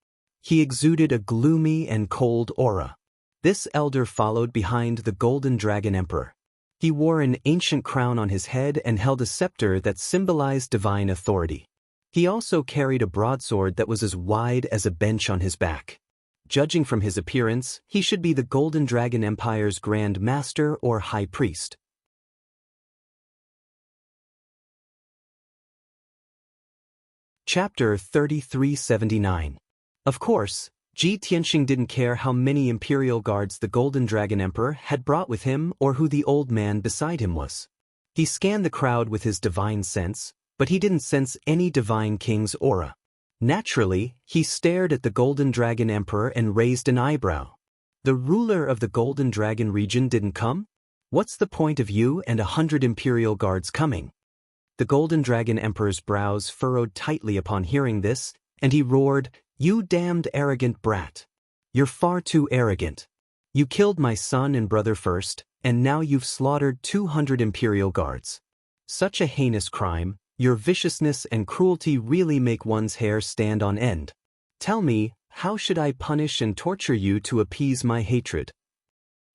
He exuded a gloomy and cold aura. This elder followed behind the Golden Dragon Emperor. He wore an ancient crown on his head and held a scepter that symbolized divine authority. He also carried a broadsword that was as wide as a bench on his back. Judging from his appearance, he should be the Golden Dragon Empire's Grand Master or High Priest. Chapter 3379. Of course, Ji Tianxing didn't care how many Imperial guards the Golden Dragon Emperor had brought with him or who the old man beside him was. He scanned the crowd with his divine sense, but he didn't sense any divine king's aura. Naturally, he stared at the Golden Dragon Emperor and raised an eyebrow. The ruler of the Golden Dragon region didn't come? What's the point of you and 100 Imperial guards coming? The Golden Dragon Emperor's brows furrowed tightly upon hearing this, and he roared, "You damned arrogant brat! You're far too arrogant. You killed my son and brother first, and now you've slaughtered 200 Imperial guards. Such a heinous crime, your viciousness and cruelty really make one's hair stand on end. Tell me, how should I punish and torture you to appease my hatred?"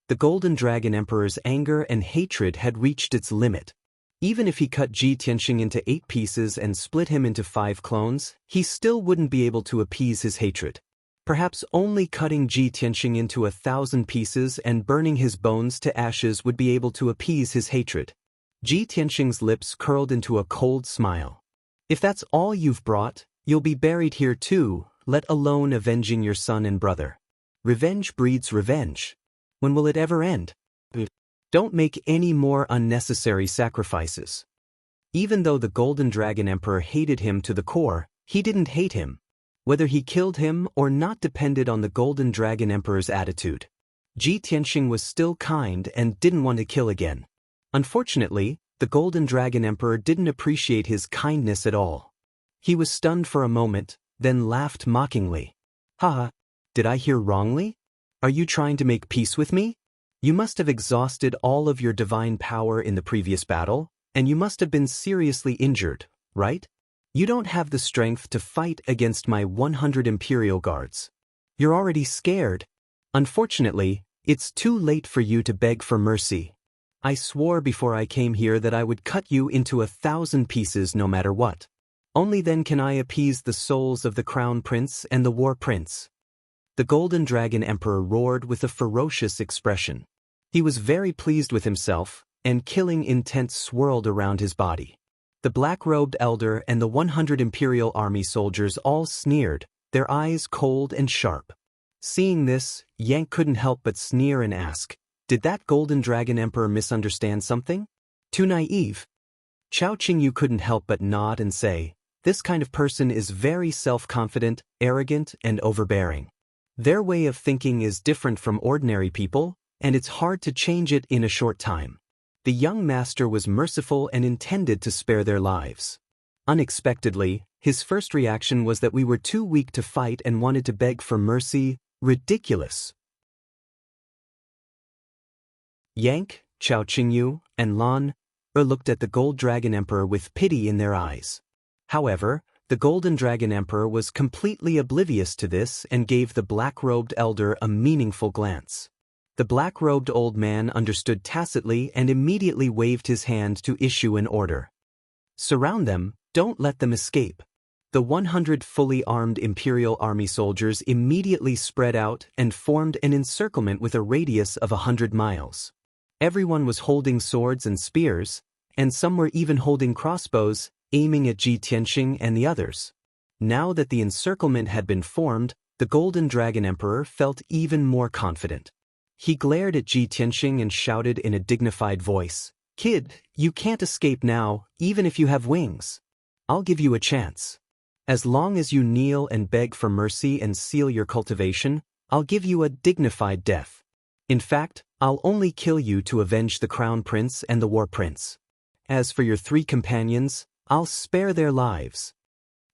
The Golden Dragon Emperor's anger and hatred had reached its limit. Even if he cut Ji Tianxing into 8 pieces and split him into 5 clones, he still wouldn't be able to appease his hatred. Perhaps only cutting Ji Tianxing into 1,000 pieces and burning his bones to ashes would be able to appease his hatred. Ji Tianxing's lips curled into a cold smile. "If that's all you've brought, you'll be buried here too, let alone avenging your son and brother. Revenge breeds revenge. When will it ever end? Don't make any more unnecessary sacrifices." Even though the Golden Dragon Emperor hated him to the core, he didn't hate him. Whether he killed him or not depended on the Golden Dragon Emperor's attitude. Ji Tianxing was still kind and didn't want to kill again. Unfortunately, the Golden Dragon Emperor didn't appreciate his kindness at all. He was stunned for a moment, then laughed mockingly. "Haha, did I hear wrongly? Are you trying to make peace with me? You must have exhausted all of your divine power in the previous battle, and you must have been seriously injured, right? You don't have the strength to fight against my 100 Imperial Guards. You're already scared. Unfortunately, it's too late for you to beg for mercy. I swore before I came here that I would cut you into 1,000 pieces no matter what. Only then can I appease the souls of the Crown Prince and the War Prince. The Golden Dragon Emperor roared with a ferocious expression. He was very pleased with himself, and killing intent swirled around his body. The black-robed elder and the 100 Imperial Army soldiers all sneered, their eyes cold and sharp. Seeing this, Yang couldn't help but sneer and ask, "Did that Golden Dragon Emperor misunderstand something? Too naive?" Chao Qingyu couldn't help but nod and say, "This kind of person is very self-confident, arrogant, and overbearing. Their way of thinking is different from ordinary people, and it's hard to change it in a short time." The young master was merciful and intended to spare their lives. Unexpectedly, his first reaction was that we were too weak to fight and wanted to beg for mercy. Ridiculous. Yank, Chao Qingyu, and Lan looked at the Gold Dragon Emperor with pity in their eyes. However, the Golden Dragon Emperor was completely oblivious to this and gave the black-robed elder a meaningful glance. The black-robed old man understood tacitly and immediately waved his hand to issue an order. "Surround them, don't let them escape." The 100 fully armed Imperial Army soldiers immediately spread out and formed an encirclement with a radius of 100 miles. Everyone was holding swords and spears, and some were even holding crossbows, aiming at Ji Tianxing and the others. Now that the encirclement had been formed, the Golden Dragon Emperor felt even more confident. He glared at Ji Tianxing and shouted in a dignified voice, "Kid, you can't escape now, even if you have wings. I'll give you a chance. As long as you kneel and beg for mercy and seal your cultivation, I'll give you a dignified death. In fact, I'll only kill you to avenge the Crown Prince and the War Prince. As for your 3 companions, I'll spare their lives."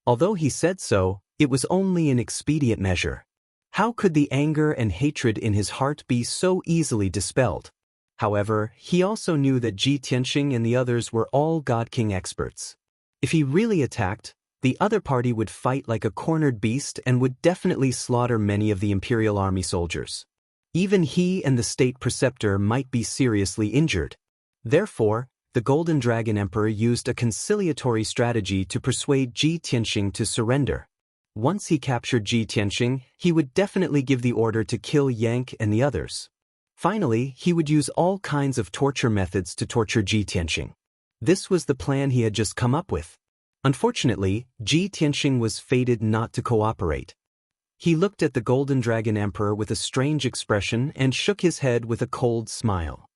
Although he said so, it was only an expedient measure. How could the anger and hatred in his heart be so easily dispelled? However, he also knew that Ji Tianxing and the others were all God King experts. If he really attacked, the other party would fight like a cornered beast and would definitely slaughter many of the Imperial Army soldiers. Even he and the state preceptor might be seriously injured. Therefore, the Golden Dragon Emperor used a conciliatory strategy to persuade Ji Tianxing to surrender. Once he captured Ji Tianxing, he would definitely give the order to kill Yank and the others. Finally, he would use all kinds of torture methods to torture Ji Tianxing. This was the plan he had just come up with. Unfortunately, Ji Tianxing was fated not to cooperate. He looked at the Golden Dragon Emperor with a strange expression and shook his head with a cold smile.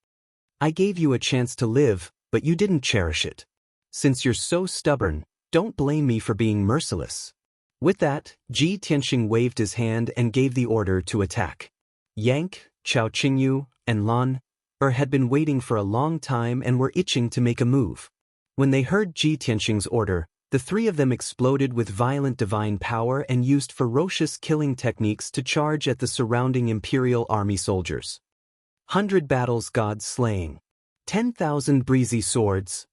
"I gave you a chance to live, but you didn't cherish it. Since you're so stubborn, don't blame me for being merciless." With that, Ji Tianxing waved his hand and gave the order to attack. Yank, Chao Qingyu, and Lan had been waiting for a long time and were itching to make a move. When they heard Ji Tianxing's order, the 3 of them exploded with violent divine power and used ferocious killing techniques to charge at the surrounding Imperial Army soldiers. 100 battles God slaying. 10,000 breezy swords.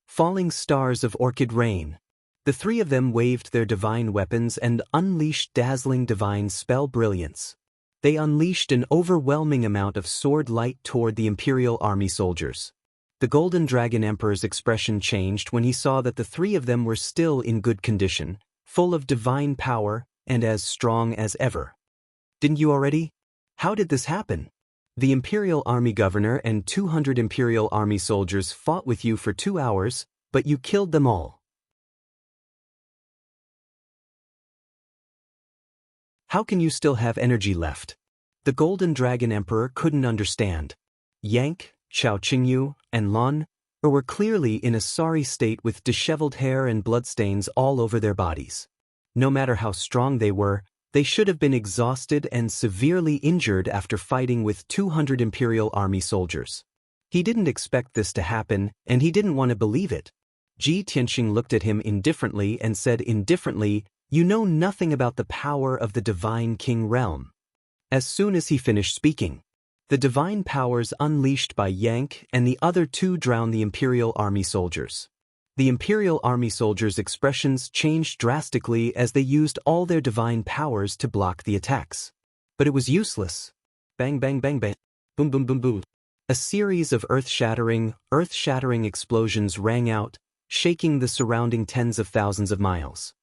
Falling stars of orchid rain. The 3 of them waved their divine weapons and unleashed dazzling divine spell brilliance. They unleashed an overwhelming amount of sword light toward the Imperial Army soldiers. The Golden Dragon Emperor's expression changed when he saw that the 3 of them were still in good condition, full of divine power, and as strong as ever. "Didn't you already? How did this happen? The Imperial Army Governor and 200 Imperial Army soldiers fought with you for 2 hours, but you killed them all. How can you still have energy left?" The Golden Dragon Emperor couldn't understand. Yank, Chao Qingyu, and Lan were clearly in a sorry state with disheveled hair and bloodstains all over their bodies. No matter how strong they were, they should have been exhausted and severely injured after fighting with 200 Imperial Army soldiers. He didn't expect this to happen, and he didn't want to believe it. Ji Tianxing looked at him indifferently and said indifferently, "You know nothing about the power of the Divine King realm. As soon as he finished speaking, the divine powers unleashed by Yang and the other two drowned the Imperial Army soldiers. The Imperial Army soldiers' expressions changed drastically as they used all their divine powers to block the attacks. But it was useless. Bang bang bang bang. Boom boom boom boom. A series of earth-shattering explosions rang out, shaking the surrounding tens of thousands of miles.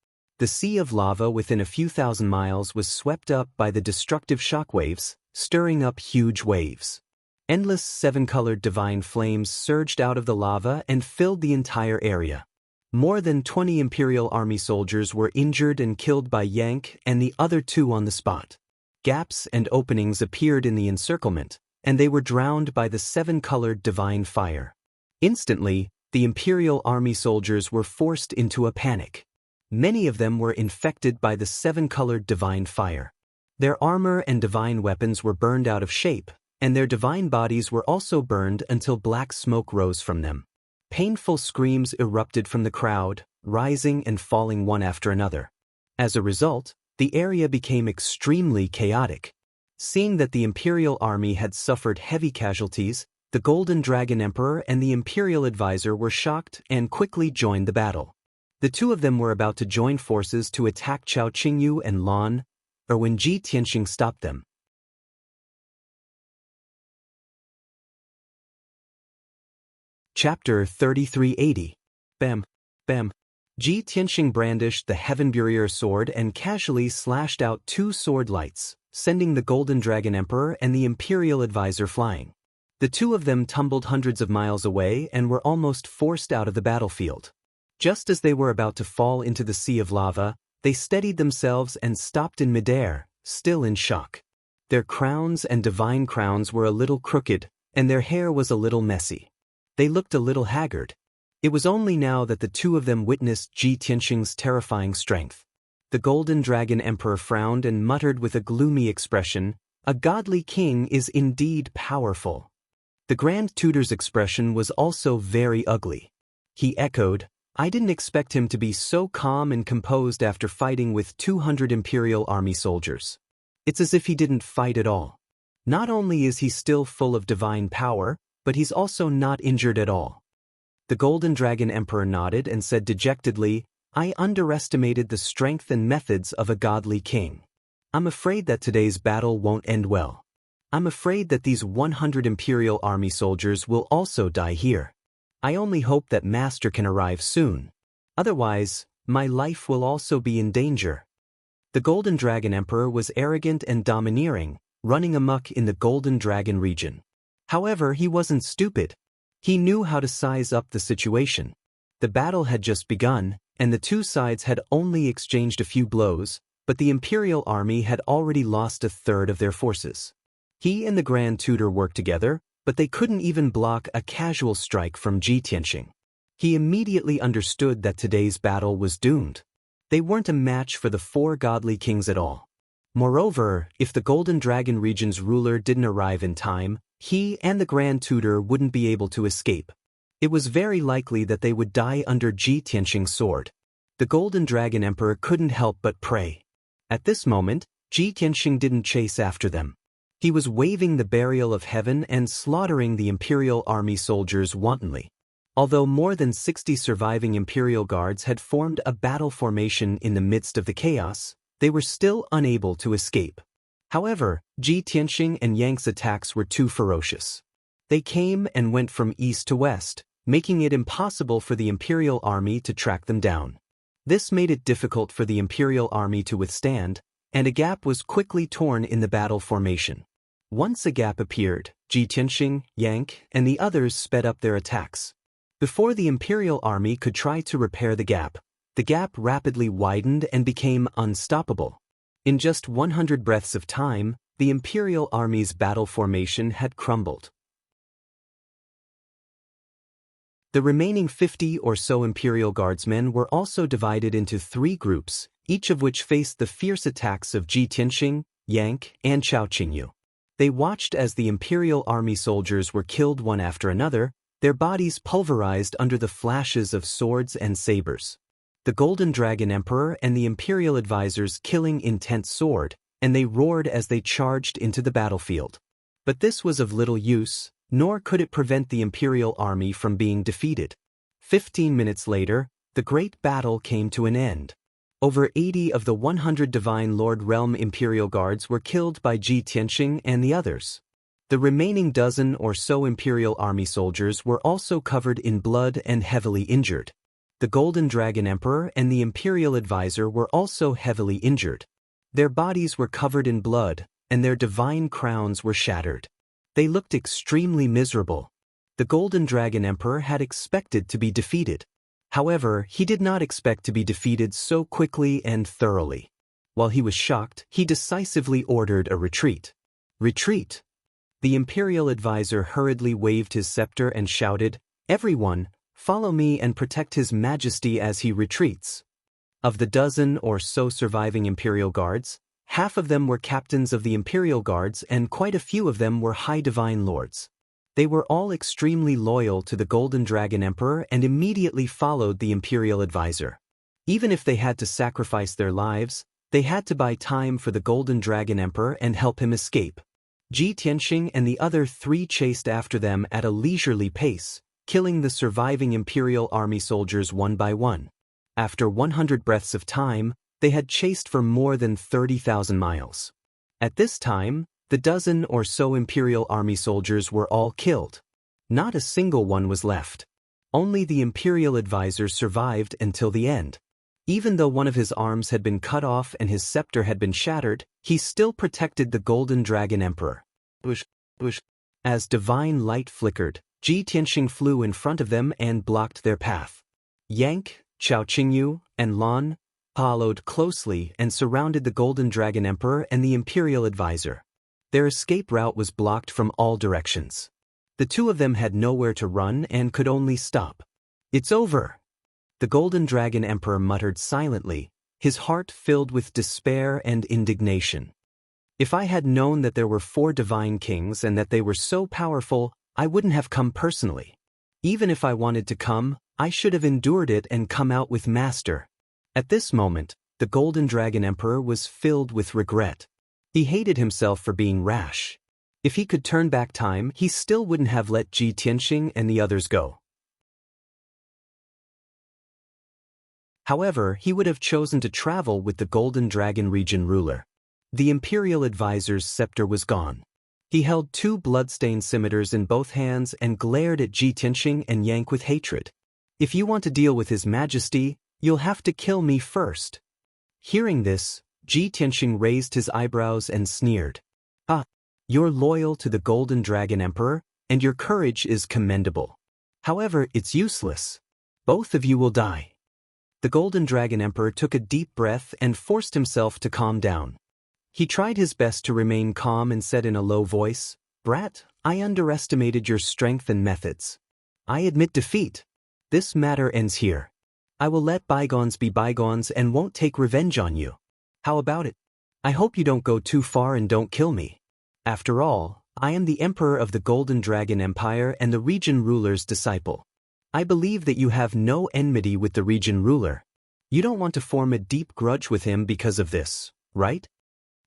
The sea of lava within a few thousand miles was swept up by the destructive shockwaves, stirring up huge waves. Endless seven-colored divine flames surged out of the lava and filled the entire area. More than 20 Imperial Army soldiers were injured and killed by Yang and the other two on the spot. Gaps and openings appeared in the encirclement, and they were drowned by the seven-colored divine fire. Instantly, the Imperial Army soldiers were forced into a panic. Many of them were infected by the seven-colored divine fire. Their armor and divine weapons were burned out of shape, and their divine bodies were also burned until black smoke rose from them. Painful screams erupted from the crowd, rising and falling one after another. As a result, the area became extremely chaotic. Seeing that the Imperial Army had suffered heavy casualties, the Golden Dragon Emperor and the Imperial Advisor were shocked and quickly joined the battle. The two of them were about to join forces to attack Chao Qingyu and Lan, or when Ji Tianxing stopped them. Chapter 3380. Bam, bam. Ji Tianxing brandished the Heaven Barrier sword and casually slashed out two sword lights, sending the Golden Dragon Emperor and the Imperial Advisor flying. The two of them tumbled hundreds of miles away and were almost forced out of the battlefield. Just as they were about to fall into the sea of lava, they steadied themselves and stopped in midair, still in shock. Their crowns and divine crowns were a little crooked, and their hair was a little messy. They looked a little haggard. It was only now that the two of them witnessed Ji Tianxing's terrifying strength. The Golden Dragon Emperor frowned and muttered with a gloomy expression, "A godly king is indeed powerful." The Grand Tutor's expression was also very ugly. He echoed, "I didn't expect him to be so calm and composed after fighting with 200 Imperial Army soldiers. It's as if he didn't fight at all. Not only is he still full of divine power, but he's also not injured at all." The Golden Dragon Emperor nodded and said dejectedly, "I underestimated the strength and methods of a godly king. I'm afraid that today's battle won't end well. I'm afraid that these 100 Imperial Army soldiers will also die here. I only hope that Master can arrive soon. Otherwise, my life will also be in danger." The Golden Dragon Emperor was arrogant and domineering, running amok in the Golden Dragon region. However, he wasn't stupid. He knew how to size up the situation. The battle had just begun, and the two sides had only exchanged a few blows, but the Imperial Army had already lost a third of their forces. He and the Grand Tutor worked together, but they couldn't even block a casual strike from Ji Tianxing. He immediately understood that today's battle was doomed. They weren't a match for the four godly kings at all. Moreover, if the Golden Dragon region's ruler didn't arrive in time, he and the Grand Tutor wouldn't be able to escape. It was very likely that they would die under Ji Tianxing's sword. The Golden Dragon Emperor couldn't help but pray. At this moment, Ji Tianxing didn't chase after them. He was waving the burial of heaven and slaughtering the Imperial Army soldiers wantonly. Although more than 60 surviving Imperial guards had formed a battle formation in the midst of the chaos, they were still unable to escape. However, Ji Tianxing and Yang's attacks were too ferocious. They came and went from east to west, making it impossible for the Imperial Army to track them down. This made it difficult for the Imperial Army to withstand, and a gap was quickly torn in the battle formation. Once a gap appeared, Ji Tianxing, Yang, and the others sped up their attacks. Before the Imperial Army could try to repair the gap rapidly widened and became unstoppable. In just 100 breaths of time, the Imperial Army's battle formation had crumbled. The remaining 50 or so Imperial Guardsmen were also divided into 3 groups, each of which faced the fierce attacks of Ji Tianxing, Yang, and Chao Qingyu. They watched as the Imperial Army soldiers were killed one after another, their bodies pulverized under the flashes of swords and sabers. The Golden Dragon Emperor and the Imperial Advisors killing intense sword, and they roared as they charged into the battlefield. But this was of little use, nor could it prevent the imperial army from being defeated. 15 minutes later, the great battle came to an end. Over 80 of the 100 Divine Lord Realm Imperial Guards were killed by Ji Tianxing and the others. The remaining dozen or so Imperial Army soldiers were also covered in blood and heavily injured. The Golden Dragon Emperor and the Imperial Advisor were also heavily injured. Their bodies were covered in blood, and their divine crowns were shattered. They looked extremely miserable. The Golden Dragon Emperor had expected to be defeated. However, he did not expect to be defeated so quickly and thoroughly. While he was shocked, he decisively ordered a retreat. Retreat! The Imperial Advisor hurriedly waved his scepter and shouted, "Everyone, follow me and protect His Majesty as he retreats." Of the dozen or so surviving Imperial Guards, half of them were captains of the Imperial Guards and quite a few of them were High Divine Lords. They were all extremely loyal to the Golden Dragon Emperor and immediately followed the Imperial Advisor. Even if they had to sacrifice their lives, they had to buy time for the Golden Dragon Emperor and help him escape. Ji Tianxing and the other three chased after them at a leisurely pace, killing the surviving Imperial Army soldiers one by one. After 100 breaths of time, they had chased for more than 30,000 miles. At this time, the dozen or so Imperial Army soldiers were all killed. Not a single one was left. Only the Imperial Advisor survived until the end. Even though one of his arms had been cut off and his scepter had been shattered, he still protected the Golden Dragon Emperor. As divine light flickered, Ji Tianxing flew in front of them and blocked their path. Yang, Xiaoqingyu, and Lan followed closely and surrounded the Golden Dragon Emperor and the Imperial Advisor. Their escape route was blocked from all directions. The two of them had nowhere to run and could only stop. "It's over!" The Golden Dragon Emperor muttered silently, his heart filled with despair and indignation. "If I had known that there were 4 divine kings and that they were so powerful, I wouldn't have come personally. Even if I wanted to come, I should have endured it and come out with Master." At this moment, the Golden Dragon Emperor was filled with regret. He hated himself for being rash. If he could turn back time, he still wouldn't have let Ji Tianxing and the others go. However, he would have chosen to travel with the Golden Dragon region ruler. The Imperial Advisor's scepter was gone. He held 2 blood-stained scimitars in both hands and glared at Ji Tianxing and Yang with hatred. "If you want to deal with His Majesty, you'll have to kill me first." Hearing this, Ji Tianxing raised his eyebrows and sneered. "Ah, you're loyal to the Golden Dragon Emperor, and your courage is commendable. However, it's useless. Both of you will die." The Golden Dragon Emperor took a deep breath and forced himself to calm down. He tried his best to remain calm and said in a low voice, "Brat, I underestimated your strength and methods. I admit defeat. This matter ends here. I will let bygones be bygones and won't take revenge on you. How about it? I hope you don't go too far and don't kill me. After all, I am the Emperor of the Golden Dragon Empire and the region ruler's disciple. I believe that you have no enmity with the region ruler. You don't want to form a deep grudge with him because of this, right?"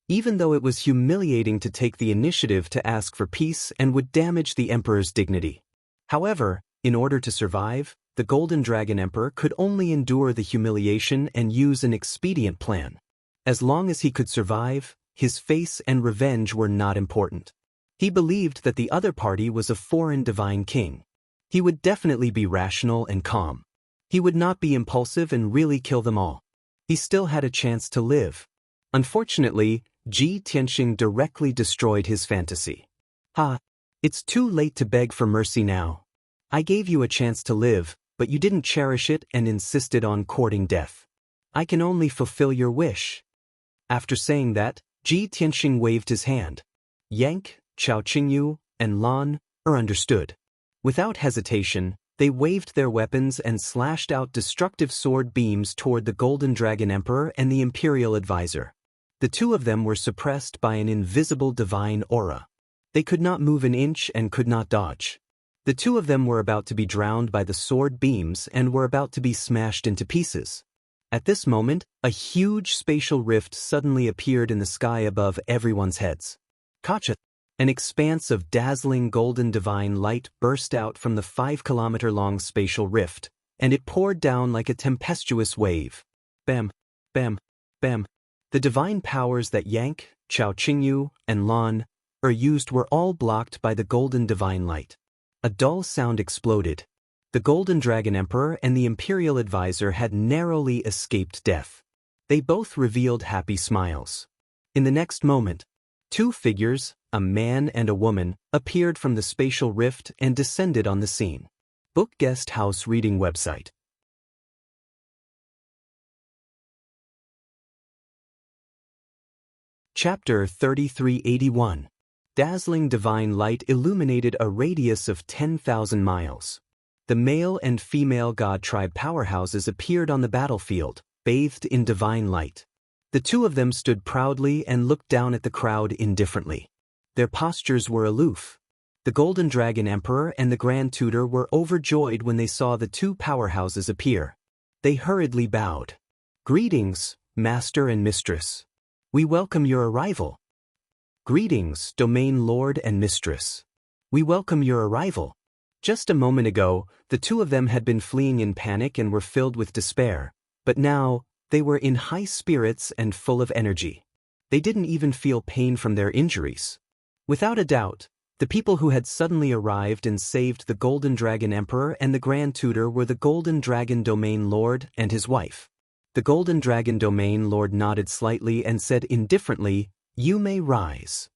Even though it was humiliating to take the initiative to ask for peace and would damage the Emperor's dignity. However, in order to survive, the Golden Dragon Emperor could only endure the humiliation and use an expedient plan. As long as he could survive, his face and revenge were not important. He believed that the other party was a foreign divine king. He would definitely be rational and calm. He would not be impulsive and really kill them all. He still had a chance to live. Unfortunately, Ji Tianxing directly destroyed his fantasy. "Ha! It's too late to beg for mercy now. I gave you a chance to live, but you didn't cherish it and insisted on courting death. I can only fulfill your wish." After saying that, Ji Tianxing waved his hand. Yang, Xiaoqingyu, and Lan understood. Without hesitation, they waved their weapons and slashed out destructive sword beams toward the Golden Dragon Emperor and the Imperial Advisor. The two of them were suppressed by an invisible divine aura. They could not move an inch and could not dodge. The two of them were about to be drowned by the sword beams and were about to be smashed into pieces. At this moment, a huge spatial rift suddenly appeared in the sky above everyone's heads. Gotcha! An expanse of dazzling golden divine light burst out from the 5-kilometer-long spatial rift, and it poured down like a tempestuous wave. Bam, bam, bam. The divine powers that Yang, Chao Qingyu, and Lan used were all blocked by the golden divine light. A dull sound exploded. The Golden Dragon Emperor and the Imperial Advisor had narrowly escaped death. They both revealed happy smiles. In the next moment, two figures, a man and a woman, appeared from the spatial rift and descended on the scene. Book Guest House Reading Website. Chapter 3381. Dazzling divine light illuminated a radius of 10,000 miles. The male and female god tribe powerhouses appeared on the battlefield, bathed in divine light. The two of them stood proudly and looked down at the crowd indifferently. Their postures were aloof. The Golden Dragon Emperor and the Grand Tutor were overjoyed when they saw the two powerhouses appear. They hurriedly bowed. "Greetings, Master and Mistress. We welcome your arrival." "Greetings, Domain Lord and Mistress. We welcome your arrival." Just a moment ago, the two of them had been fleeing in panic and were filled with despair, but now, they were in high spirits and full of energy. They didn't even feel pain from their injuries. Without a doubt, the people who had suddenly arrived and saved the Golden Dragon Emperor and the Grand Tutor were the Golden Dragon Domain Lord and his wife. The Golden Dragon Domain Lord nodded slightly and said indifferently, "You may rise."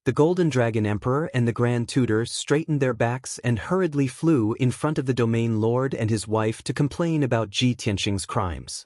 The Golden Dragon Emperor and the Grand Tutor straightened their backs and hurriedly flew in front of the Domain Lord and his wife to complain about Ji Tianxing's crimes.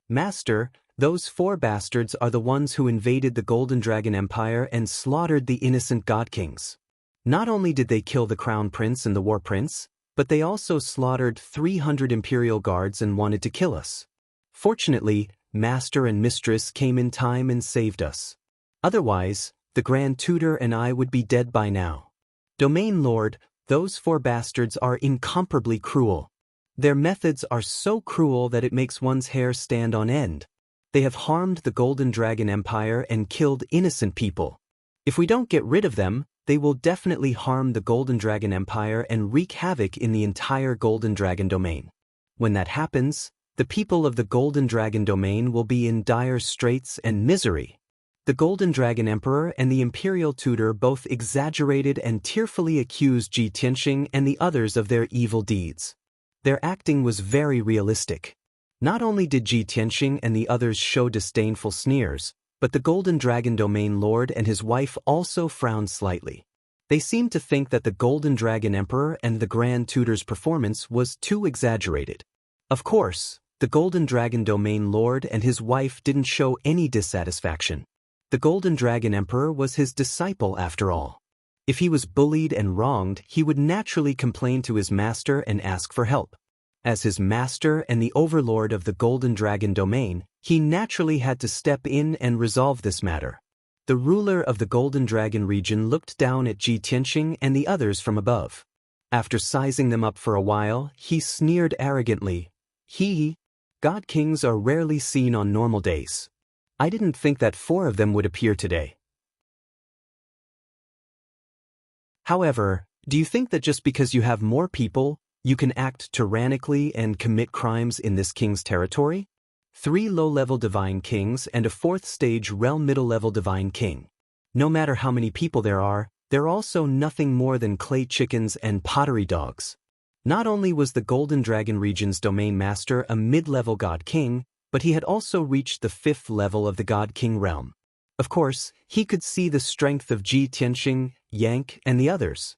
"Master, those 4 bastards are the ones who invaded the Golden Dragon Empire and slaughtered the innocent god kings. Not only did they kill the Crown Prince and the War Prince, but they also slaughtered 300 Imperial guards and wanted to kill us. Fortunately, Master and Mistress came in time and saved us. Otherwise, the Grand Tutor and I would be dead by now. Domain Lord, those 4 bastards are incomparably cruel. Their methods are so cruel that it makes one's hair stand on end. They have harmed the Golden Dragon Empire and killed innocent people. If we don't get rid of them, they will definitely harm the Golden Dragon Empire and wreak havoc in the entire Golden Dragon domain. When that happens, the people of the Golden Dragon domain will be in dire straits and misery." The Golden Dragon Emperor and the Imperial Tutor both exaggerated and tearfully accused Ji Tianxing and the others of their evil deeds. Their acting was very realistic. Not only did Ji Tianxing and the others show disdainful sneers, but the Golden Dragon Domain Lord and his wife also frowned slightly. They seemed to think that the Golden Dragon Emperor and the Grand Tutor's performance was too exaggerated. Of course, the Golden Dragon Domain Lord and his wife didn't show any dissatisfaction. The Golden Dragon Emperor was his disciple after all. If he was bullied and wronged, he would naturally complain to his master and ask for help. As his master and the overlord of the Golden Dragon domain, he naturally had to step in and resolve this matter. The ruler of the Golden Dragon region looked down at Ji Tianxing and the others from above. After sizing them up for a while, he sneered arrogantly, God kings are rarely seen on normal days. I didn't think that 4 of them would appear today." However, do you think that just because you have more people, you can act tyrannically and commit crimes in this king's territory? 3 low-level divine kings and a 4th-stage realm middle-level divine king. No matter how many people there are, they're also nothing more than clay chickens and pottery dogs. Not only was the Golden Dragon region's domain master a mid-level god king, but he had also reached the 5th level of the God King realm. Of course, he could see the strength of Ji Tianxing, Yang, and the others.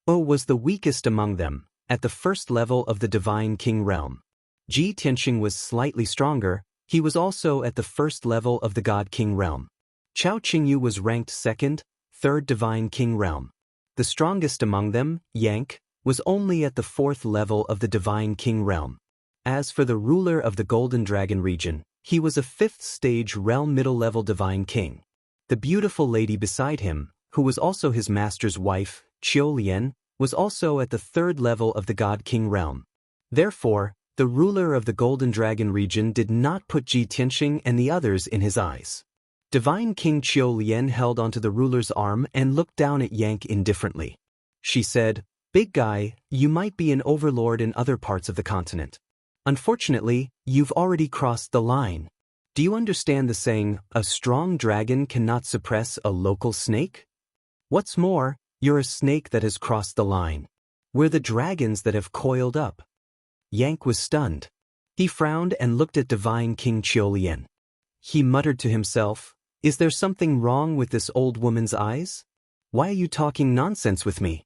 Was the weakest among them, at the 1st level of the Divine King realm. Ji Tianxing was slightly stronger, he was also at the 1st level of the God King realm. Chao Qingyu was ranked 2nd, 3rd Divine King realm. The strongest among them, Yang, was only at the 4th level of the Divine King realm. As for the ruler of the Golden Dragon region, he was a 5th-stage realm middle-level divine king. The beautiful lady beside him, who was also his master's wife, Qiu Lian, was also at the 3rd level of the God King realm. Therefore, The ruler of the Golden Dragon region did not put Ji Tianxing and the others in his eyes. Divine King Qiu Lian held onto the ruler's arm and looked down at Yank indifferently. She said, "Big guy, you might be an overlord in other parts of the continent. Unfortunately, you've already crossed the line. Do you understand the saying, a strong dragon cannot suppress a local snake? What's more, you're a snake that has crossed the line. We're the dragons that have coiled up." Yank was stunned. He frowned and looked at Divine King Qiu Lian. He muttered to himself, "Is there something wrong with this old woman's eyes? Why are you talking nonsense with me?"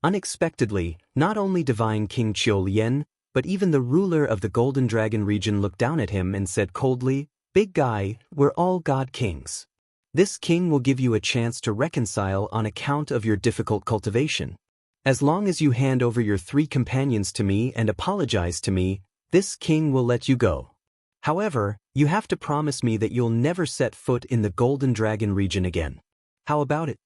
Unexpectedly, not only Divine King Qiu Lian, but even the ruler of the Golden Dragon region looked down at him and said coldly, "Big guy, we're all god kings. This king will give you a chance to reconcile on account of your difficult cultivation. As long as you hand over your 3 companions to me and apologize to me, this king will let you go. However, you have to promise me that you'll never set foot in the Golden Dragon region again. How about it?"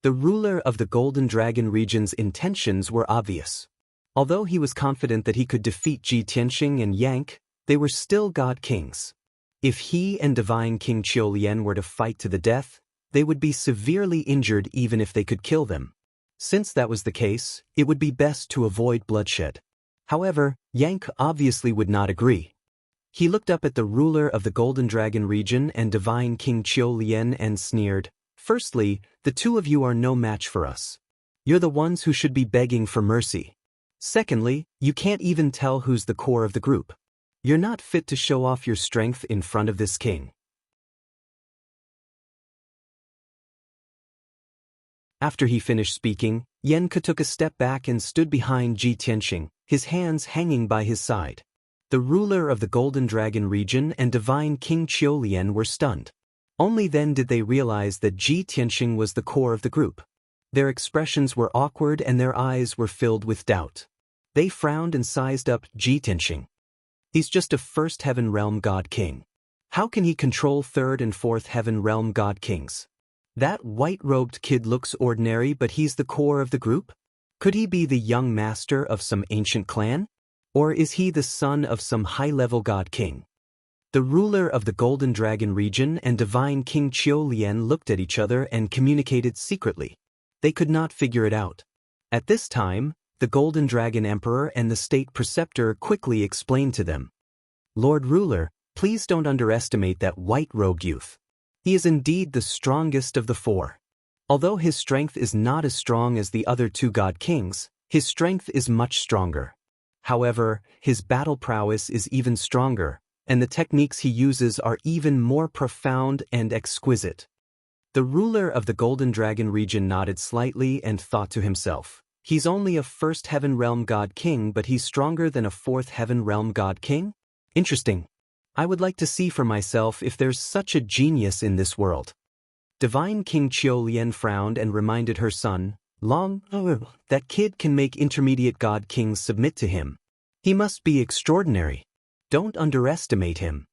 The ruler of the Golden Dragon region's intentions were obvious. Although he was confident that he could defeat Ji Tianxing and Yank, they were still god kings. If he and Divine King Qiu Lian were to fight to the death, they would be severely injured even if they could kill them. Since that was the case, it would be best to avoid bloodshed. However, Yank obviously would not agree. He looked up at the ruler of the Golden Dragon region and Divine King Qiu Lian and sneered, "Firstly, the 2 of you are no match for us. You're the ones who should be begging for mercy. Secondly, you can't even tell who's the core of the group. You're not fit to show off your strength in front of this king." After he finished speaking, Yanke took a step back and stood behind Ji Tianxing, his hands hanging by his side. The ruler of the Golden Dragon region and Divine King Qiu Lian were stunned. Only then did they realize that Ji Tianxing was the core of the group. Their expressions were awkward and their eyes were filled with doubt. They frowned and sized up Ji Tianxing. He's just a first heaven realm god king. How can he control third and fourth heaven realm god kings? That white-robed kid looks ordinary, but he's the core of the group? Could he be the young master of some ancient clan? Or is he the son of some high-level god king? The ruler of the Golden Dragon region and Divine King Qiu Lian looked at each other and communicated secretly. They could not figure it out. At this time, the Golden Dragon Emperor and the State Preceptor quickly explained to them, "Lord Ruler, please don't underestimate that white-robed youth. He is indeed the strongest of the 4. Although his strength is not as strong as the other 2 god kings, his strength is much stronger. However, his battle prowess is even stronger, and the techniques he uses are even more profound and exquisite." The ruler of the Golden Dragon region nodded slightly and thought to himself, "He's only a first heaven realm god king, but he's stronger than a fourth heaven realm god king? Interesting. I would like to see for myself if there's such a genius in this world." Divine King Qiu Lian frowned and reminded her son, "That kid can make intermediate god kings submit to him. He must be extraordinary. Don't underestimate him."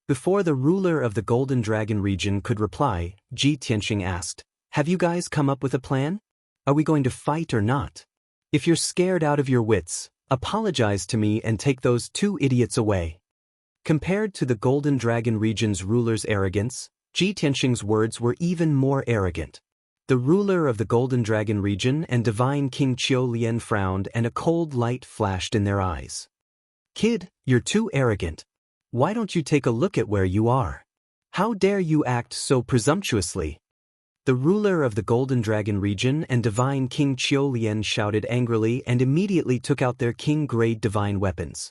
Before the ruler of the Golden Dragon region could reply, Ji Tianxing asked, "Have you guys come up with a plan? Are we going to fight or not? If you're scared out of your wits, apologize to me and take those 2 idiots away." Compared to the Golden Dragon region's ruler's arrogance, Ji Tianxing's words were even more arrogant. The ruler of the Golden Dragon region and Divine King Qiu Lian frowned and a cold light flashed in their eyes. "Kid, you're too arrogant. Why don't you take a look at where you are? How dare you act so presumptuously?" The ruler of the Golden Dragon region and Divine King Qiu Lian shouted angrily and immediately took out their king-grade divine weapons.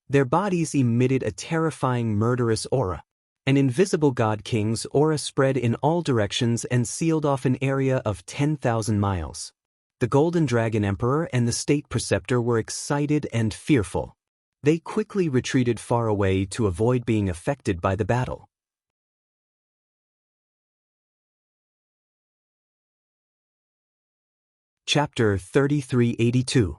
Their bodies emitted a terrifying murderous aura. An invisible god king's aura spread in all directions and sealed off an area of 10,000 miles. The Golden Dragon Emperor and the State Preceptor were excited and fearful. They quickly retreated far away to avoid being affected by the battle. Chapter 3382.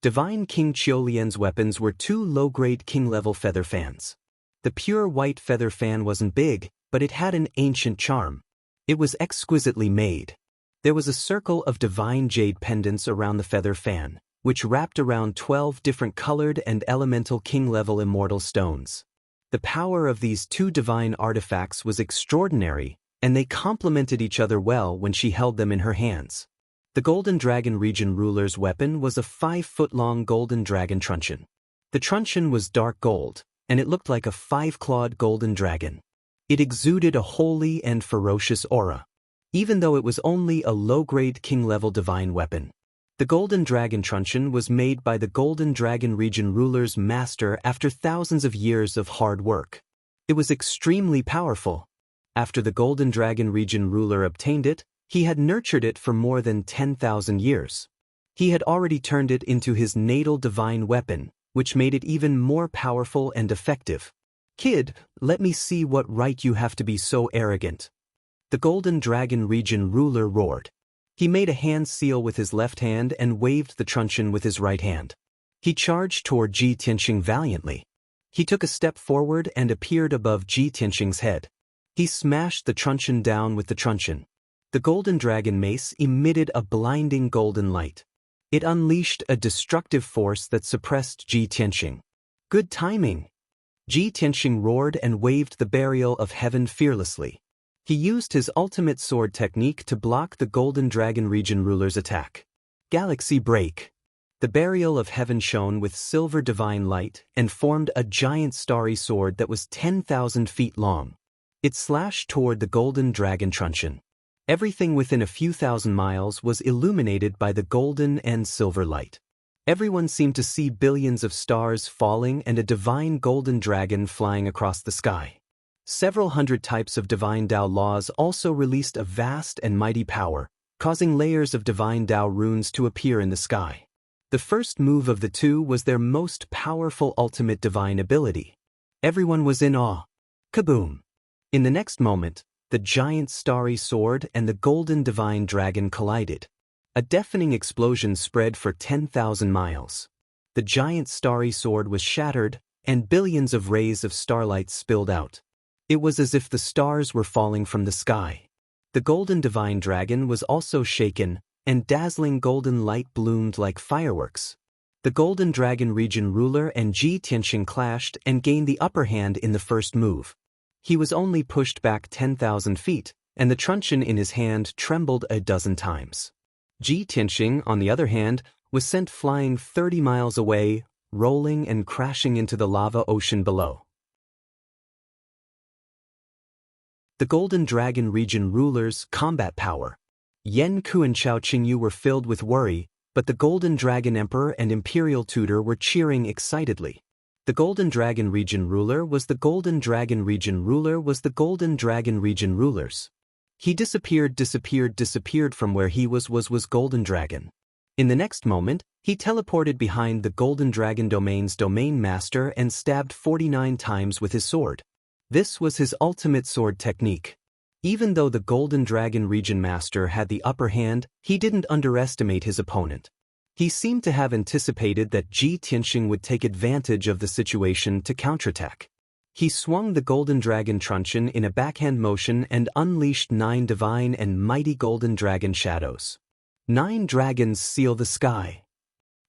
Divine King Qiu Lian's weapons were 2 low-grade king-level feather fans. The pure white feather fan wasn't big, but it had an ancient charm. It was exquisitely made. There was a circle of divine jade pendants around the feather fan, which wrapped around 12 different colored and elemental king-level immortal stones. The power of these two divine artifacts was extraordinary, and they complemented each other well when she held them in her hands. The Golden Dragon Region ruler's weapon was a 5-foot-long golden dragon truncheon. The truncheon was dark gold, and it looked like a 5-clawed golden dragon. It exuded a holy and ferocious aura, even though it was only a low-grade king-level divine weapon. The Golden Dragon Truncheon was made by the Golden Dragon Region ruler's master after thousands of years of hard work. It was extremely powerful. After the Golden Dragon Region ruler obtained it, he had nurtured it for more than 10,000 years. He had already turned it into his natal divine weapon, which made it even more powerful and effective. "Kid, let me see what right you have to be so arrogant," the Golden Dragon Region ruler roared. He made a hand seal with his left hand and waved the truncheon with his right hand. He charged toward Ji Tianxing valiantly. He took a step forward and appeared above Ji Tianxing's head. He smashed the truncheon down with the truncheon. The Golden Dragon Mace emitted a blinding golden light. It unleashed a destructive force that suppressed Ji Tianxing. "Good timing!" Ji Tianxing roared and waved the Burial of Heaven fearlessly. He used his ultimate sword technique to block the Golden Dragon Region ruler's attack. Galaxy Break. The Burial of Heaven shone with silver divine light and formed a giant starry sword that was 10,000 feet long. It slashed toward the Golden Dragon Truncheon. Everything within a few thousand miles was illuminated by the golden and silver light. Everyone seemed to see billions of stars falling and a divine golden dragon flying across the sky. Several hundred types of divine Dao laws also released a vast and mighty power, causing layers of divine Dao runes to appear in the sky. The first move of the two was their most powerful ultimate divine ability. Everyone was in awe. Kaboom! In the next moment, the giant starry sword and the golden divine dragon collided. A deafening explosion spread for 10,000 miles. The giant starry sword was shattered, and billions of rays of starlight spilled out. It was as if the stars were falling from the sky. The golden divine dragon was also shaken, and dazzling golden light bloomed like fireworks. The Golden Dragon Region ruler and Ji Tianxing clashed and gained the upper hand in the first move. He was only pushed back 10,000 feet, and the truncheon in his hand trembled a dozen times. Ji Tianxing, on the other hand, was sent flying 30 miles away, rolling and crashing into the lava ocean below. The Golden Dragon Region ruler's combat power. Yan Ku and Chao Qingyu were filled with worry, but the Golden Dragon Emperor and Imperial Tutor were cheering excitedly. The Golden Dragon Region ruler was the Golden Dragon Region ruler was the Golden Dragon Region rulers. He disappeared from where he was Golden Dragon. In the next moment, he teleported behind the Golden Dragon Domain's Domain Master and stabbed 49 times with his sword. This was his ultimate sword technique. Even though the Golden Dragon Region Master had the upper hand, he didn't underestimate his opponent. He seemed to have anticipated that Ji Tianxing would take advantage of the situation to counterattack. He swung the Golden Dragon Truncheon in a backhand motion and unleashed 9 divine and mighty Golden Dragon shadows. 9 dragons seal the sky.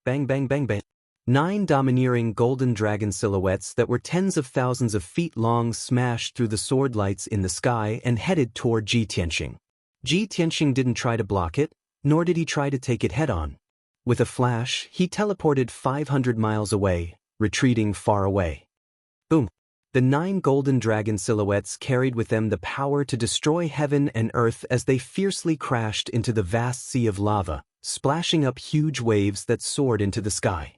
Bang bang bang bang. 9 domineering golden dragon silhouettes that were tens of thousands of feet long smashed through the sword lights in the sky and headed toward Ji Tianxing. Ji Tianxing didn't try to block it, nor did he try to take it head-on. With a flash, he teleported 500 miles away, retreating far away. Boom! The 9 golden dragon silhouettes carried with them the power to destroy heaven and earth as they fiercely crashed into the vast sea of lava, splashing up huge waves that soared into the sky.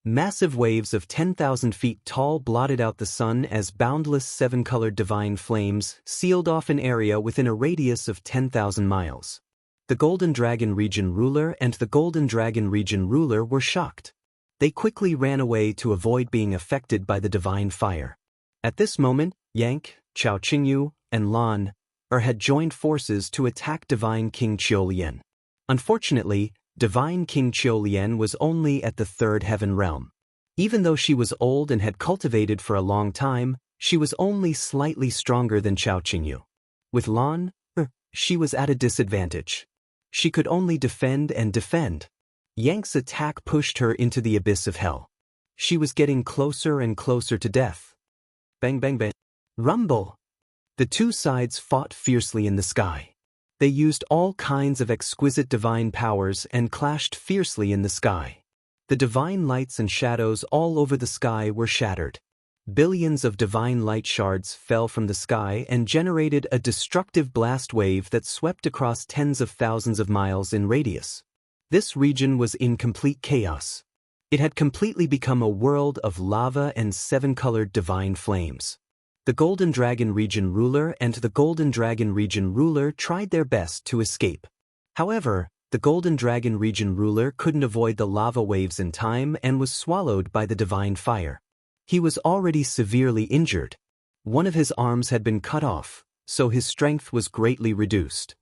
Massive waves of 10,000 feet tall blotted out the sun as boundless 7-colored divine flames sealed off an area within a radius of 10,000 miles. The Golden Dragon Region ruler and the Golden Dragon Region ruler were shocked. They quickly ran away to avoid being affected by the divine fire. At this moment, Yang, Chao Qingyu, and Lan had joined forces to attack Divine King Qiulian. Unfortunately, Divine King Qiulian was only at the 3rd heaven realm. Even though she was old and had cultivated for a long time, she was only slightly stronger than Chao Qingyu. With Lan, she was at a disadvantage. She could only defend and defend. Yang's attack pushed her into the abyss of hell. She was getting closer and closer to death. Bang bang bang. Rumble! The two sides fought fiercely in the sky. They used all kinds of exquisite divine powers and clashed fiercely in the sky. The divine lights and shadows all over the sky were shattered. Billions of divine light shards fell from the sky and generated a destructive blast wave that swept across tens of thousands of miles in radius. This region was in complete chaos. It had completely become a world of lava and seven-colored divine flames. The Golden Dragon Region Ruler and the Golden Dragon Region Ruler tried their best to escape. However, the Golden Dragon Region Ruler couldn't avoid the lava waves in time and was swallowed by the divine fire. He was already severely injured. One of his arms had been cut off, so his strength was greatly reduced.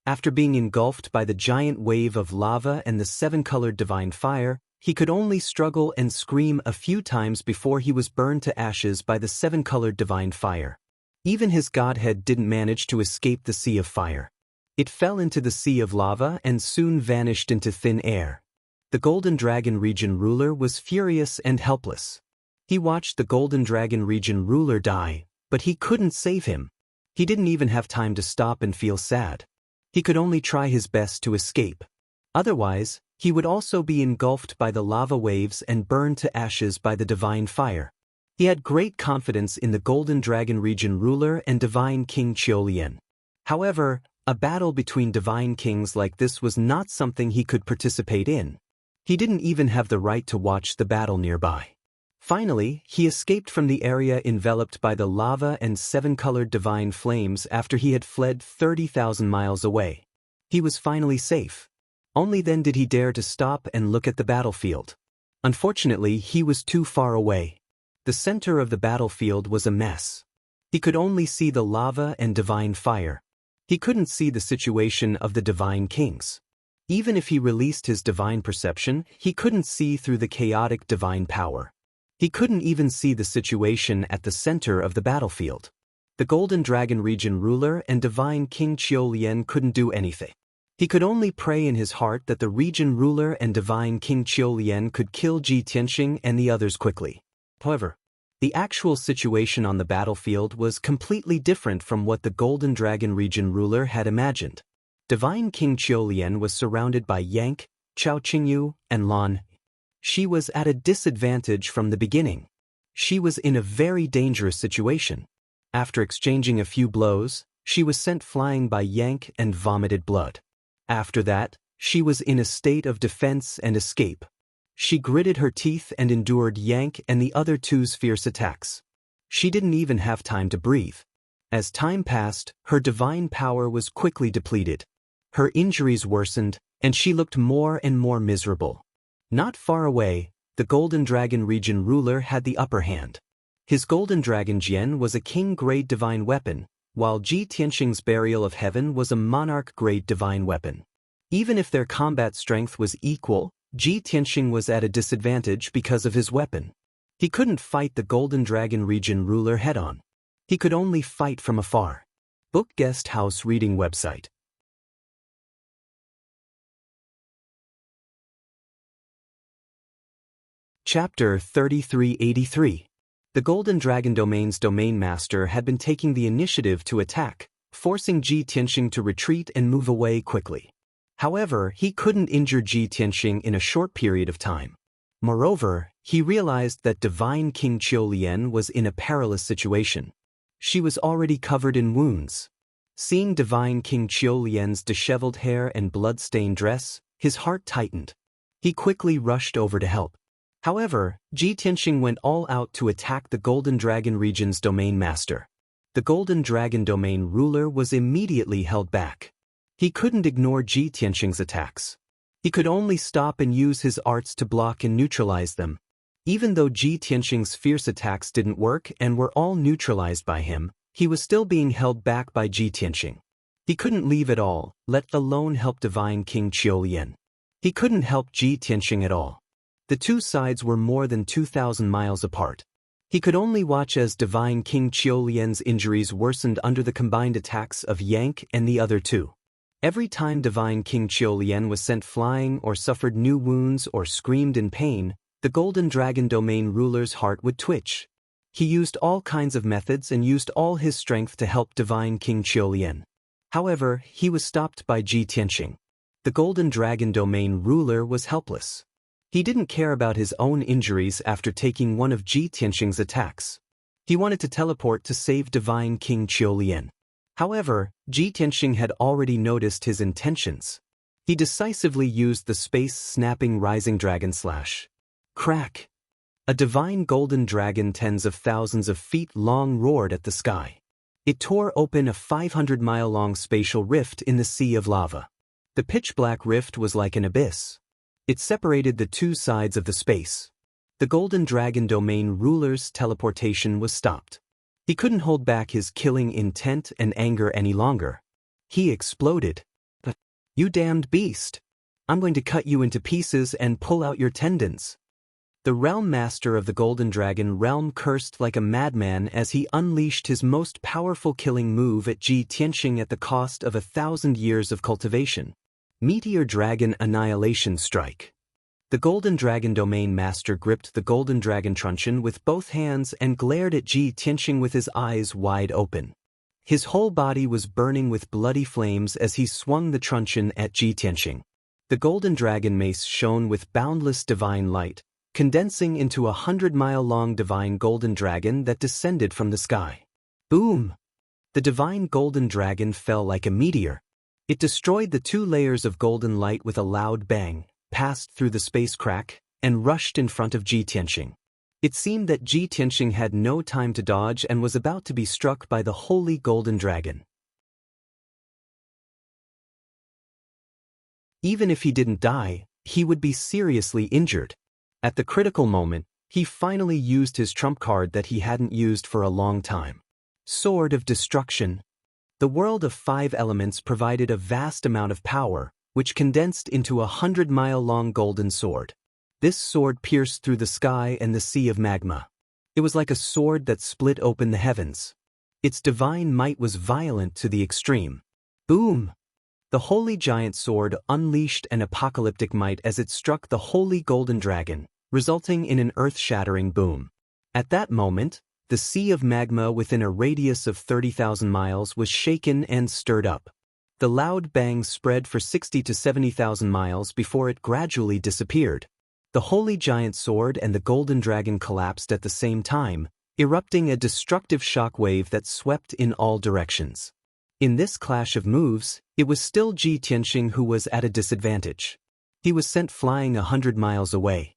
After being engulfed by the giant wave of lava and the seven-colored divine fire, he could only struggle and scream a few times before he was burned to ashes by the seven-colored divine fire. Even his godhead didn't manage to escape the sea of fire. It fell into the sea of lava and soon vanished into thin air. The Golden Dragon Region Ruler was furious and helpless. He watched the Golden Dragon Region Ruler die, but he couldn't save him. He didn't even have time to stop and feel sad. He could only try his best to escape. Otherwise, he would also be engulfed by the lava waves and burned to ashes by the divine fire. He had great confidence in the Golden Dragon Region Ruler and Divine King Qiulian. However, a battle between divine kings like this was not something he could participate in. He didn't even have the right to watch the battle nearby. Finally, he escaped from the area enveloped by the lava and seven-colored divine flames after he had fled 30,000 miles away. He was finally safe. Only then did he dare to stop and look at the battlefield. Unfortunately, he was too far away. The center of the battlefield was a mess. He could only see the lava and divine fire. He couldn't see the situation of the divine kings. Even if he released his divine perception, he couldn't see through the chaotic divine power. He couldn't even see the situation at the center of the battlefield. The Golden Dragon Region Ruler and Divine King Qiulian couldn't do anything. He could only pray in his heart that the Region Ruler and Divine King Qiulian could kill Ji Tianxing and the others quickly. However, the actual situation on the battlefield was completely different from what the Golden Dragon Region Ruler had imagined. Divine King Qiulian was surrounded by Yang, Chao Qingyu, and Lan. She was at a disadvantage from the beginning. She was in a very dangerous situation. After exchanging a few blows, she was sent flying by Yang and vomited blood. After that, she was in a state of defense and escape. She gritted her teeth and endured Yang and the other two's fierce attacks. She didn't even have time to breathe. As time passed, her divine power was quickly depleted. Her injuries worsened, and she looked more and more miserable. Not far away, the Golden Dragon Region Ruler had the upper hand. His Golden Dragon Jian was a king-grade divine weapon, while Ji Tianxing's Burial of Heaven was a monarch-grade divine weapon. Even if their combat strength was equal, Ji Tianxing was at a disadvantage because of his weapon. He couldn't fight the Golden Dragon Region Ruler head-on. He could only fight from afar. Book Guest House Reading Website. Chapter 3383. The Golden Dragon Domain's Domain Master had been taking the initiative to attack, forcing Ji Tianxing to retreat and move away quickly. However, he couldn't injure Ji Tianxing in a short period of time. Moreover, he realized that Divine King Qiulian was in a perilous situation. She was already covered in wounds. Seeing Divine King Qiulian's disheveled hair and blood-stained dress, his heart tightened. He quickly rushed over to help. However, Ji Tianxing went all out to attack the Golden Dragon Region's Domain Master. The Golden Dragon Domain Ruler was immediately held back. He couldn't ignore Ji Tianxing's attacks. He could only stop and use his arts to block and neutralize them. Even though Ji Tianxing's fierce attacks didn't work and were all neutralized by him, he was still being held back by Ji Tianxing. He couldn't leave at all, let alone help Divine King Qiulian. He couldn't help Ji Tianxing at all. The two sides were more than 2,000 miles apart. He could only watch as Divine King Qiulian's injuries worsened under the combined attacks of Yang and the other two. Every time Divine King Qiulian was sent flying or suffered new wounds or screamed in pain, the Golden Dragon Domain ruler's heart would twitch. He used all kinds of methods and used all his strength to help Divine King Qiulian. However, he was stopped by Ji Tianxing. The Golden Dragon Domain ruler was helpless. He didn't care about his own injuries after taking one of Ji Tianxing's attacks. He wanted to teleport to save Divine King Qiulian. However, Ji Tianxing had already noticed his intentions. He decisively used the space-snapping Rising Dragon Slash. Crack! A divine golden dragon tens of thousands of feet long roared at the sky. It tore open a 500-mile-long spatial rift in the sea of lava. The pitch-black rift was like an abyss. It separated the two sides of the space. The Golden Dragon Domain ruler's teleportation was stopped. He couldn't hold back his killing intent and anger any longer. He exploded. "You damned beast! I'm going to cut you into pieces and pull out your tendons." The Realm Master of the Golden Dragon Realm cursed like a madman as he unleashed his most powerful killing move at Ji Tianxing at the cost of 1,000 years of cultivation. Meteor Dragon Annihilation Strike. The Golden Dragon Domain Master gripped the Golden Dragon Truncheon with both hands and glared at Ji Tianxing with his eyes wide open. His whole body was burning with bloody flames as he swung the truncheon at Ji Tianxing. The Golden Dragon Mace shone with boundless divine light, condensing into a 100-mile-long divine golden dragon that descended from the sky. Boom! The divine golden dragon fell like a meteor. It destroyed the 2 layers of golden light with a loud bang, passed through the space crack, and rushed in front of Ji Tianxing. It seemed that Ji Tianxing had no time to dodge and was about to be struck by the holy golden dragon. Even if he didn't die, he would be seriously injured. At the critical moment, he finally used his trump card that he hadn't used for a long time. Sword of Destruction. The world of 5 elements provided a vast amount of power, which condensed into a 100-mile-long golden sword. This sword pierced through the sky and the sea of magma. It was like a sword that split open the heavens. Its divine might was violent to the extreme. Boom! The holy giant sword unleashed an apocalyptic might as it struck the holy golden dragon, resulting in an earth-shattering boom. At that moment, the sea of magma within a radius of 30,000 miles was shaken and stirred up. The loud bang spread for 60 to 70,000 miles before it gradually disappeared. The holy giant sword and the golden dragon collapsed at the same time, erupting a destructive shock wave that swept in all directions. In this clash of moves, it was still Ji Tianxing who was at a disadvantage. He was sent flying 100 miles away.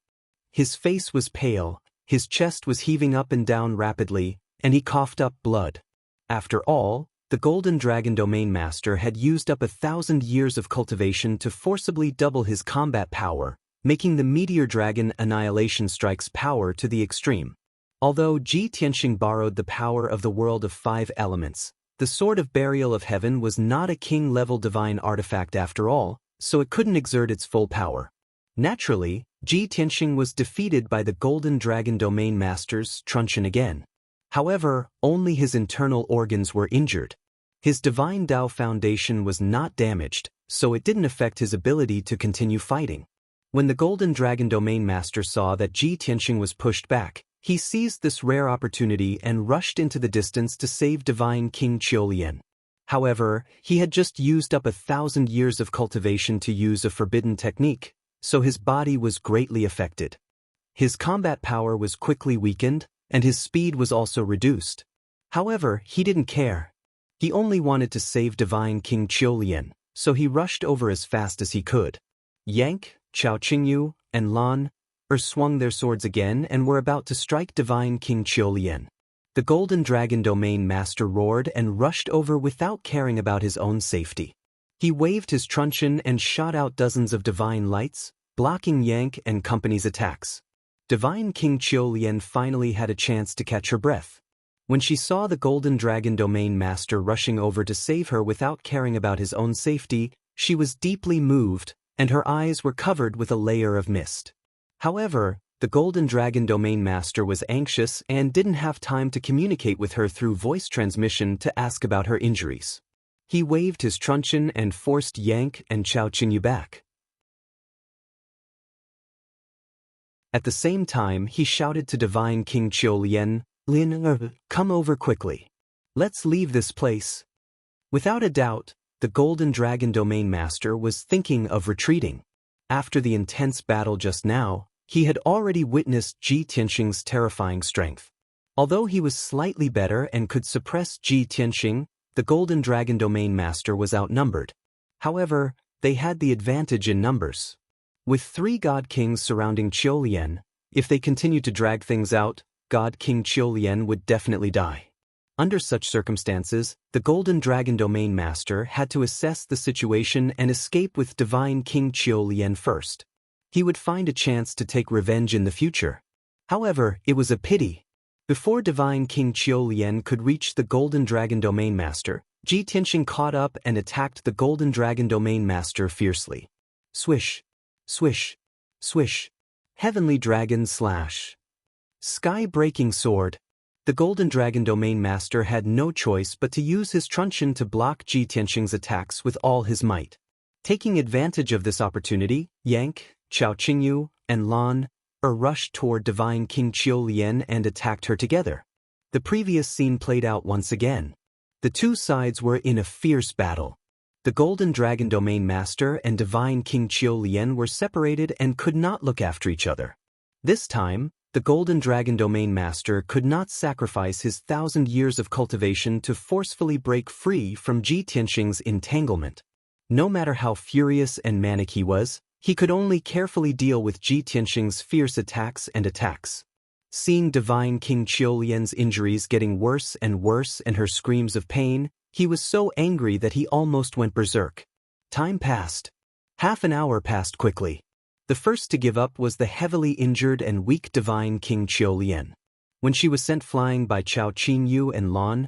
His face was pale, his chest was heaving up and down rapidly, and he coughed up blood. After all, the Golden Dragon Domain Master had used up 1,000 years of cultivation to forcibly double his combat power, making the Meteor Dragon Annihilation Strike's power to the extreme. Although Ji Tianxing borrowed the power of the world of 5 elements, the Sword of Burial of Heaven was not a king-level divine artifact after all, so it couldn't exert its full power. Naturally, Ji Tianxing was defeated by the Golden Dragon Domain Master's truncheon again. However, only his internal organs were injured. His Divine Dao Foundation was not damaged, so it didn't affect his ability to continue fighting. When the Golden Dragon Domain Master saw that Ji Tianxing was pushed back, he seized this rare opportunity and rushed into the distance to save Divine King Qiulian. However, he had just used up 1,000 years of cultivation to use a forbidden technique, so his body was greatly affected. His combat power was quickly weakened, and his speed was also reduced. However, he didn't care. He only wanted to save Divine King Qiulian, so he rushed over as fast as he could. Yank, Chao Qingyu, and Lan swung their swords again and were about to strike Divine King Qiulian. The Golden Dragon Domain Master roared and rushed over without caring about his own safety. He waved his truncheon and shot out dozens of divine lights, blocking Yank and company's attacks. Divine King Qiulian finally had a chance to catch her breath. When she saw the Golden Dragon Domain Master rushing over to save her without caring about his own safety, she was deeply moved, and her eyes were covered with a layer of mist. However, the Golden Dragon Domain Master was anxious and didn't have time to communicate with her through voice transmission to ask about her injuries. He waved his truncheon and forced Yang and Xiaoqingyu back. At the same time, he shouted to Divine King Lin, come over quickly. Let's leave this place. Without a doubt, the Golden Dragon Domain Master was thinking of retreating. After the intense battle just now, he had already witnessed Ji Tianxing's terrifying strength. Although he was slightly better and could suppress Ji Tianxing, the Golden Dragon Domain Master was outnumbered. However, they had the advantage in numbers. With 3 God Kings surrounding Lin, if they continued to drag things out, God King Lin would definitely die. Under such circumstances, the Golden Dragon Domain Master had to assess the situation and escape with Divine King Lin first. He would find a chance to take revenge in the future. However, it was a pity. Before Divine King Lin could reach the Golden Dragon Domain Master, Ji Tianxing caught up and attacked the Golden Dragon Domain Master fiercely. Swish, swish, swish. Heavenly Dragon Slash. Sky-breaking sword. The Golden Dragon Domain Master had no choice but to use his truncheon to block Ji Tianxing's attacks with all his might. Taking advantage of this opportunity, Yang, Xiaoqingyu, and Lan rushed toward Divine King Lin and attacked her together. The previous scene played out once again. The two sides were in a fierce battle. The Golden Dragon Domain Master and Divine King Lin were separated and could not look after each other. This time, the Golden Dragon Domain Master could not sacrifice his 1,000 years of cultivation to forcefully break free from Ji Tianxing's entanglement. No matter how furious and manic he was, he could only carefully deal with Ji Tianxing's fierce attacks. Seeing Divine King Lin's injuries getting worse and worse and her screams of pain, he was so angry that he almost went berserk. Time passed. Half an hour passed quickly. The first to give up was the heavily injured and weak Divine King Lin. When she was sent flying by Xiaoqingyu and Lan,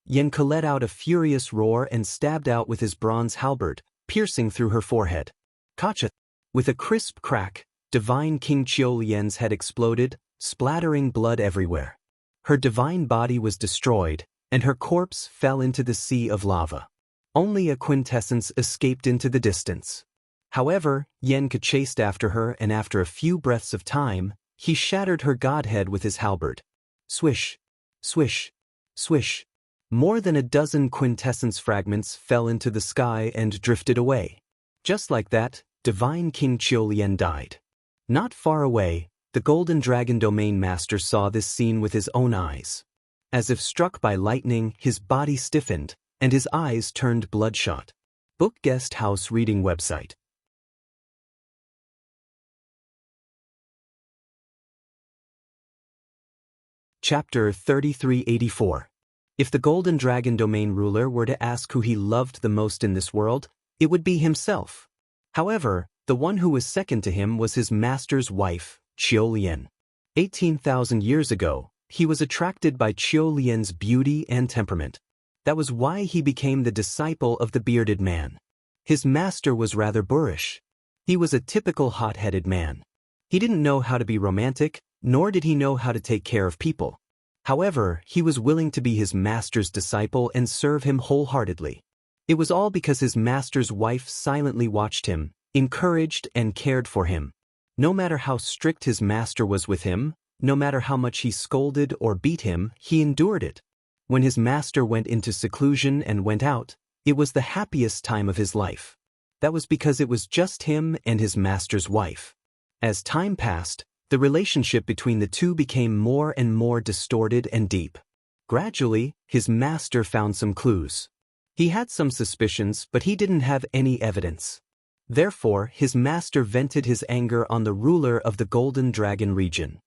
Yan let out a furious roar and stabbed out with his bronze halberd, piercing through her forehead. Kacha! With a crisp crack, Divine King Lin's head exploded, splattering blood everywhere. Her divine body was destroyed, and her corpse fell into the sea of lava. Only a quintessence escaped into the distance. However, Yan chased after her, and after a few breaths of time, he shattered her godhead with his halberd. Swish, swish, swish. More than a dozen quintessence fragments fell into the sky and drifted away. Just like that, Divine King Lin died. Not far away, the Golden Dragon Domain Master saw this scene with his own eyes. As if struck by lightning, his body stiffened, and his eyes turned bloodshot. Book Guest House Reading Website. Chapter 3384. If the Golden Dragon Domain ruler were to ask who he loved the most in this world, it would be himself. However, the one who was second to him was his master's wife, Lin. 18,000 years ago, he was attracted by Lin's beauty and temperament. That was why he became the disciple of the bearded man. His master was rather boorish. He was a typical hot-headed man. He didn't know how to be romantic, nor did he know how to take care of people. However, he was willing to be his master's disciple and serve him wholeheartedly. It was all because his master's wife silently watched him, encouraged and cared for him. No matter how strict his master was with him, no matter how much he scolded or beat him, he endured it. When his master went into seclusion and went out, it was the happiest time of his life. That was because it was just him and his master's wife. As time passed, the relationship between the two became more and more distorted and deep. Gradually, his master found some clues. He had some suspicions, but he didn't have any evidence. Therefore, his master vented his anger on the ruler of the Golden Dragon region.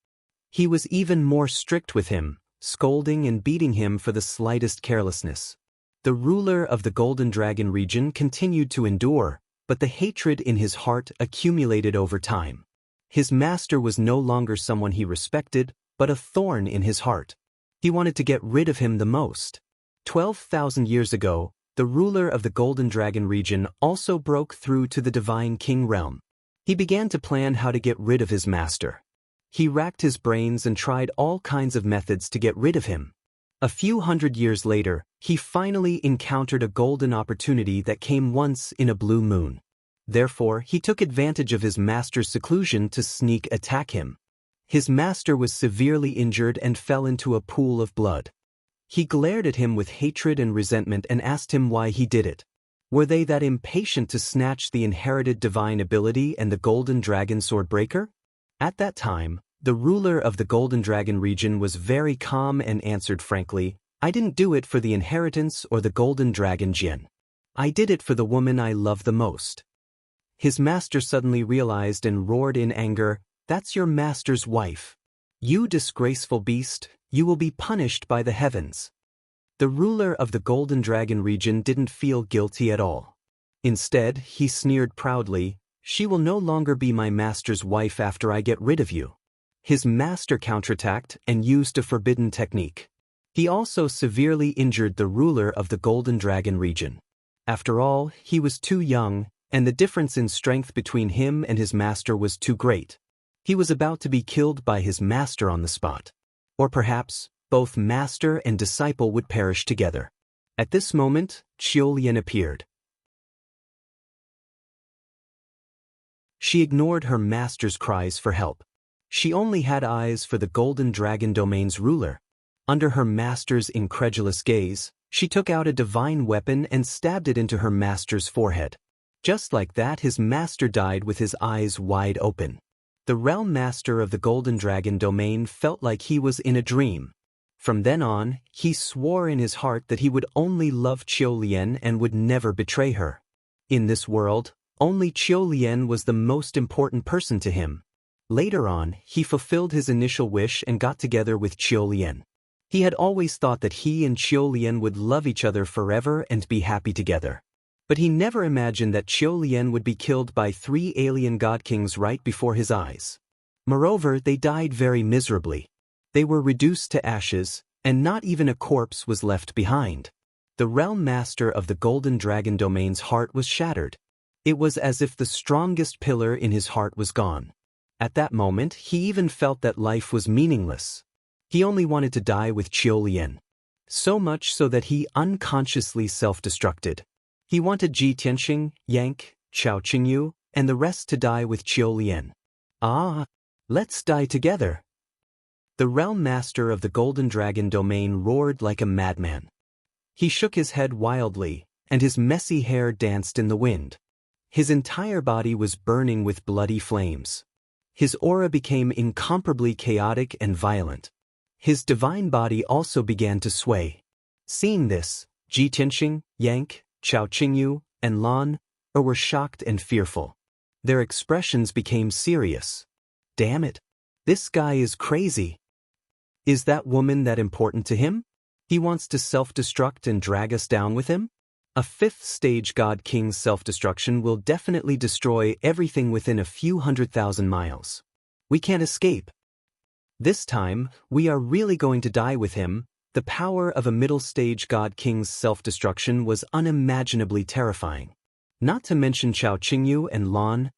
He was even more strict with him, scolding and beating him for the slightest carelessness. The ruler of the Golden Dragon region continued to endure, but the hatred in his heart accumulated over time. His master was no longer someone he respected, but a thorn in his heart. He wanted to get rid of him the most. 12,000 years ago, the ruler of the Golden Dragon region also broke through to the Divine King realm. He began to plan how to get rid of his master. He racked his brains and tried all kinds of methods to get rid of him. A few hundred years later, he finally encountered a golden opportunity that came once in a blue moon. Therefore, he took advantage of his master's seclusion to sneak attack him. His master was severely injured and fell into a pool of blood. He glared at him with hatred and resentment and asked him why he did it. Were they that impatient to snatch the inherited divine ability and the golden dragon swordbreaker? At that time, the ruler of the Golden Dragon region was very calm and answered frankly, "I didn't do it for the inheritance or the golden dragon Jian. I did it for the woman I love the most." His master suddenly realized and roared in anger, "That's your master's wife. You disgraceful beast, you will be punished by the heavens." The ruler of the Golden Dragon region didn't feel guilty at all. Instead, he sneered proudly, "She will no longer be my master's wife after I get rid of you." His master counterattacked and used a forbidden technique. He also severely injured the ruler of the Golden Dragon region. After all, he was too young, and the difference in strength between him and his master was too great. He was about to be killed by his master on the spot. Or perhaps, both master and disciple would perish together. At this moment, Xiaolian appeared. She ignored her master's cries for help. She only had eyes for the Golden Dragon domain's ruler. Under her master's incredulous gaze, she took out a divine weapon and stabbed it into her master's forehead. Just like that, his master died with his eyes wide open. The realm master of the Golden Dragon domain felt like he was in a dream. From then on, he swore in his heart that he would only love Xiaolian and would never betray her. In this world, only Xiaolian was the most important person to him. Later on, he fulfilled his initial wish and got together with Xiaolian. He had always thought that he and Xiaolian would love each other forever and be happy together. But he never imagined that Xiaolian would be killed by 3 alien god kings right before his eyes. Moreover, they died very miserably. They were reduced to ashes, and not even a corpse was left behind. The realm master of the Golden Dragon domain's heart was shattered. It was as if the strongest pillar in his heart was gone. At that moment, he even felt that life was meaningless. He only wanted to die with Xiaolian. So much so that he unconsciously self-destructed. He wanted Ji Tianxing, Yank, Chao Qingyu, and the rest to die with Xiaolian. "Ah, let's die together." The realm master of the Golden Dragon domain roared like a madman. He shook his head wildly, and his messy hair danced in the wind. His entire body was burning with bloody flames. His aura became incomparably chaotic and violent. His divine body also began to sway. Seeing this, Ji Tianxing, Yank, Chao Qingyu, and Lan were shocked and fearful. Their expressions became serious. "Damn it! This guy is crazy. Is that woman that important to him? He wants to self-destruct and drag us down with him? A 5th stage God King's self-destruction will definitely destroy everything within a few 100,000 miles. We can't escape. This time, we are really going to die with him." The power of a middle stage God King's self-destruction was unimaginably terrifying. Not to mention Chao Qingyu and Lan,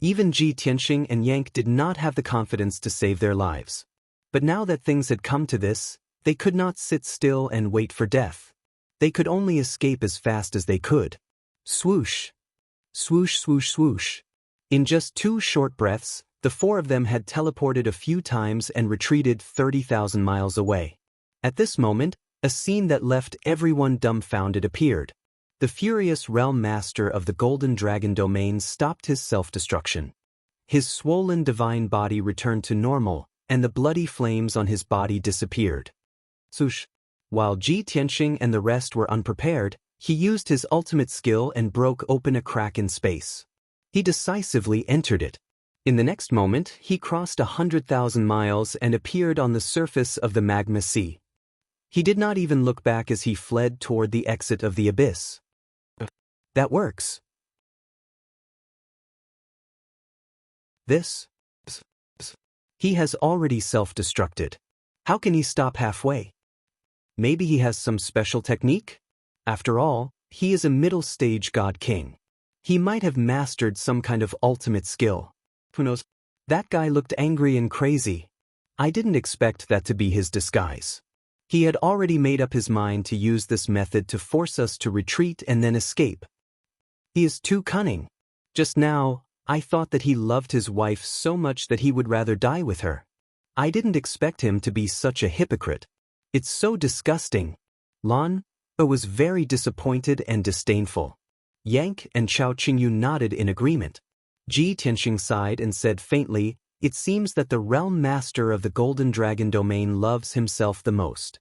even Ji Tianxing and Yank did not have the confidence to save their lives. But now that things had come to this, they could not sit still and wait for death. They could only escape as fast as they could. Swoosh! Swoosh, swoosh, swoosh. In just 2 short breaths, the 4 of them had teleported a few times and retreated 30,000 miles away. At this moment, a scene that left everyone dumbfounded appeared. The furious realm master of the Golden Dragon domain stopped his self-destruction. His swollen divine body returned to normal, and the bloody flames on his body disappeared. Swoosh! While Ji Tianxing and the rest were unprepared, he used his ultimate skill and broke open a crack in space. He decisively entered it. In the next moment, he crossed 100,000 miles and appeared on the surface of the magma sea. He did not even look back as he fled toward the exit of the abyss. That works. He has already self-destructed. How can he stop halfway? Maybe he has some special technique? After all, he is a middle-stage God King. He might have mastered some kind of ultimate skill. Who knows? That guy looked angry and crazy. I didn't expect that to be his disguise. He had already made up his mind to use this method to force us to retreat and then escape. He is too cunning. Just now, I thought that he loved his wife so much that he would rather die with her. I didn't expect him to be such a hypocrite. It's so disgusting. Lan was very disappointed and disdainful. Yang and Chao Qingyu nodded in agreement. Ji Tianxing sighed and said faintly, "It seems that the realm master of the Golden Dragon domain loves himself the most."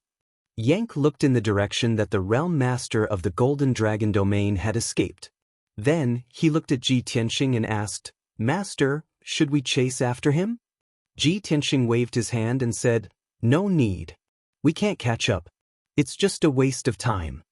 Yang looked in the direction that the realm master of the Golden Dragon domain had escaped. Then, he looked at Ji Tianxing and asked, "Master, should we chase after him?" Ji Tianxing waved his hand and said, "No need. We can't catch up. It's just a waste of time."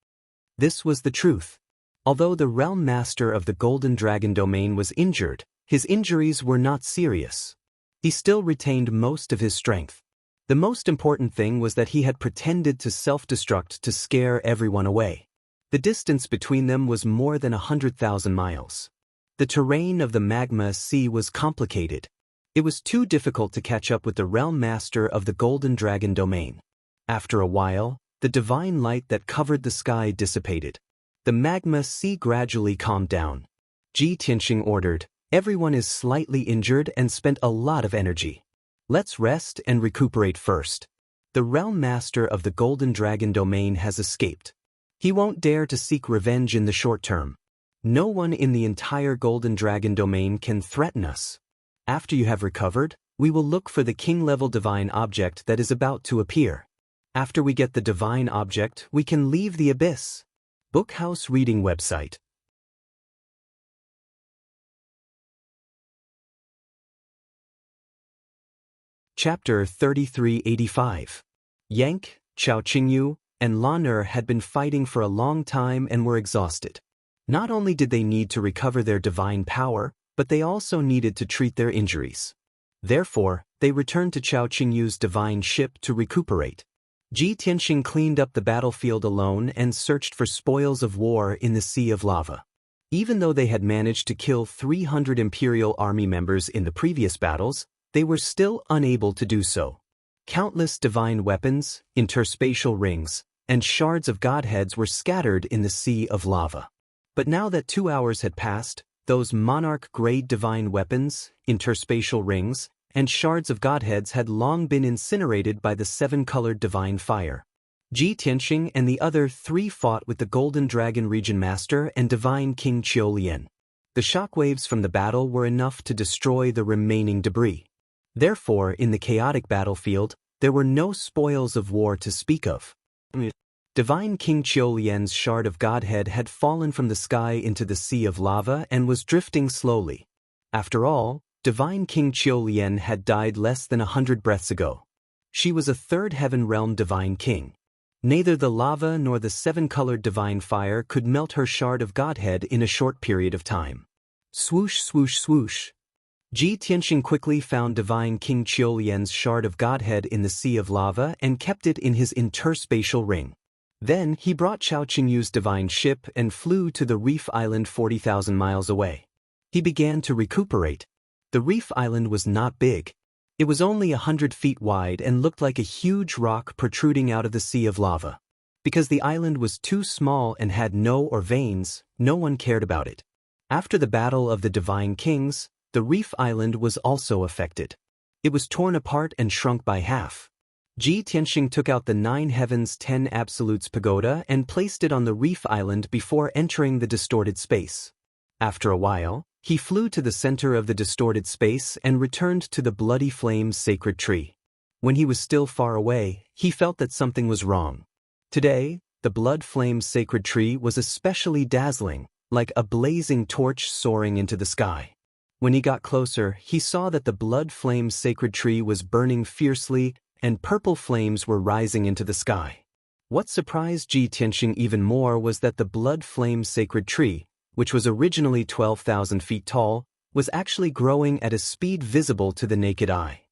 This was the truth. Although the realm master of the Golden Dragon domain was injured, his injuries were not serious. He still retained most of his strength. The most important thing was that he had pretended to self-destruct to scare everyone away. The distance between them was more than 100,000 miles. The terrain of the magma sea was complicated. It was too difficult to catch up with the realm master of the Golden Dragon domain. After a while, the divine light that covered the sky dissipated. The magma sea gradually calmed down. Ji Tianxing ordered, "Everyone is slightly injured and spent a lot of energy. Let's rest and recuperate first. The realm master of the Golden Dragon domain has escaped. He won't dare to seek revenge in the short term. No one in the entire Golden Dragon domain can threaten us. After you have recovered, we will look for the king-level divine object that is about to appear. After we get the divine object, we can leave the abyss." Bookhouse Reading Website. Chapter 3385. Yang, Chao Qingyu, and Lan had been fighting for a long time and were exhausted. Not only did they need to recover their divine power, but they also needed to treat their injuries. Therefore, they returned to Chao Qingyu's divine ship to recuperate. Ji Tianxing cleaned up the battlefield alone and searched for spoils of war in the Sea of Lava. Even though they had managed to kill 300 Imperial Army members in the previous battles, they were still unable to do so. Countless divine weapons, interspatial rings, and shards of godheads were scattered in the Sea of Lava. But now that 2 hours had passed, those monarch-grade divine weapons, interspatial rings, and shards of godheads had long been incinerated by the 7-colored divine fire. Ji Tianxing and the other 3 fought with the Golden Dragon Region Master and Divine King Qiulian. The shockwaves from the battle were enough to destroy the remaining debris. Therefore, in the chaotic battlefield, there were no spoils of war to speak of. Divine King Qiulian's shard of godhead had fallen from the sky into the Sea of Lava and was drifting slowly. After all, Divine King Qiulian had died less than 100 breaths ago. She was a third heaven realm divine king. Neither the lava nor the 7-colored divine fire could melt her shard of godhead in a short period of time. Swoosh, swoosh, swoosh. Ji Tianxing quickly found Divine King Qiulian's shard of godhead in the Sea of Lava and kept it in his interspatial ring. Then he brought Chao Qingyu's divine ship and flew to the reef island 40,000 miles away. He began to recuperate. The reef island was not big. It was only 100 feet wide and looked like a huge rock protruding out of the Sea of Lava. Because the island was too small and had no veins, no one cared about it. After the Battle of the Divine Kings, the reef island was also affected. It was torn apart and shrunk by half. Ji Tianxing took out the 9 Heavens 10 Absolutes pagoda and placed it on the reef island before entering the distorted space. After a while, he flew to the center of the distorted space and returned to the Bloody Flames sacred tree. When he was still far away, he felt that something was wrong. Today, the Blood Flames sacred tree was especially dazzling, like a blazing torch soaring into the sky. When he got closer, he saw that the Blood Flames sacred tree was burning fiercely and purple flames were rising into the sky. What surprised Ji Tianxing even more was that the Blood Flames sacred tree, which was originally 12,000 feet tall, was actually growing at a speed visible to the naked eye.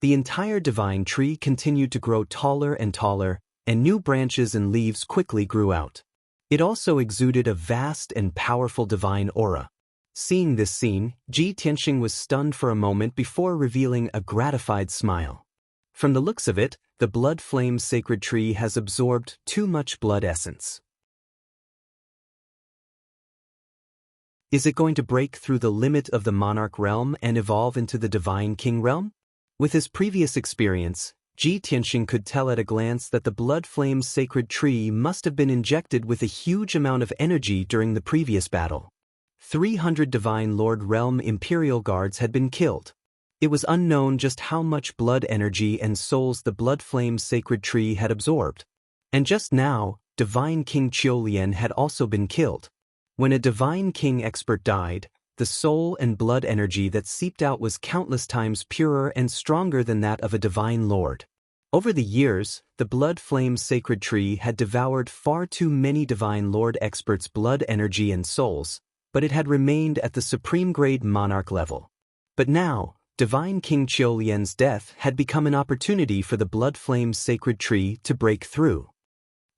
The entire divine tree continued to grow taller and taller, and new branches and leaves quickly grew out. It also exuded a vast and powerful divine aura. Seeing this scene, Ji Tianxing was stunned for a moment before revealing a gratified smile. From the looks of it, the blood flame sacred tree has absorbed too much blood essence. Is it going to break through the limit of the monarch realm and evolve into the divine king realm? With his previous experience, Ji Tianxing could tell at a glance that the blood flame sacred tree must have been injected with a huge amount of energy during the previous battle. 300 Divine Lord Realm Imperial Guards had been killed. It was unknown just how much blood energy and souls the blood flame sacred tree had absorbed. And just now, Divine King Qiulian had also been killed. When a Divine King expert died, the soul and blood energy that seeped out was countless times purer and stronger than that of a Divine Lord. Over the years, the blood flame sacred tree had devoured far too many Divine Lord experts' blood energy and souls, but it had remained at the supreme grade monarch level. But now, Divine King Qiulian's death had become an opportunity for the blood flame sacred tree to break through.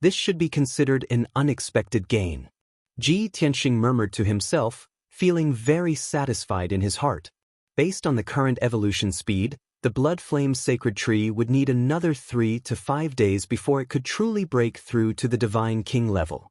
This should be considered an unexpected gain. Ji Tianxing murmured to himself, feeling very satisfied in his heart. Based on the current evolution speed, the blood flame sacred tree would need another 3 to 5 days before it could truly break through to the Divine King level.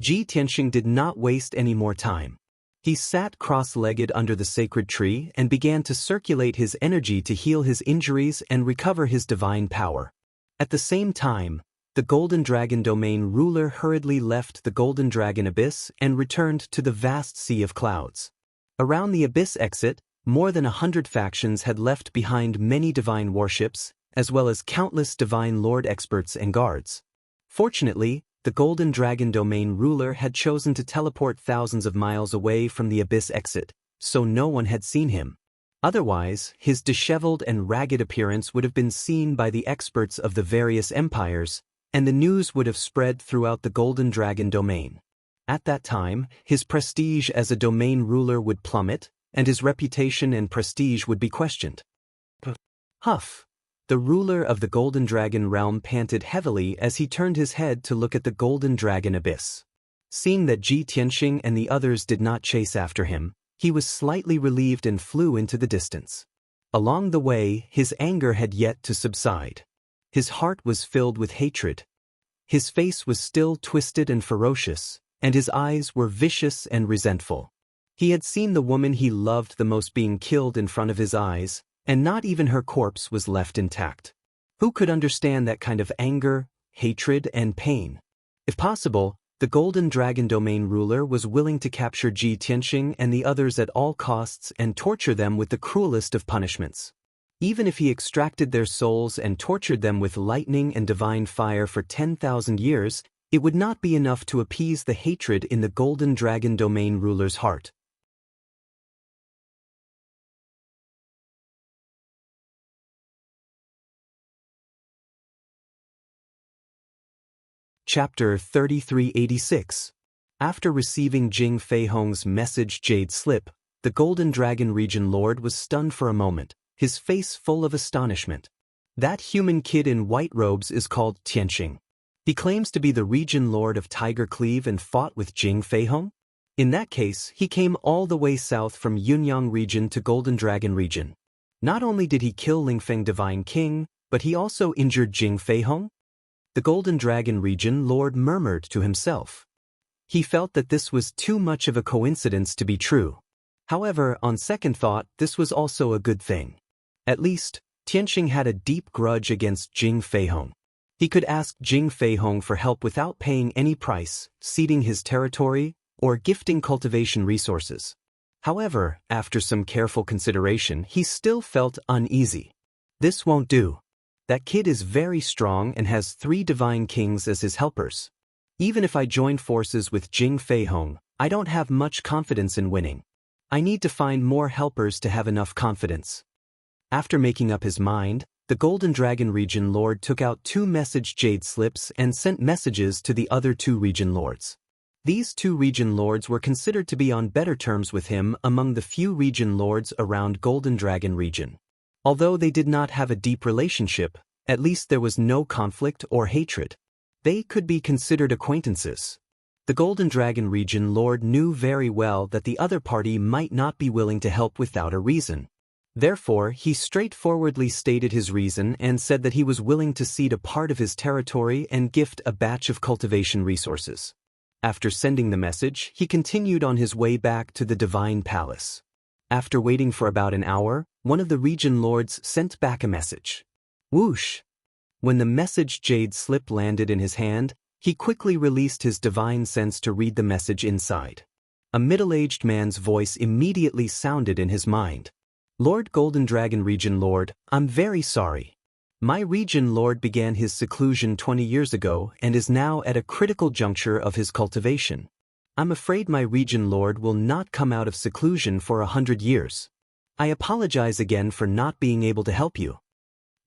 Ji Tianxing did not waste any more time. He sat cross-legged under the sacred tree and began to circulate his energy to heal his injuries and recover his divine power. At the same time, the Golden Dragon Domain ruler hurriedly left the Golden Dragon Abyss and returned to the vast sea of clouds. Around the Abyss exit, more than 100 factions had left behind many divine warships, as well as countless Divine Lord experts and guards. Fortunately, the Golden Dragon Domain ruler had chosen to teleport thousands of miles away from the Abyss exit, so no one had seen him. Otherwise, his disheveled and ragged appearance would have been seen by the experts of the various empires, and the news would have spread throughout the Golden Dragon Domain. At that time, his prestige as a domain ruler would plummet, and his reputation and prestige would be questioned. Huff! The ruler of the Golden Dragon realm panted heavily as he turned his head to look at the Golden Dragon Abyss. Seeing that Ji Tianxing and the others did not chase after him, he was slightly relieved and flew into the distance. Along the way, his anger had yet to subside. His heart was filled with hatred. His face was still twisted and ferocious, and his eyes were vicious and resentful. He had seen the woman he loved the most being killed in front of his eyes, and not even her corpse was left intact. Who could understand that kind of anger, hatred, and pain? If possible, the Golden Dragon Domain ruler was willing to capture Ji Tianxing and the others at all costs and torture them with the cruelest of punishments. Even if he extracted their souls and tortured them with lightning and divine fire for 10,000 years, it would not be enough to appease the hatred in the Golden Dragon Domain ruler's heart. Chapter 3386. After receiving Jing Feihong's message Jade Slip, the Golden Dragon Region Lord was stunned for a moment, his face full of astonishment. That human kid in white robes is called Tianxing. He claims to be the Region Lord of Tiger Cleave and fought with Jing Feihong? In that case, he came all the way south from Yunyang Region to Golden Dragon Region. Not only did he kill Lingfeng Divine King, but he also injured Jing Feihong? The Golden Dragon Region Lord murmured to himself. He felt that this was too much of a coincidence to be true. However, on second thought, this was also a good thing. At least, Tianxing had a deep grudge against Jing Feihong. He could ask Jing Feihong for help without paying any price, ceding his territory, or gifting cultivation resources. However, after some careful consideration, he still felt uneasy. This won't do. That kid is very strong and has 3 divine kings as his helpers. Even if I join forces with Jing Feihong, I don't have much confidence in winning. I need to find more helpers to have enough confidence. After making up his mind, the Golden Dragon Region Lord took out 2 message Jade Slips and sent messages to the other 2 Region Lords. These 2 Region Lords were considered to be on better terms with him among the few Region Lords around Golden Dragon Region. Although they did not have a deep relationship, at least there was no conflict or hatred. They could be considered acquaintances. The Golden Dragon Region Lord knew very well that the other party might not be willing to help without a reason. Therefore, he straightforwardly stated his reason and said that he was willing to cede a part of his territory and gift a batch of cultivation resources. After sending the message, he continued on his way back to the divine palace. After waiting for about an hour, one of the region lords sent back a message. Whoosh! When the message jade slip landed in his hand, he quickly released his divine sense to read the message inside. A middle-aged man's voice immediately sounded in his mind. Lord Golden Dragon Region Lord, I'm very sorry. My region lord began his seclusion 20 years ago and is now at a critical juncture of his cultivation. I'm afraid my region lord will not come out of seclusion for 100 years. I apologize again for not being able to help you.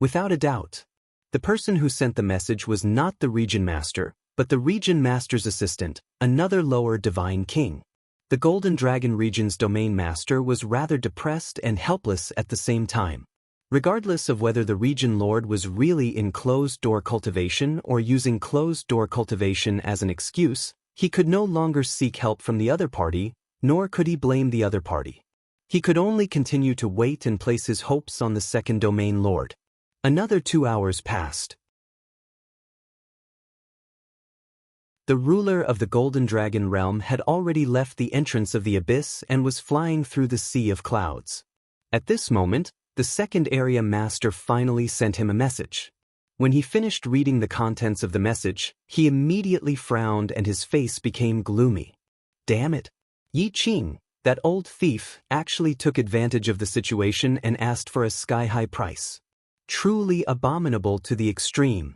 Without a doubt, the person who sent the message was not the region master, but the region master's assistant, another lower divine king. The Golden Dragon region's domain master was rather depressed and helpless at the same time. Regardless of whether the region lord was really in closed-door cultivation or using closed-door cultivation as an excuse, he could no longer seek help from the other party, nor could he blame the other party. He could only continue to wait and place his hopes on the second domain lord. Another 2 hours passed. The ruler of the Golden Dragon realm had already left the entrance of the abyss and was flying through the sea of clouds. At this moment, the second area master finally sent him a message. When he finished reading the contents of the message, he immediately frowned and his face became gloomy. Damn it! Yi Qing, that old thief, actually took advantage of the situation and asked for a sky-high price. Truly abominable to the extreme.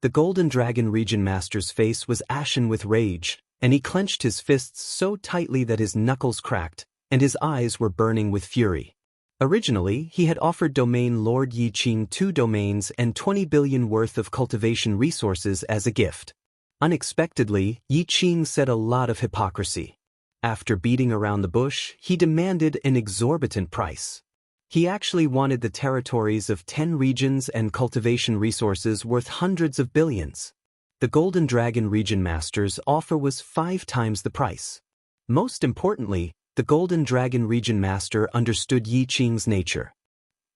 The Golden Dragon region master's face was ashen with rage, and he clenched his fists so tightly that his knuckles cracked, and his eyes were burning with fury. Originally, he had offered domain Lord Yi Qing 2 domains and 20 billion worth of cultivation resources as a gift. Unexpectedly, Yi Qing said a lot of hypocrisy. After beating around the bush, he demanded an exorbitant price. He actually wanted the territories of 10 regions and cultivation resources worth hundreds of billions. The Golden Dragon region master's offer was 5 times the price. Most importantly, the Golden Dragon region master understood Yi Qing's nature.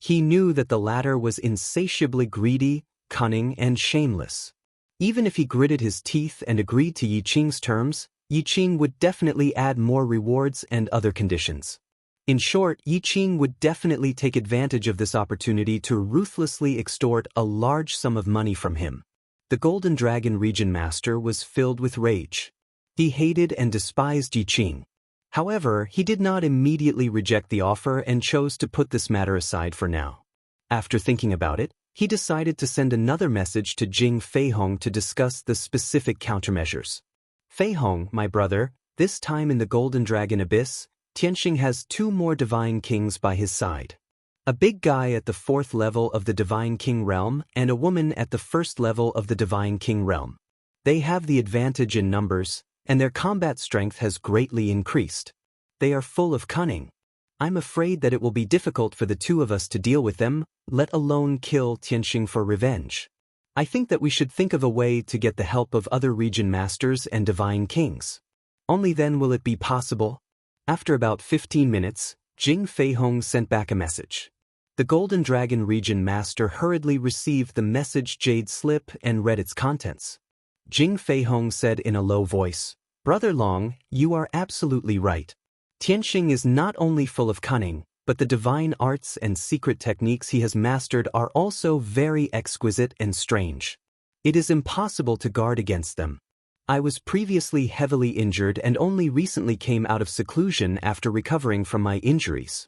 He knew that the latter was insatiably greedy, cunning, and shameless. Even if he gritted his teeth and agreed to Yi Qing's terms, Yi Qing would definitely add more rewards and other conditions. In short, Yi Qing would definitely take advantage of this opportunity to ruthlessly extort a large sum of money from him. The Golden Dragon region master was filled with rage. He hated and despised Yi Qing. However, he did not immediately reject the offer and chose to put this matter aside for now. After thinking about it, he decided to send another message to Jing Feihong to discuss the specific countermeasures. Feihong, my brother, this time in the Golden Dragon Abyss, Tianxing has 2 more divine kings by his side. A big guy at the 4th level of the divine king realm and a woman at the 1st level of the divine king realm. They have the advantage in numbers, and their combat strength has greatly increased. They are full of cunning. I'm afraid that it will be difficult for the 2 of us to deal with them, let alone kill Tianxing for revenge. I think that we should think of a way to get the help of other region masters and divine kings. Only then will it be possible. After about 15 minutes, Jing Feihong sent back a message. The Golden Dragon region master hurriedly received the message jade slip and read its contents. Jing Feihong said in a low voice, "Brother Long, you are absolutely right. Tianxing is not only full of cunning, but the divine arts and secret techniques he has mastered are also very exquisite and strange. It is impossible to guard against them. I was previously heavily injured and only recently came out of seclusion after recovering from my injuries.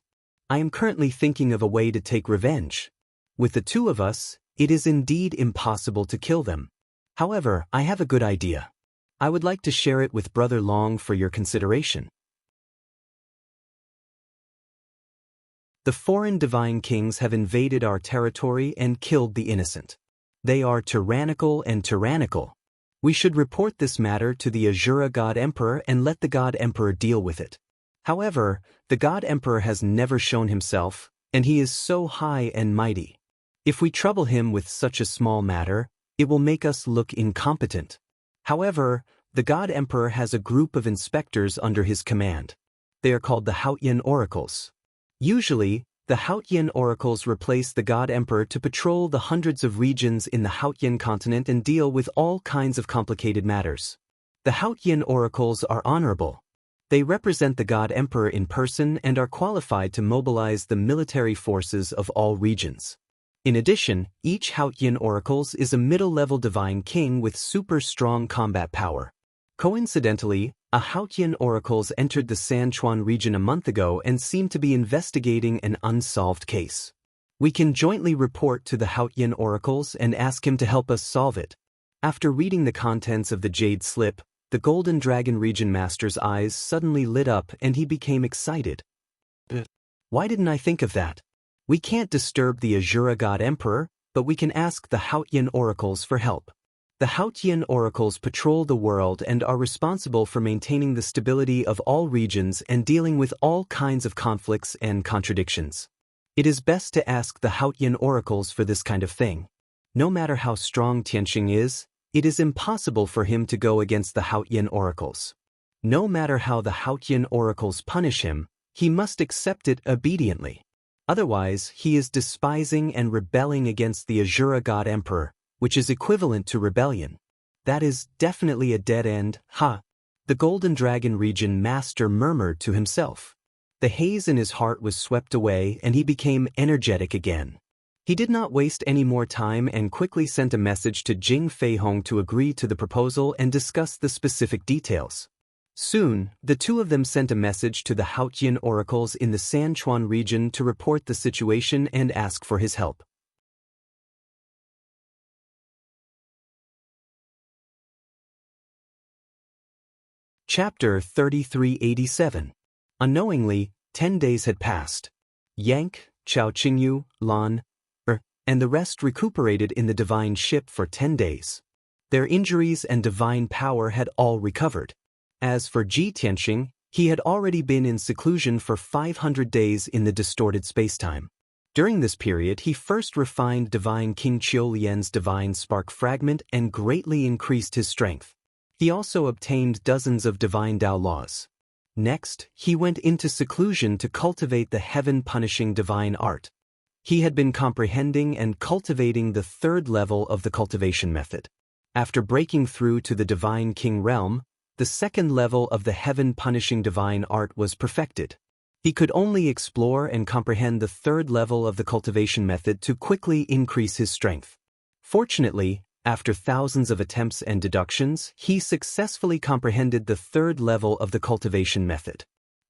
I am currently thinking of a way to take revenge. With the 2 of us, it is indeed impossible to kill them. However, I have a good idea. I would like to share it with Brother Long for your consideration." The foreign divine kings have invaded our territory and killed the innocent. They are tyrannical and tyrannical. We should report this matter to the Azura God Emperor and let the God Emperor deal with it. However, the God Emperor has never shown himself, and he is so high and mighty. If we trouble him with such a small matter, it will make us look incompetent. However, the God Emperor has a group of inspectors under his command. They are called the Haotian Oracles. Usually, The Haotian oracles replaced the god emperor to patrol the hundreds of regions in the Haotian continent and deal with all kinds of complicated matters. The Haotian oracles are honorable. They represent the god emperor in person and are qualified to mobilize the military forces of all regions. In addition, each Haotian oracles is a middle-level divine king with super strong combat power. Coincidentally, a Haotian oracles entered the Sanchuan region a month ago and seem to be investigating an unsolved case. We can jointly report to the Haotian oracles and ask him to help us solve it. After reading the contents of the Jade Slip, the Golden Dragon Region Master's eyes suddenly lit up and he became excited. Why didn't I think of that? We can't disturb the Azura God Emperor, but we can ask the Haotian oracles for help. The Haotian oracles patrol the world and are responsible for maintaining the stability of all regions and dealing with all kinds of conflicts and contradictions. It is best to ask the Haotian oracles for this kind of thing. No matter how strong Tianxing is, it is impossible for him to go against the Haotian oracles. No matter how the Haotian oracles punish him, he must accept it obediently. Otherwise, he is despising and rebelling against the Azura God Emperor, which is equivalent to rebellion. That is definitely a dead end, The Golden Dragon Region Master murmured to himself. The haze in his heart was swept away and he became energetic again. He did not waste any more time and quickly sent a message to Jing Feihong to agree to the proposal and discuss the specific details. Soon, the two of them sent a message to the Haotian oracles in the Sanchuan region to report the situation and ask for his help. Chapter 3387. Unknowingly, 10 days had passed. Yank, Chao Qingyu, Lan, and the rest recuperated in the divine ship for 10 days. Their injuries and divine power had all recovered. As for Ji Tianxing, he had already been in seclusion for 500 days in the distorted spacetime. During this period, he first refined Divine King Qiu Lian's divine spark fragment and greatly increased his strength. He also obtained dozens of divine Dao laws. Next, he went into seclusion to cultivate the heaven-punishing divine art. He had been comprehending and cultivating the third level of the cultivation method. After breaking through to the Divine King realm, the second level of the heaven-punishing divine art was perfected. He could only explore and comprehend the third level of the cultivation method to quickly increase his strength. Fortunately, after thousands of attempts and deductions, he successfully comprehended the third level of the cultivation method.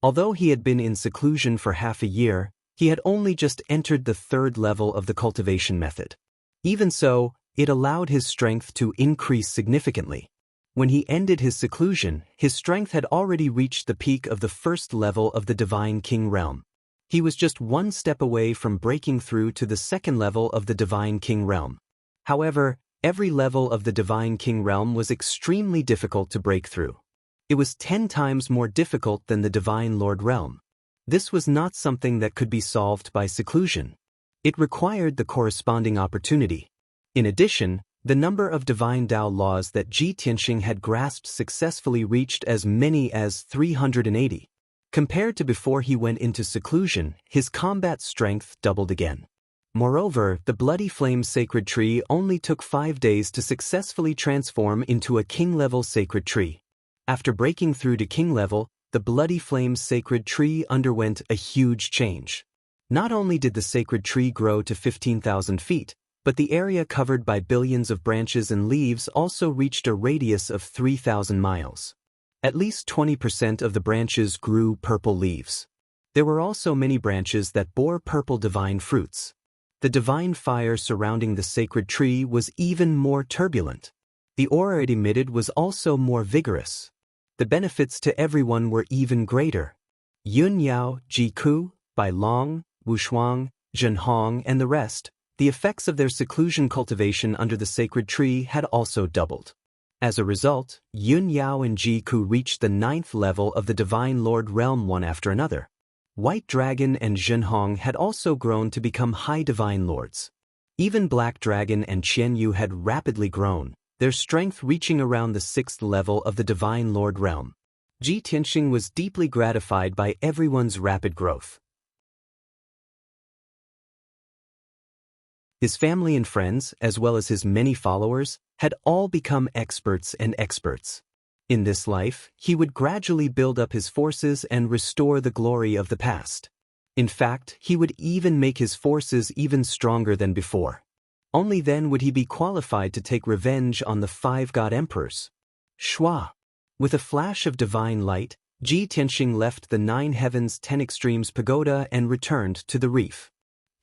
Although he had been in seclusion for half a year, he had only just entered the third level of the cultivation method. Even so, it allowed his strength to increase significantly. When he ended his seclusion, his strength had already reached the peak of the first level of the Divine King realm. He was just one step away from breaking through to the second level of the Divine King realm. However, every level of the Divine King realm was extremely difficult to break through. It was 10 times more difficult than the Divine Lord realm. This was not something that could be solved by seclusion. It required the corresponding opportunity. In addition, the number of divine Dao laws that Ji Tianxing had grasped successfully reached as many as 380. Compared to before he went into seclusion, his combat strength doubled again. Moreover, the Bloody Flame Sacred Tree only took 5 days to successfully transform into a king-level sacred tree. After breaking through to king level, the Bloody Flame Sacred Tree underwent a huge change. Not only did the sacred tree grow to 15,000 feet, but the area covered by billions of branches and leaves also reached a radius of 3,000 miles. At least 20% of the branches grew purple leaves. There were also many branches that bore purple divine fruits. The divine fire surrounding the sacred tree was even more turbulent. The aura it emitted was also more vigorous. The benefits to everyone were even greater. Yun Yao, Ji Ku, Bai Long, Wu Shuang, Zhen Hong, and the rest, the effects of their seclusion cultivation under the sacred tree had also doubled. As a result, Yun Yao and Ji Ku reached the 9th level of the Divine Lord realm one after another. White Dragon and Zhen Hong had also grown to become high divine lords. Even Black Dragon and Qian Yu had rapidly grown, their strength reaching around the 6th level of the Divine Lord realm. Ji Tianxing was deeply gratified by everyone's rapid growth. His family and friends, as well as his many followers, had all become experts and experts. In this life, he would gradually build up his forces and restore the glory of the past. In fact, he would even make his forces even stronger than before. Only then would he be qualified to take revenge on the 5 god emperors. Shua. With a flash of divine light, Ji Tianxing left the 9 heavens 10 extremes pagoda and returned to the reef.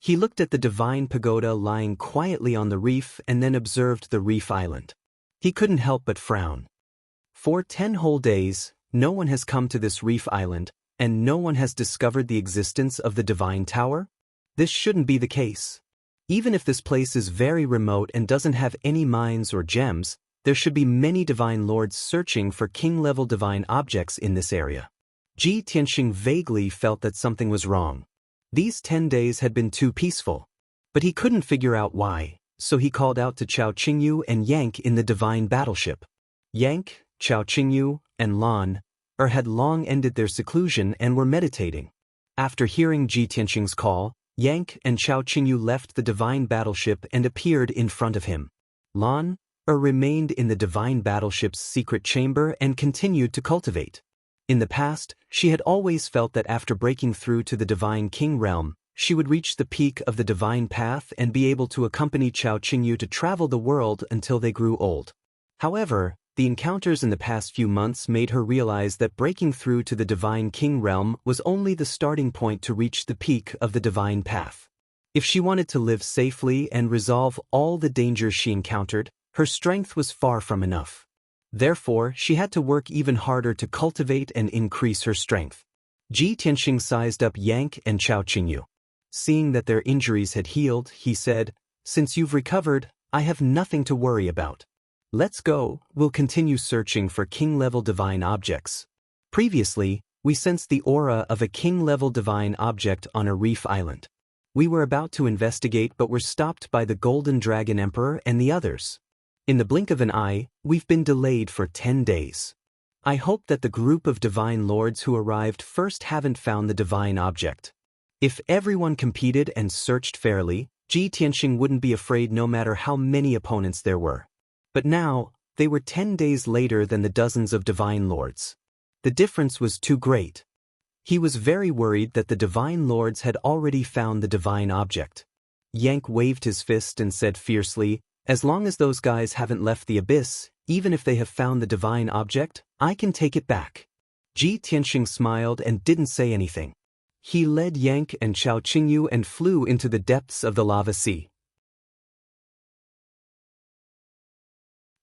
He looked at the divine pagoda lying quietly on the reef and then observed the reef island. He couldn't help but frown. For 10 whole days, no one has come to this reef island, and no one has discovered the existence of the divine tower? This shouldn't be the case. Even if this place is very remote and doesn't have any mines or gems, there should be many divine lords searching for king-level divine objects in this area. Ji Tianxing vaguely felt that something was wrong. These 10 days had been too peaceful. But he couldn't figure out why, so he called out to Chao Qingyu and Yank in the divine battleship. Yank, Chao Qingyu, and Lan had long ended their seclusion and were meditating. After hearing Ji Tianxing's call, Yank and Chao Qingyu left the divine battleship and appeared in front of him. Lan remained in the divine battleship's secret chamber and continued to cultivate. In the past, she had always felt that after breaking through to the divine king realm, she would reach the peak of the divine path and be able to accompany Chao Qingyu to travel the world until they grew old. However, the encounters in the past few months made her realize that breaking through to the divine king realm was only the starting point to reach the peak of the divine path. If she wanted to live safely and resolve all the dangers she encountered, her strength was far from enough. Therefore, she had to work even harder to cultivate and increase her strength. Ji Tianxing sized up Yank and Chao Qingyu. Seeing that their injuries had healed, he said, "Since you've recovered, I have nothing to worry about. Let's go, we'll continue searching for king-level divine objects." Previously, we sensed the aura of a king-level divine object on a reef island. We were about to investigate but were stopped by the Golden Dragon Emperor and the others. In the blink of an eye, we've been delayed for 10 days. I hope that the group of divine lords who arrived first haven't found the divine object. If everyone competed and searched fairly, Ji Tianxing wouldn't be afraid no matter how many opponents there were. But now, they were 10 days later than the dozens of divine lords. The difference was too great. He was very worried that the divine lords had already found the divine object. Yank waved his fist and said fiercely, "As long as those guys haven't left the abyss, even if they have found the divine object, I can take it back." Ji Tianxing smiled and didn't say anything. He led Yank and Chao Qingyu and flew into the depths of the lava sea.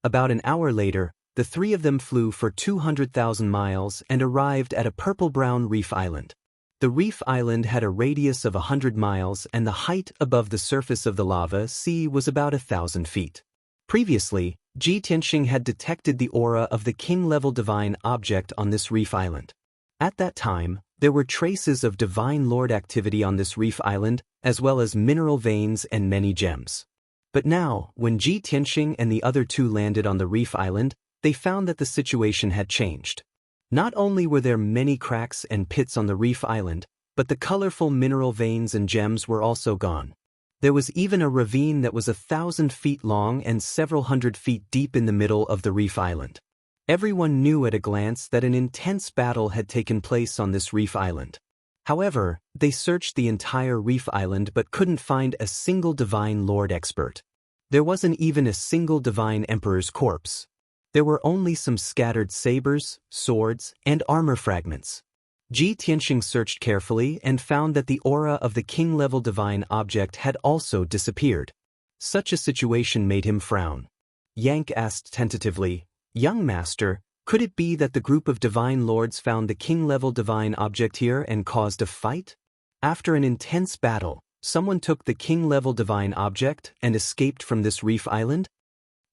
About an hour later, the 3 of them flew for 200,000 miles and arrived at a purple-brown reef island. The reef island had a radius of 100 miles and the height above the surface of the lava sea was about 1,000 feet. Previously, Ji Tianxing had detected the aura of the king-level divine object on this reef island. At that time, there were traces of divine lord activity on this reef island, as well as mineral veins and many gems. But now, when Ji Tianxing and the other 2 landed on the reef island, they found that the situation had changed. Not only were there many cracks and pits on the reef island, but the colorful mineral veins and gems were also gone. There was even a ravine that was 1,000 feet long and several hundred feet deep in the middle of the reef island. Everyone knew at a glance that an intense battle had taken place on this reef island. However, they searched the entire reef island but couldn't find a single divine lord expert. There wasn't even a single divine emperor's corpse. There were only some scattered sabers, swords, and armor fragments. Ji Tianxing searched carefully and found that the aura of the king-level divine object had also disappeared. Such a situation made him frown. Yank asked tentatively, "Young master, could it be that the group of divine lords found the king-level divine object here and caused a fight? After an intense battle, someone took the king-level divine object and escaped from this reef island?"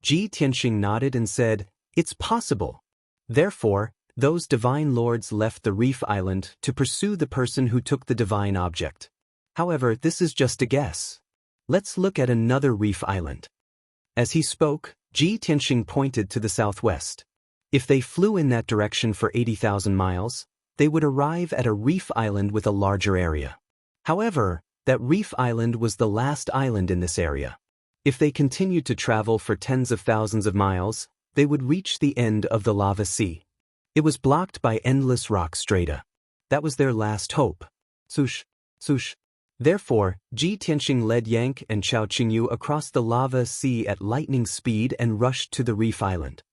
Ji Tianxing nodded and said, "It's possible. Therefore, those divine lords left the reef island to pursue the person who took the divine object. However, this is just a guess. Let's look at another reef island." As he spoke, Ji Tianxing pointed to the southwest. If they flew in that direction for 80,000 miles, they would arrive at a reef island with a larger area. However, that Reef Island was the last island in this area. If they continued to travel for tens of thousands of miles, they would reach the end of the lava sea. It was blocked by endless rock strata. That was their last hope. Sush, sush. Therefore, Ji Tianxing led Yang and Xiao Qingyu across the lava sea at lightning speed and rushed to the Reef Island.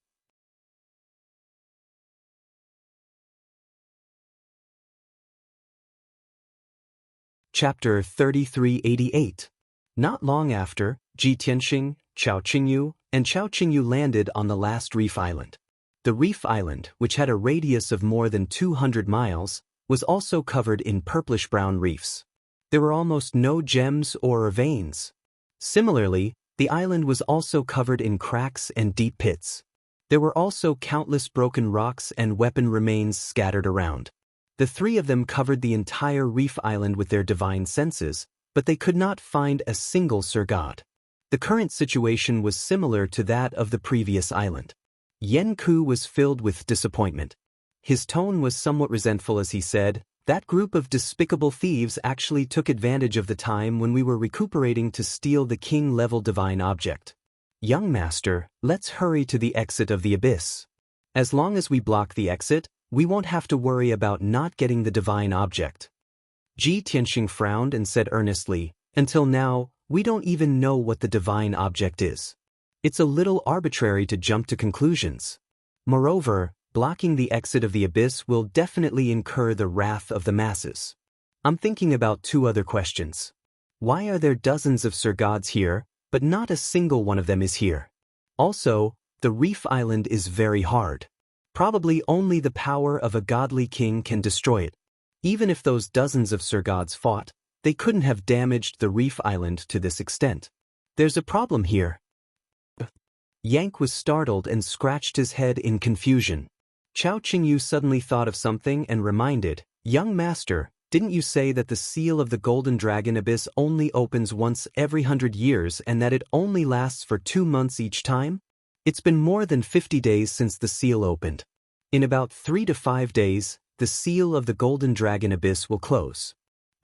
Chapter 3388. Not long after, Ji Tianxing, Xiao Qingyu, and Xiao Qingyu landed on the last Reef Island. The Reef Island, which had a radius of more than 200 miles, was also covered in purplish-brown reefs. There were almost no gems or veins. Similarly, the island was also covered in cracks and deep pits. There were also countless broken rocks and weapon remains scattered around. The three of them covered the entire Reef Island with their divine senses, but they could not find a single Sir God. The current situation was similar to that of the previous island. Yen Ku was filled with disappointment. His tone was somewhat resentful as he said, "That group of despicable thieves actually took advantage of the time when we were recuperating to steal the king-level divine object. Young master, let's hurry to the exit of the abyss. As long as we block the exit, we won't have to worry about not getting the divine object." Ji Tianxing frowned and said earnestly, "Until now, we don't even know what the divine object is. It's a little arbitrary to jump to conclusions. Moreover, blocking the exit of the abyss will definitely incur the wrath of the masses. I'm thinking about two other questions. Why are there dozens of Sir Gods here, but not a single one of them is here? Also, the Reef Island is very hard. Probably only the power of a godly king can destroy it. Even if those dozens of Sir Gods fought, they couldn't have damaged the Reef Island to this extent. There's a problem here." Yank was startled and scratched his head in confusion. Xiao Qingyu suddenly thought of something and reminded, "Young master, didn't you say that the seal of the Golden Dragon Abyss only opens once every 100 years and that it only lasts for 2 months each time? It's been more than 50 days since the seal opened. In about 3 to 5 days, the seal of the Golden Dragon Abyss will close.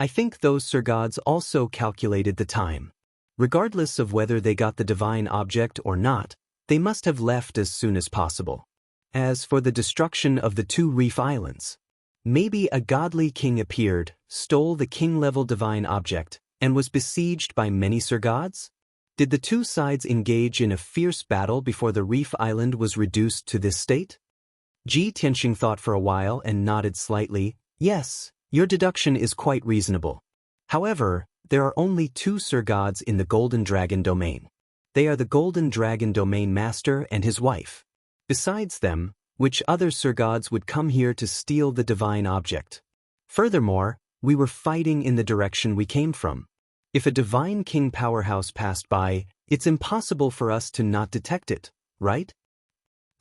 I think those Sir Gods also calculated the time. Regardless of whether they got the divine object or not, they must have left as soon as possible. As for the destruction of the 2 Reef Islands, maybe a godly king appeared, stole the king-level divine object, and was besieged by many Sir Gods? Did the 2 sides engage in a fierce battle before the Reef Island was reduced to this state?" Ji Tianxing thought for a while and nodded slightly. "Yes, your deduction is quite reasonable. However, there are only 2 Sir Gods in the Golden Dragon domain. They are the Golden Dragon domain master and his wife. Besides them, which other Sir Gods would come here to steal the divine object? Furthermore, we were fighting in the direction we came from. If a divine king powerhouse passed by, it's impossible for us to not detect it, right?"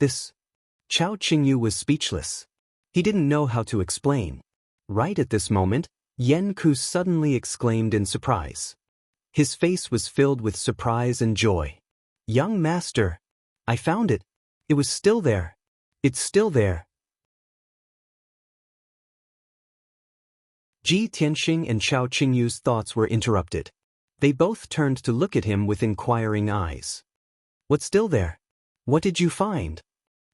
Xiao Qingyu was speechless. He didn't know how to explain. Right at this moment, Yen Ku suddenly exclaimed in surprise. His face was filled with surprise and joy. "Young master, I found it. It was still there. It's still there." Ji Tianxing and Xiao Qingyu's thoughts were interrupted. They both turned to look at him with inquiring eyes. "What's still there? What did you find?"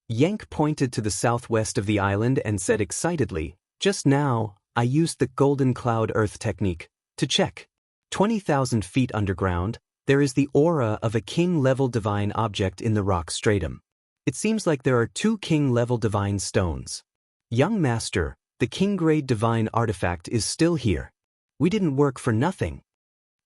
Yank pointed to the southwest of the island and said excitedly, "Just now, I used the Golden Cloud Earth technique to check. 20,000 feet underground, there is the aura of a king-level divine object in the rock stratum. It seems like there are 2 king-level divine stones. Young master, the king-grade divine artifact is still here. We didn't work for nothing."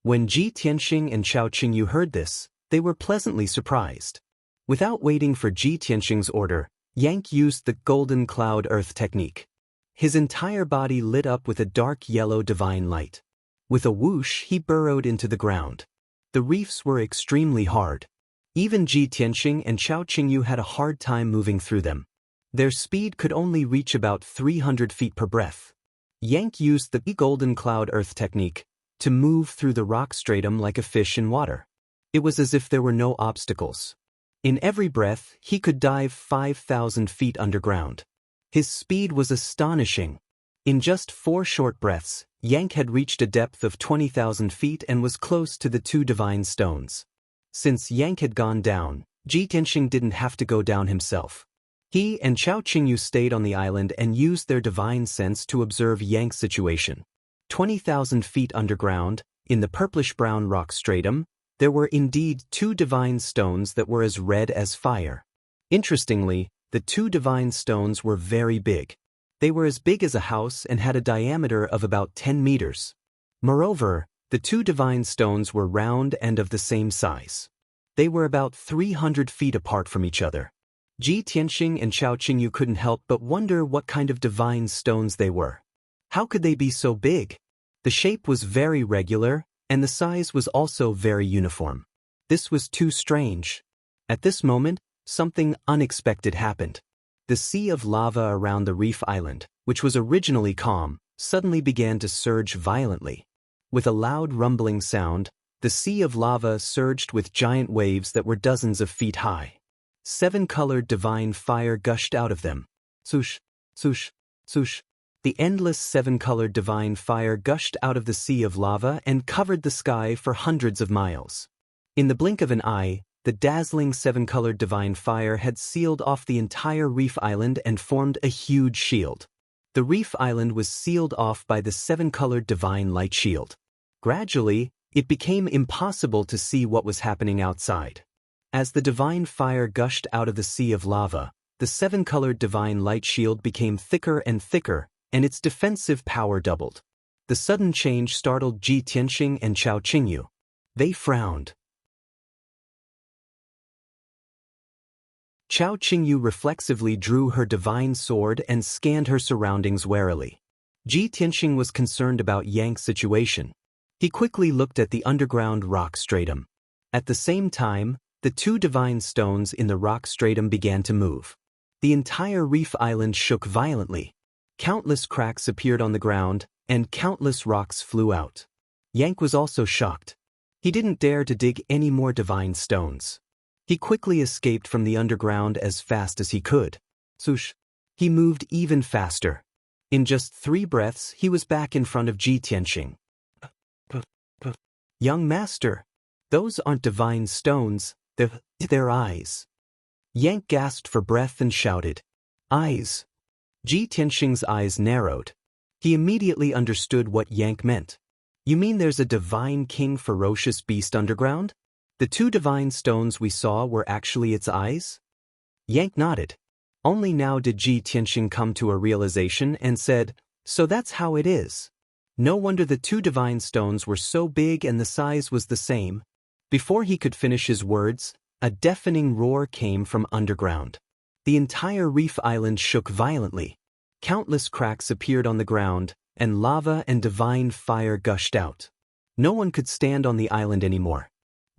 When Ji Tianxing and Xiao Qingyu heard this, they were pleasantly surprised. Without waiting for Ji Tianxing's order, Yank used the Golden Cloud Earth technique. His entire body lit up with a dark yellow divine light. With a whoosh, he burrowed into the ground. The reefs were extremely hard. Even Ji Tianxing and Xiao Qingyu had a hard time moving through them. Their speed could only reach about 300 feet per breath. Yank used the Golden Cloud Earth technique to move through the rock stratum like a fish in water. It was as if there were no obstacles. In every breath, he could dive 5,000 feet underground. His speed was astonishing. In just 4 short breaths, Yang had reached a depth of 20,000 feet and was close to the two divine stones. Since Yang had gone down, Ji Tianxing didn't have to go down himself. He and Chao Qingyu stayed on the island and used their divine sense to observe Yang's situation. 20,000 feet underground, in the purplish-brown rock stratum, there were indeed two divine stones that were as red as fire. Interestingly, the two divine stones were very big. They were as big as a house and had a diameter of about 10 meters. Moreover, the two divine stones were round and of the same size. They were about 300 feet apart from each other. Ji Tianxing and Chao Qingyu couldn't help but wonder what kind of divine stones they were. How could they be so big? The shape was very regular, and the size was also very uniform. This was too strange. At this moment, something unexpected happened. The sea of lava around the reef island, which was originally calm, suddenly began to surge violently. With a loud rumbling sound, the sea of lava surged with giant waves that were dozens of feet high. 7-colored divine fire gushed out of them. Swoosh, swoosh, swoosh. The endless 7-colored divine fire gushed out of the sea of lava and covered the sky for hundreds of miles. In the blink of an eye, the dazzling 7-colored divine fire had sealed off the entire reef island and formed a huge shield. The reef island was sealed off by the 7-colored divine light shield. Gradually, it became impossible to see what was happening outside. As the divine fire gushed out of the sea of lava, the 7-colored divine light shield became thicker and thicker, and its defensive power doubled. The sudden change startled Ji Tianxing and Chao Qingyu. They frowned. Chao Qingyu reflexively drew her divine sword and scanned her surroundings warily. Ji Tianxing was concerned about Yang's situation. He quickly looked at the underground rock stratum. At the same time, the two divine stones in the rock stratum began to move. The entire reef island shook violently. Countless cracks appeared on the ground, and countless rocks flew out. Yang was also shocked. He didn't dare to dig any more divine stones. He quickly escaped from the underground as fast as he could. Swoosh! He moved even faster. In just 3 breaths, he was back in front of Ji Tianxing. Young master, those aren't divine stones, they're eyes. Yang gasped for breath and shouted, "Eyes!" Ji Tianxing's eyes narrowed. He immediately understood what Yang meant. You mean there's a divine king ferocious beast underground? The 2 divine stones we saw were actually its eyes? Yang nodded. Only now did Ji Tianxing come to a realization and said, "So that's how it is." No wonder the 2 divine stones were so big and the size was the same. Before he could finish his words, a deafening roar came from underground. The entire reef island shook violently. Countless cracks appeared on the ground, and lava and divine fire gushed out. No one could stand on the island anymore.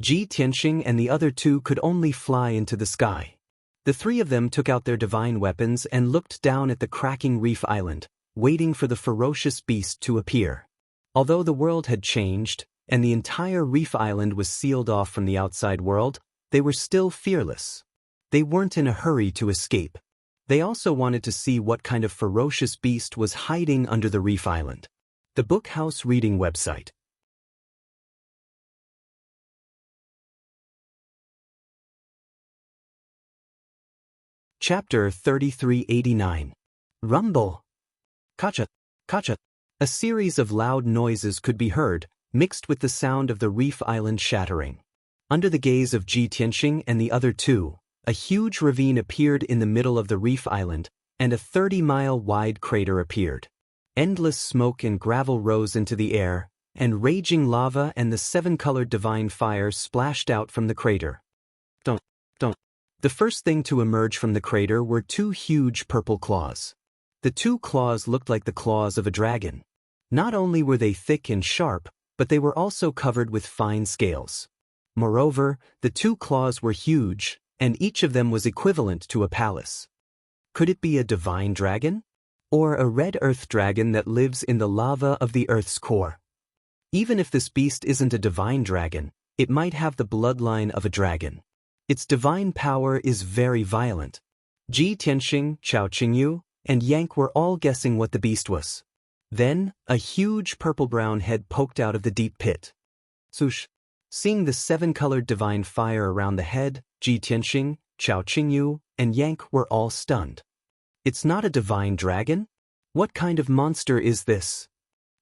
Ji Tianxing and the other 2 could only fly into the sky. The 3 of them took out their divine weapons and looked down at the cracking reef island, waiting for the ferocious beast to appear. Although the world had changed, and the entire reef island was sealed off from the outside world, they were still fearless. They weren't in a hurry to escape. They also wanted to see what kind of ferocious beast was hiding under the reef island. The Bookhouse Reading website. Chapter 3389. Rumble. Kacha, kacha. A series of loud noises could be heard, mixed with the sound of the reef island shattering. Under the gaze of Ji Tianxing and the other 2, a huge ravine appeared in the middle of the reef island, and a 30-mile-wide crater appeared. Endless smoke and gravel rose into the air, and raging lava and the 7-colored divine fire splashed out from the crater. Don't. The first thing to emerge from the crater were 2 huge purple claws. The 2 claws looked like the claws of a dragon. Not only were they thick and sharp, but they were also covered with fine scales. Moreover, the 2 claws were huge, and each of them was equivalent to a palace. Could it be a divine dragon? Or a red earth dragon that lives in the lava of the earth's core? Even if this beast isn't a divine dragon, it might have the bloodline of a dragon. Its divine power is very violent. Ji Tianxing, Chao Qingyu, and Yang were all guessing what the beast was. Then, a huge purple-brown head poked out of the deep pit. Swoosh! Seeing the seven-colored divine fire around the head, Ji Tianxing, Chao Qingyu, and Yank were all stunned. It's not a divine dragon? What kind of monster is this?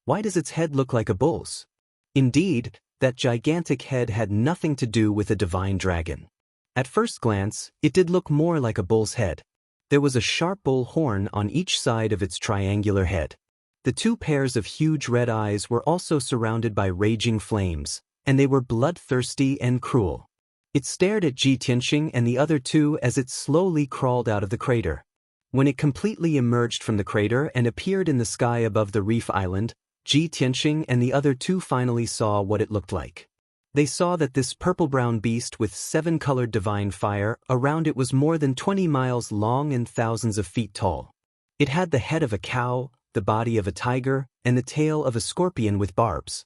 Why does its head look like a bull's? Indeed, that gigantic head had nothing to do with a divine dragon. At first glance, it did look more like a bull's head. There was a sharp bull horn on each side of its triangular head. The two pairs of huge red eyes were also surrounded by raging flames, and they were bloodthirsty and cruel. It stared at Ji Tianxing and the other two as it slowly crawled out of the crater. When it completely emerged from the crater and appeared in the sky above the reef island, Ji Tianxing and the other two finally saw what it looked like. They saw that this purple-brown beast with seven-colored divine fire around it was more than 20 miles long and thousands of feet tall. It had the head of a cow, the body of a tiger, and the tail of a scorpion with barbs.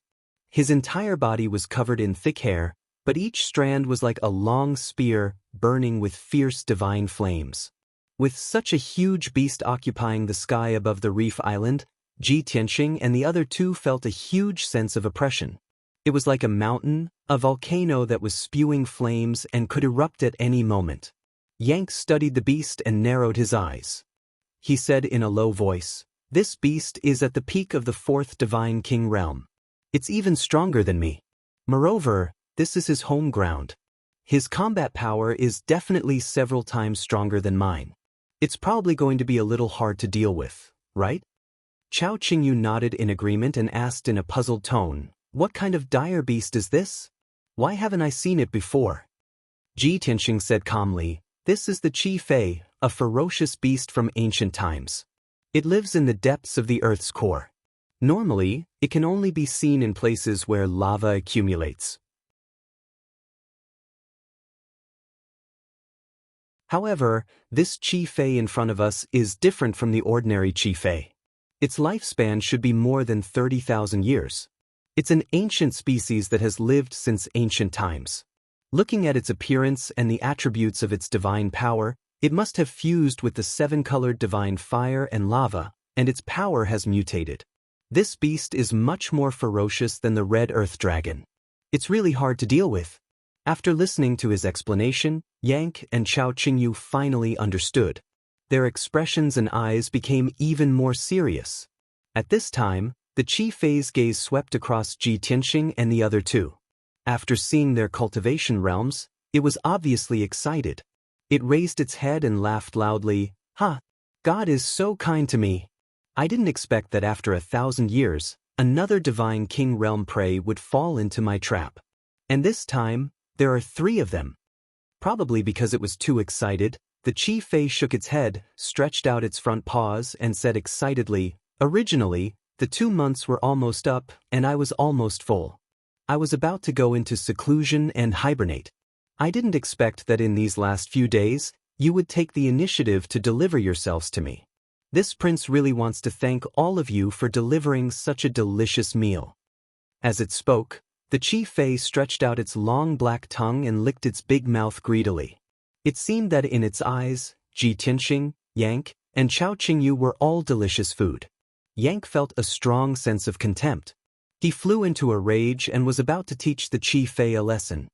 His entire body was covered in thick hair, but each strand was like a long spear, burning with fierce divine flames. With such a huge beast occupying the sky above the reef island, Ji Tianxing and the other two felt a huge sense of oppression. It was like a mountain, a volcano that was spewing flames and could erupt at any moment. Yank studied the beast and narrowed his eyes. He said in a low voice, "This beast is at the peak of the fourth divine king realm. It's even stronger than me. Moreover, this is his home ground. His combat power is definitely several times stronger than mine. It's probably going to be a little hard to deal with, right?" Chao Qingyu nodded in agreement and asked in a puzzled tone, "What kind of dire beast is this? Why haven't I seen it before?" Ji Tianxing said calmly, "This is the Qi Fei, a ferocious beast from ancient times. It lives in the depths of the Earth's core. Normally, it can only be seen in places where lava accumulates. However, this Qi Fei in front of us is different from the ordinary Qi Fei. Its lifespan should be more than 30,000 years. It's an ancient species that has lived since ancient times. Looking at its appearance and the attributes of its divine power, it must have fused with the seven-colored divine fire and lava, and its power has mutated. This beast is much more ferocious than the red earth dragon. It's really hard to deal with." After listening to his explanation, Yank and Chao Qingyu finally understood. Their expressions and eyes became even more serious. At this time, the Qi Fei's gaze swept across Ji Tianxing and the other two. After seeing their cultivation realms, it was obviously excited. It raised its head and laughed loudly, "Ha! God is so kind to me. I didn't expect that after 1,000 years, another divine king realm prey would fall into my trap. And this time, there are 3 of them." Probably because it was too excited, the Qi Fei shook its head, stretched out its front paws, and said excitedly, "Originally, the 2 months were almost up, and I was almost full. I was about to go into seclusion and hibernate. I didn't expect that in these last few days, you would take the initiative to deliver yourselves to me. This prince really wants to thank all of you for delivering such a delicious meal." As it spoke, the Qi Fei stretched out its long black tongue and licked its big mouth greedily. It seemed that in its eyes, Ji Tianxing, Yank, and Chao Qingyu were all delicious food. Yank felt a strong sense of contempt. He flew into a rage and was about to teach the Qi Fei a lesson.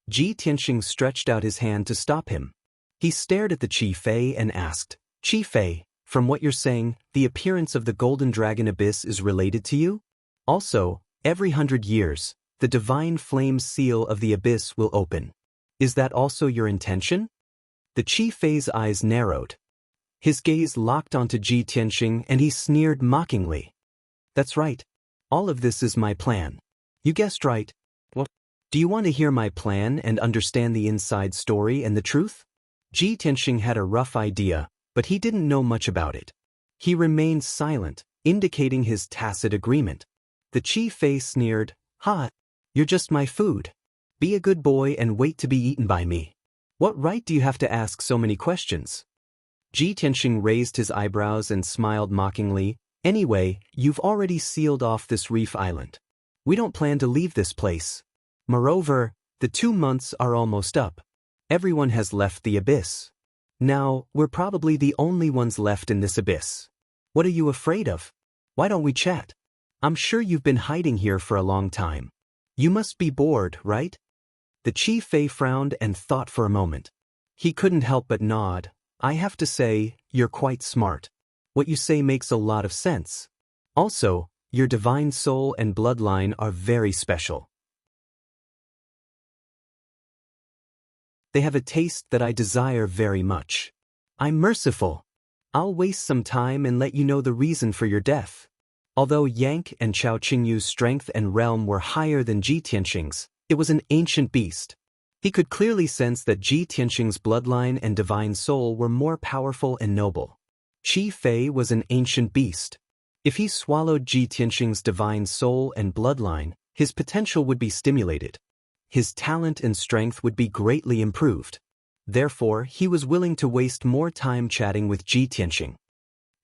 Ji Tianxing stretched out his hand to stop him. He stared at the Qi Fei and asked, "Qi Fei, from what you're saying, the appearance of the golden dragon abyss is related to you? Also, every 100 years, the divine flame seal of the abyss will open. Is that also your intention?" The Qi Fei's eyes narrowed. His gaze locked onto Ji Tianxing and he sneered mockingly. "That's right. All of this is my plan. You guessed right. Well, do you want to hear my plan and understand the inside story and the truth?" Ji Tianxing had a rough idea, but he didn't know much about it. He remained silent, indicating his tacit agreement. The Qi Fei sneered, "Ha! You're just my food. Be a good boy and wait to be eaten by me. What right do you have to ask so many questions?" Ji Tianxing raised his eyebrows and smiled mockingly. "Anyway, you've already sealed off this reef island. We don't plan to leave this place. Moreover, the 2 months are almost up. Everyone has left the abyss. Now, we're probably the only ones left in this abyss. What are you afraid of?" Why don't we chat? I'm sure you've been hiding here for a long time. You must be bored, right? The Chi Fei frowned and thought for a moment. He couldn't help but nod. I have to say, you're quite smart. What you say makes a lot of sense. Also, your divine soul and bloodline are very special. They have a taste that I desire very much. I'm merciful. I'll waste some time and let you know the reason for your death. Although Yang and Chao Qingyu's strength and realm were higher than Ji Tianxing's, it was an ancient beast. He could clearly sense that Ji Tianxing's bloodline and divine soul were more powerful and noble. Chi Fei was an ancient beast. If he swallowed Ji Tianxing's divine soul and bloodline, his potential would be stimulated. His talent and strength would be greatly improved. Therefore, he was willing to waste more time chatting with Ji Tianxing.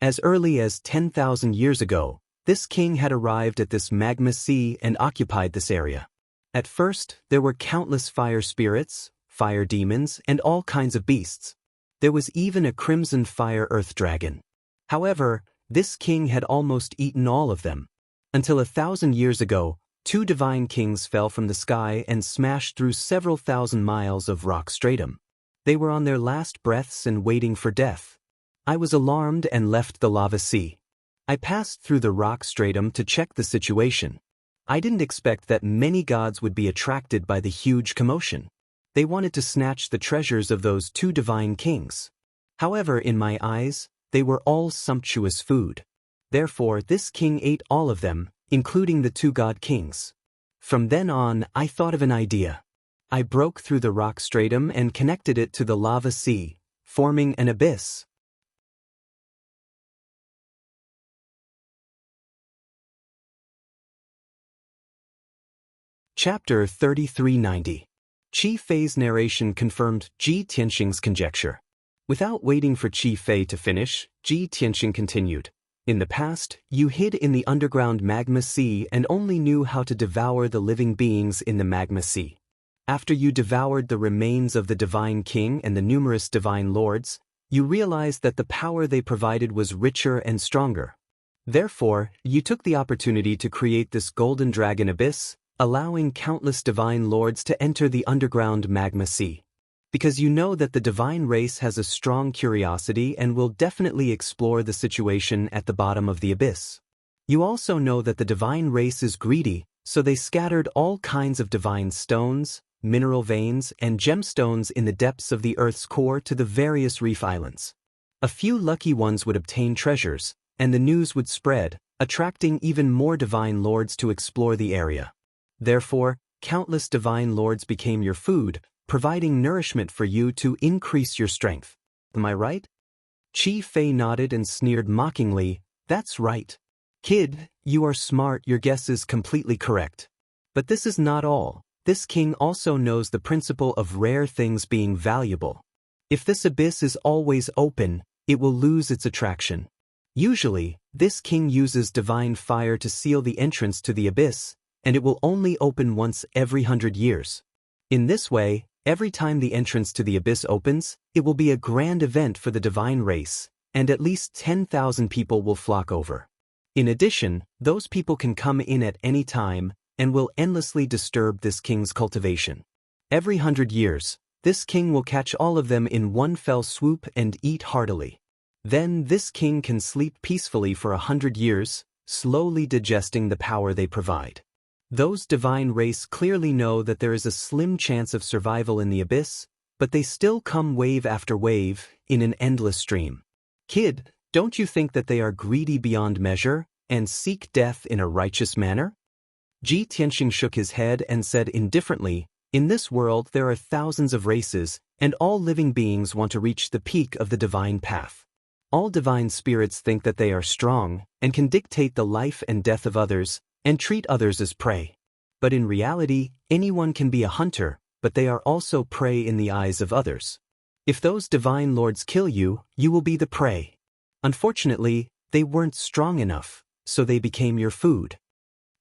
As early as 10,000 years ago, this king had arrived at this magma sea and occupied this area. At first, there were countless fire spirits, fire demons, and all kinds of beasts. There was even a crimson fire earth dragon. However, this king had almost eaten all of them. Until 1,000 years ago, 2 divine kings fell from the sky and smashed through several thousand miles of rock stratum. They were on their last breaths and waiting for death. I was alarmed and left the lava sea. I passed through the rock stratum to check the situation. I didn't expect that many gods would be attracted by the huge commotion. They wanted to snatch the treasures of those 2 divine kings. However, in my eyes, they were all sumptuous food. Therefore, this king ate all of them, including the 2 god kings. From then on, I thought of an idea. I broke through the rock stratum and connected it to the lava sea, forming an abyss. Chapter 3390. Chi Fei's narration confirmed Ji Tianxing's conjecture. Without waiting for Chi Fei to finish, Ji Tianxing continued. In the past, you hid in the underground magma sea and only knew how to devour the living beings in the magma sea. After you devoured the remains of the divine king and the numerous divine lords, you realized that the power they provided was richer and stronger. Therefore, you took the opportunity to create this golden dragon abyss, allowing countless divine lords to enter the underground magma sea. Because you know that the divine race has a strong curiosity and will definitely explore the situation at the bottom of the abyss. You also know that the divine race is greedy, so they scattered all kinds of divine stones, mineral veins, and gemstones in the depths of the Earth's core to the various reef islands. A few lucky ones would obtain treasures, and the news would spread, attracting even more divine lords to explore the area. Therefore, countless divine lords became your food, providing nourishment for you to increase your strength. Am I right? Chi Fei nodded and sneered mockingly. That's right. Kid, you are smart, your guess is completely correct. But this is not all. This king also knows the principle of rare things being valuable. If this abyss is always open, it will lose its attraction. Usually, this king uses divine fire to seal the entrance to the abyss, and it will only open once every 100 years. In this way, every time the entrance to the abyss opens, it will be a grand event for the divine race, and at least 10,000 people will flock over. In addition, those people can come in at any time, and will endlessly disturb this king's cultivation. Every 100 years, this king will catch all of them in one fell swoop and eat heartily. Then this king can sleep peacefully for 100 years, slowly digesting the power they provide. Those divine race clearly know that there is a slim chance of survival in the abyss, but they still come wave after wave, in an endless stream. Kid, don't you think that they are greedy beyond measure, and seek death in a righteous manner? Ji Tianxing shook his head and said indifferently, in this world there are thousands of races, and all living beings want to reach the peak of the divine path. All divine spirits think that they are strong, and can dictate the life and death of others, and treat others as prey. But in reality, anyone can be a hunter, but they are also prey in the eyes of others. If those divine lords kill you, you will be the prey. Unfortunately, they weren't strong enough, so they became your food.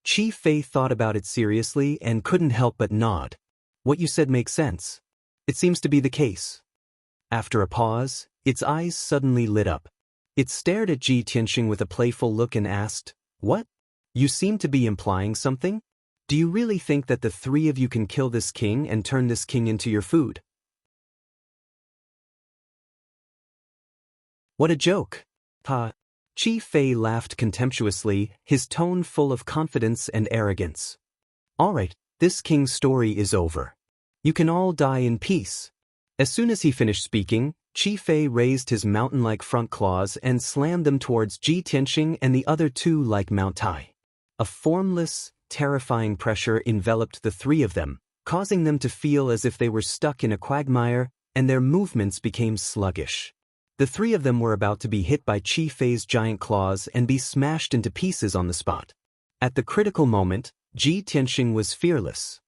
Chi Fei thought about it seriously and couldn't help but nod. What you said makes sense. It seems to be the case. After a pause, its eyes suddenly lit up. It stared at Ji Tianxing with a playful look and asked, What? You seem to be implying something? Do you really think that the three of you can kill this king and turn this king into your food? What a joke! Ha! Qi Fei laughed contemptuously, his tone full of confidence and arrogance. All right, this king's story is over. You can all die in peace. As soon as he finished speaking, Qi Fei raised his mountain-like front claws and slammed them towards Ji Tianxing and the other two like Mount Tai. A formless, terrifying pressure enveloped the three of them, causing them to feel as if they were stuck in a quagmire, and their movements became sluggish. The three of them were about to be hit by Qi Fei's giant claws and be smashed into pieces on the spot. At the critical moment, Ji Tianxing was fearless.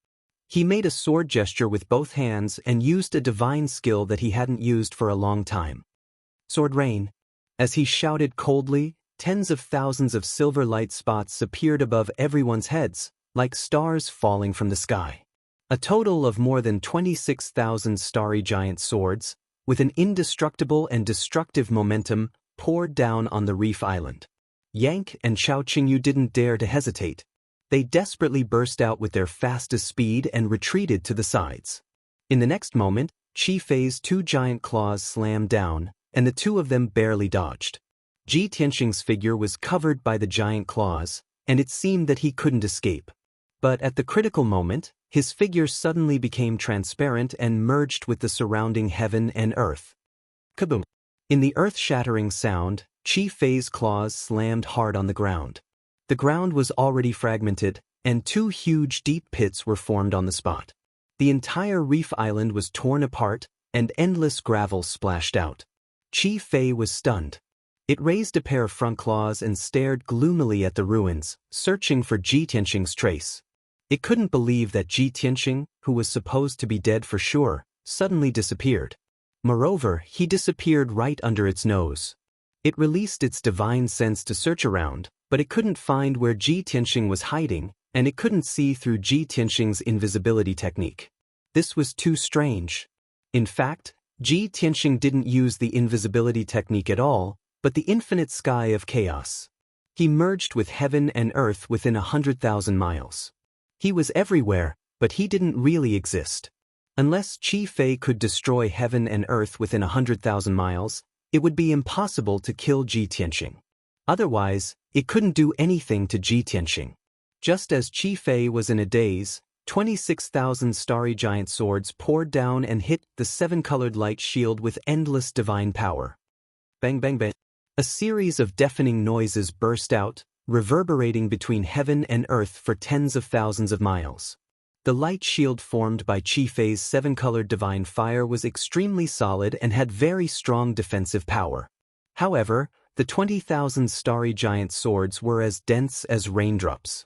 He made a sword gesture with both hands and used a divine skill that he hadn't used for a long time. Sword rain. As he shouted coldly, tens of thousands of silver light spots appeared above everyone's heads, like stars falling from the sky. A total of more than 26,000 starry giant swords, with an indestructible and destructive momentum, poured down on the reef island. Yang and Xiaoqingyu didn't dare to hesitate. They desperately burst out with their fastest speed and retreated to the sides. In the next moment, Qi Fei's two giant claws slammed down, and the two of them barely dodged. Ji Tianxing's figure was covered by the giant claws, and it seemed that he couldn't escape. But at the critical moment, his figure suddenly became transparent and merged with the surrounding heaven and earth. Kaboom! In the earth-shattering sound, Qi Fei's claws slammed hard on the ground. The ground was already fragmented, and two huge deep pits were formed on the spot. The entire reef island was torn apart, and endless gravel splashed out. Qi Fei was stunned. It raised a pair of front claws and stared gloomily at the ruins, searching for Ji Tianxing's trace. It couldn't believe that Ji Tianxing, who was supposed to be dead for sure, suddenly disappeared. Moreover, he disappeared right under its nose. It released its divine sense to search around, but it couldn't find where Ji Tianxing was hiding, and it couldn't see through Ji Tianxing's invisibility technique. This was too strange. In fact, Ji Tianxing didn't use the invisibility technique at all, but the infinite sky of chaos. He merged with heaven and earth within 100,000 miles. He was everywhere, but he didn't really exist. Unless Qi Fei could destroy heaven and earth within 100,000 miles, it would be impossible to kill Ji Tianxing. Otherwise, it couldn't do anything to Ji Tianxing. Just as Qi Fei was in a daze, 26,000 starry giant swords poured down and hit the seven-colored light shield with endless divine power. Bang bang bang. A series of deafening noises burst out, reverberating between heaven and earth for tens of thousands of miles. The light shield formed by Qi Fei's seven-colored divine fire was extremely solid and had very strong defensive power. However, the 20,000 starry giant swords were as dense as raindrops.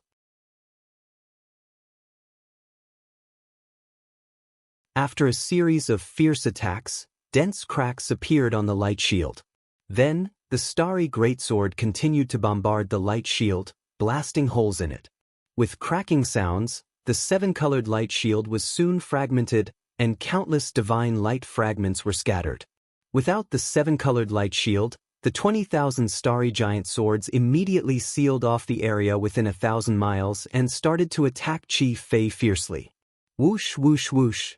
After a series of fierce attacks, dense cracks appeared on the light shield. Then, the starry greatsword continued to bombard the light shield, blasting holes in it. With cracking sounds, the seven-colored light shield was soon fragmented, and countless divine light fragments were scattered. Without the seven-colored light shield, the 20,000 starry giant swords immediately sealed off the area within 1,000 miles and started to attack Qi Fei fiercely. Whoosh whoosh whoosh.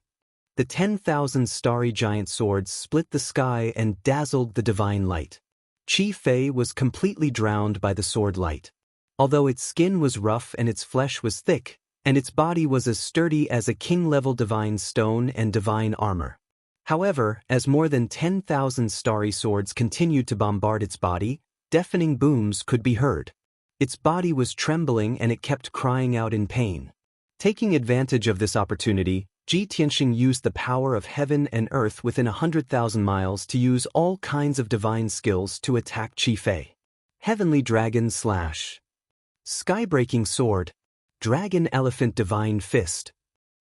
The 10,000 starry giant swords split the sky and dazzled the divine light. Qi Fei was completely drowned by the sword light. Although its skin was rough and its flesh was thick, and its body was as sturdy as a king-level divine stone and divine armor. However, as more than 10,000 starry swords continued to bombard its body, deafening booms could be heard. Its body was trembling and it kept crying out in pain. Taking advantage of this opportunity, Ji Tianxing used the power of heaven and earth within 100,000 miles to use all kinds of divine skills to attack Qi Fei. Heavenly Dragon Slash. Sky-breaking Sword. Dragon Elephant Divine Fist.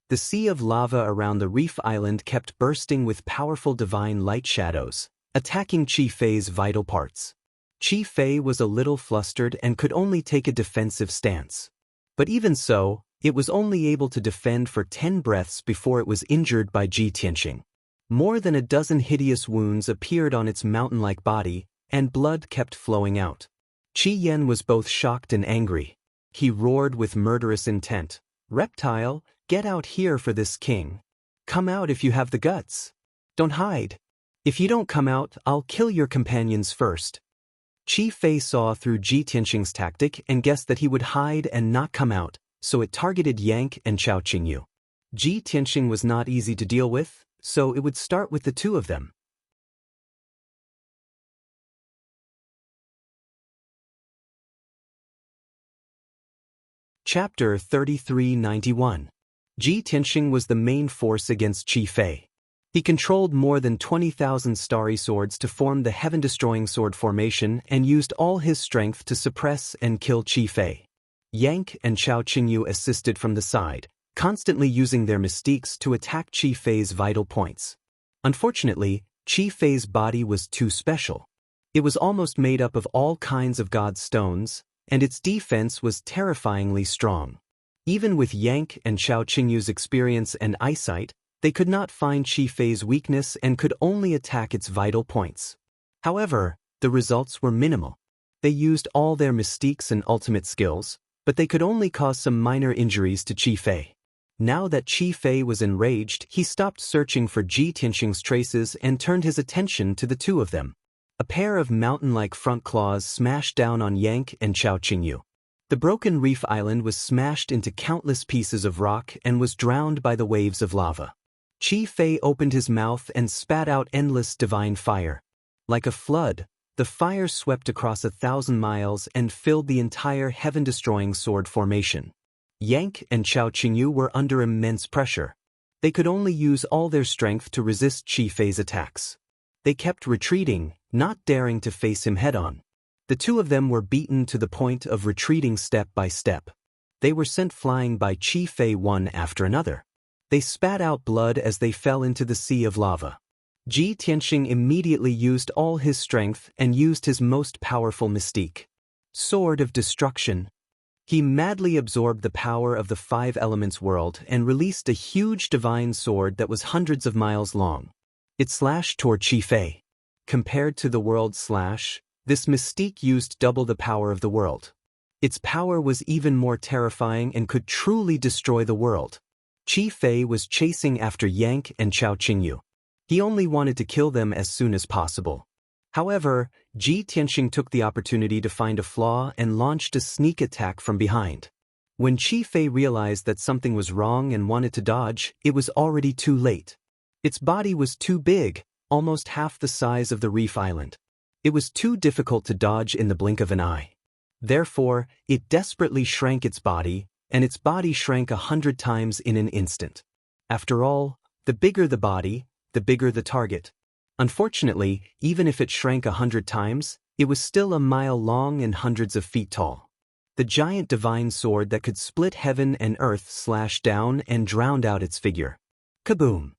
The sea of lava around the reef island kept bursting with powerful divine light shadows, attacking Qi Fei's vital parts. Qi Fei was a little flustered and could only take a defensive stance. But even so, it was only able to defend for 10 breaths before it was injured by Ji Tianxing. More than a dozen hideous wounds appeared on its mountain-like body, and blood kept flowing out. Qi Yan was both shocked and angry. He roared with murderous intent. "Reptile, get out here for this king. Come out if you have the guts. Don't hide. If you don't come out, I'll kill your companions first." Qi Fei saw through Ji Tianxing's tactic and guessed that he would hide and not come out, so it targeted Yang and Chao Qingyu. Ji Tianxing was not easy to deal with, so it would start with the two of them. Chapter 3391. Ji Tianxing was the main force against Qi Fei. He controlled more than 20,000 starry swords to form the heaven-destroying sword formation and used all his strength to suppress and kill Qi Fei. Yang and Chao Qingyu assisted from the side, constantly using their mystiques to attack Qi Fei's vital points. Unfortunately, Qi Fei's body was too special. It was almost made up of all kinds of god stones, and its defense was terrifyingly strong. Even with Yang and Chao Qingyu's experience and eyesight, they could not find Qi Fei's weakness and could only attack its vital points. However, the results were minimal. They used all their mystiques and ultimate skills, but they could only cause some minor injuries to Qi Fei. Now that Qi Fei was enraged, he stopped searching for Ji Tianxing's traces and turned his attention to the two of them. A pair of mountain-like front claws smashed down on Yang and Chao Qingyu. The broken reef island was smashed into countless pieces of rock and was drowned by the waves of lava. Qi Fei opened his mouth and spat out endless divine fire. Like a flood, the fire swept across 1,000 miles and filled the entire heaven-destroying sword formation. Yang and Chao Qingyu were under immense pressure. They could only use all their strength to resist Qi Fei's attacks. They kept retreating, not daring to face him head-on. The two of them were beaten to the point of retreating step by step. They were sent flying by Qi Fei one after another. They spat out blood as they fell into the sea of lava. Ji Tianxing immediately used all his strength and used his most powerful mystique. Sword of Destruction. He madly absorbed the power of the five elements world and released a huge divine sword that was hundreds of miles long. It slashed toward Qi Fei. Compared to the world's slash, this mystique used double the power of the world. Its power was even more terrifying and could truly destroy the world. Qi Fei was chasing after Yang and Chao Qingyu. He only wanted to kill them as soon as possible. However, Ji Tianxing took the opportunity to find a flaw and launched a sneak attack from behind. When Qi Fei realized that something was wrong and wanted to dodge, it was already too late. Its body was too big, almost half the size of the reef island. It was too difficult to dodge in the blink of an eye. Therefore, it desperately shrank its body, and its body shrank 100 times in an instant. After all, the bigger the body, the bigger the target. Unfortunately, even if it shrank 100 times, it was still a mile long and hundreds of feet tall. The giant divine sword that could split heaven and earth slashed down and drowned out its figure. Kaboom!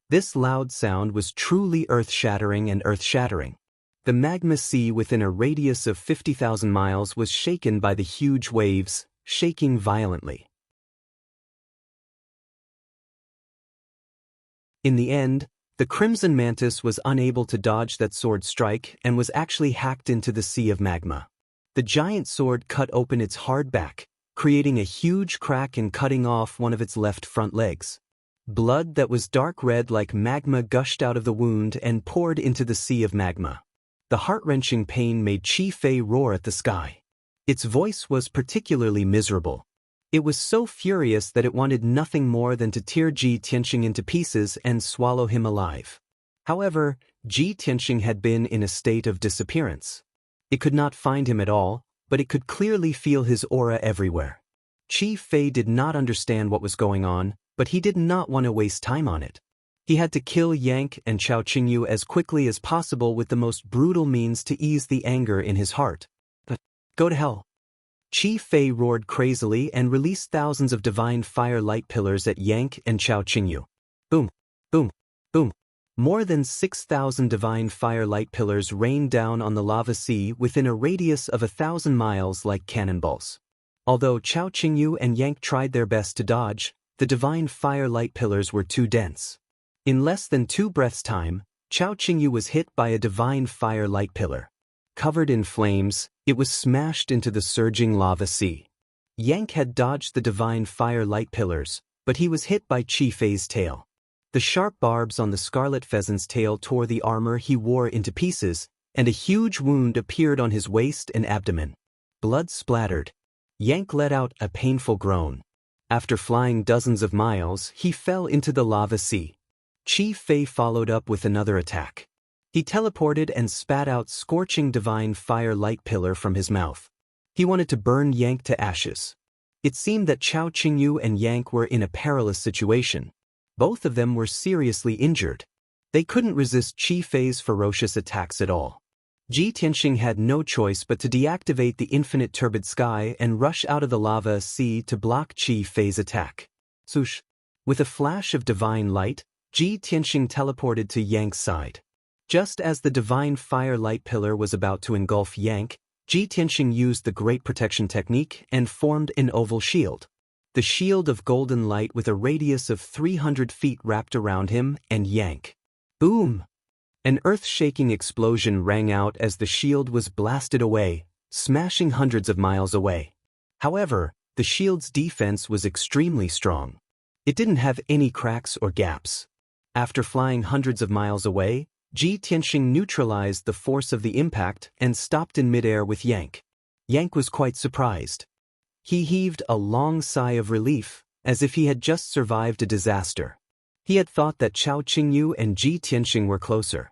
This loud sound was truly earth-shattering and earth-shattering. The magma sea within a radius of 50,000 miles was shaken by the huge waves, shaking violently. In the end, the Crimson Mantis was unable to dodge that sword strike and was actually hacked into the sea of magma. The giant sword cut open its hard back, creating a huge crack and cutting off one of its left front legs. Blood that was dark red like magma gushed out of the wound and poured into the sea of magma. The heart-wrenching pain made Qi Fei roar at the sky. Its voice was particularly miserable. It was so furious that it wanted nothing more than to tear Ji Tianxing into pieces and swallow him alive. However, Ji Tianxing had been in a state of disappearance. It could not find him at all, but it could clearly feel his aura everywhere. Qi Fei did not understand what was going on, but he did not want to waste time on it. He had to kill Yang and Chao Qingyu as quickly as possible with the most brutal means to ease the anger in his heart. But go to hell. Qi Fei roared crazily and released thousands of divine fire light pillars at Yang and Chao Qingyu. Boom, boom, boom. More than 6,000 divine fire light pillars rained down on the lava sea within a radius of 1,000 miles like cannonballs. Although Chao Qingyu and Yang tried their best to dodge, the divine fire light pillars were too dense. In less than 2 breaths' time, Chao Qingyu was hit by a divine fire light pillar. Covered in flames, It was smashed into the surging lava sea. Yang had dodged the divine fire light pillars, but he was hit by Qi Fei's tail. The sharp barbs on the scarlet pheasant's tail tore the armor he wore into pieces, and a huge wound appeared on his waist and abdomen. Blood splattered. Yang let out a painful groan. After flying dozens of miles, he fell into the lava sea. Qi Fei followed up with another attack. He teleported and spat out scorching divine fire light pillar from his mouth. He wanted to burn Yang to ashes. It seemed that Chao Qingyu and Yang were in a perilous situation. Both of them were seriously injured. They couldn't resist Qi Fei's ferocious attacks at all. Ji Tianxing had no choice but to deactivate the infinite turbid sky and rush out of the lava sea to block Qi Fei's attack. Swoosh! With a flash of divine light, Ji Tianxing teleported to Yang's side. Just as the divine fire light pillar was about to engulf Yang, Ji Tianxing used the Great Protection Technique and formed an oval shield. The shield of golden light with a radius of 300 feet wrapped around him and Yang. Boom! An earth-shaking explosion rang out as the shield was blasted away, smashing hundreds of miles away. However, the shield's defense was extremely strong. It didn't have any cracks or gaps. After flying hundreds of miles away, Ji Tianxing neutralized the force of the impact and stopped in midair with Yang. Yang was quite surprised. He heaved a long sigh of relief, as if he had just survived a disaster. He had thought that Chao Qingyu and Ji Tianxing were closer.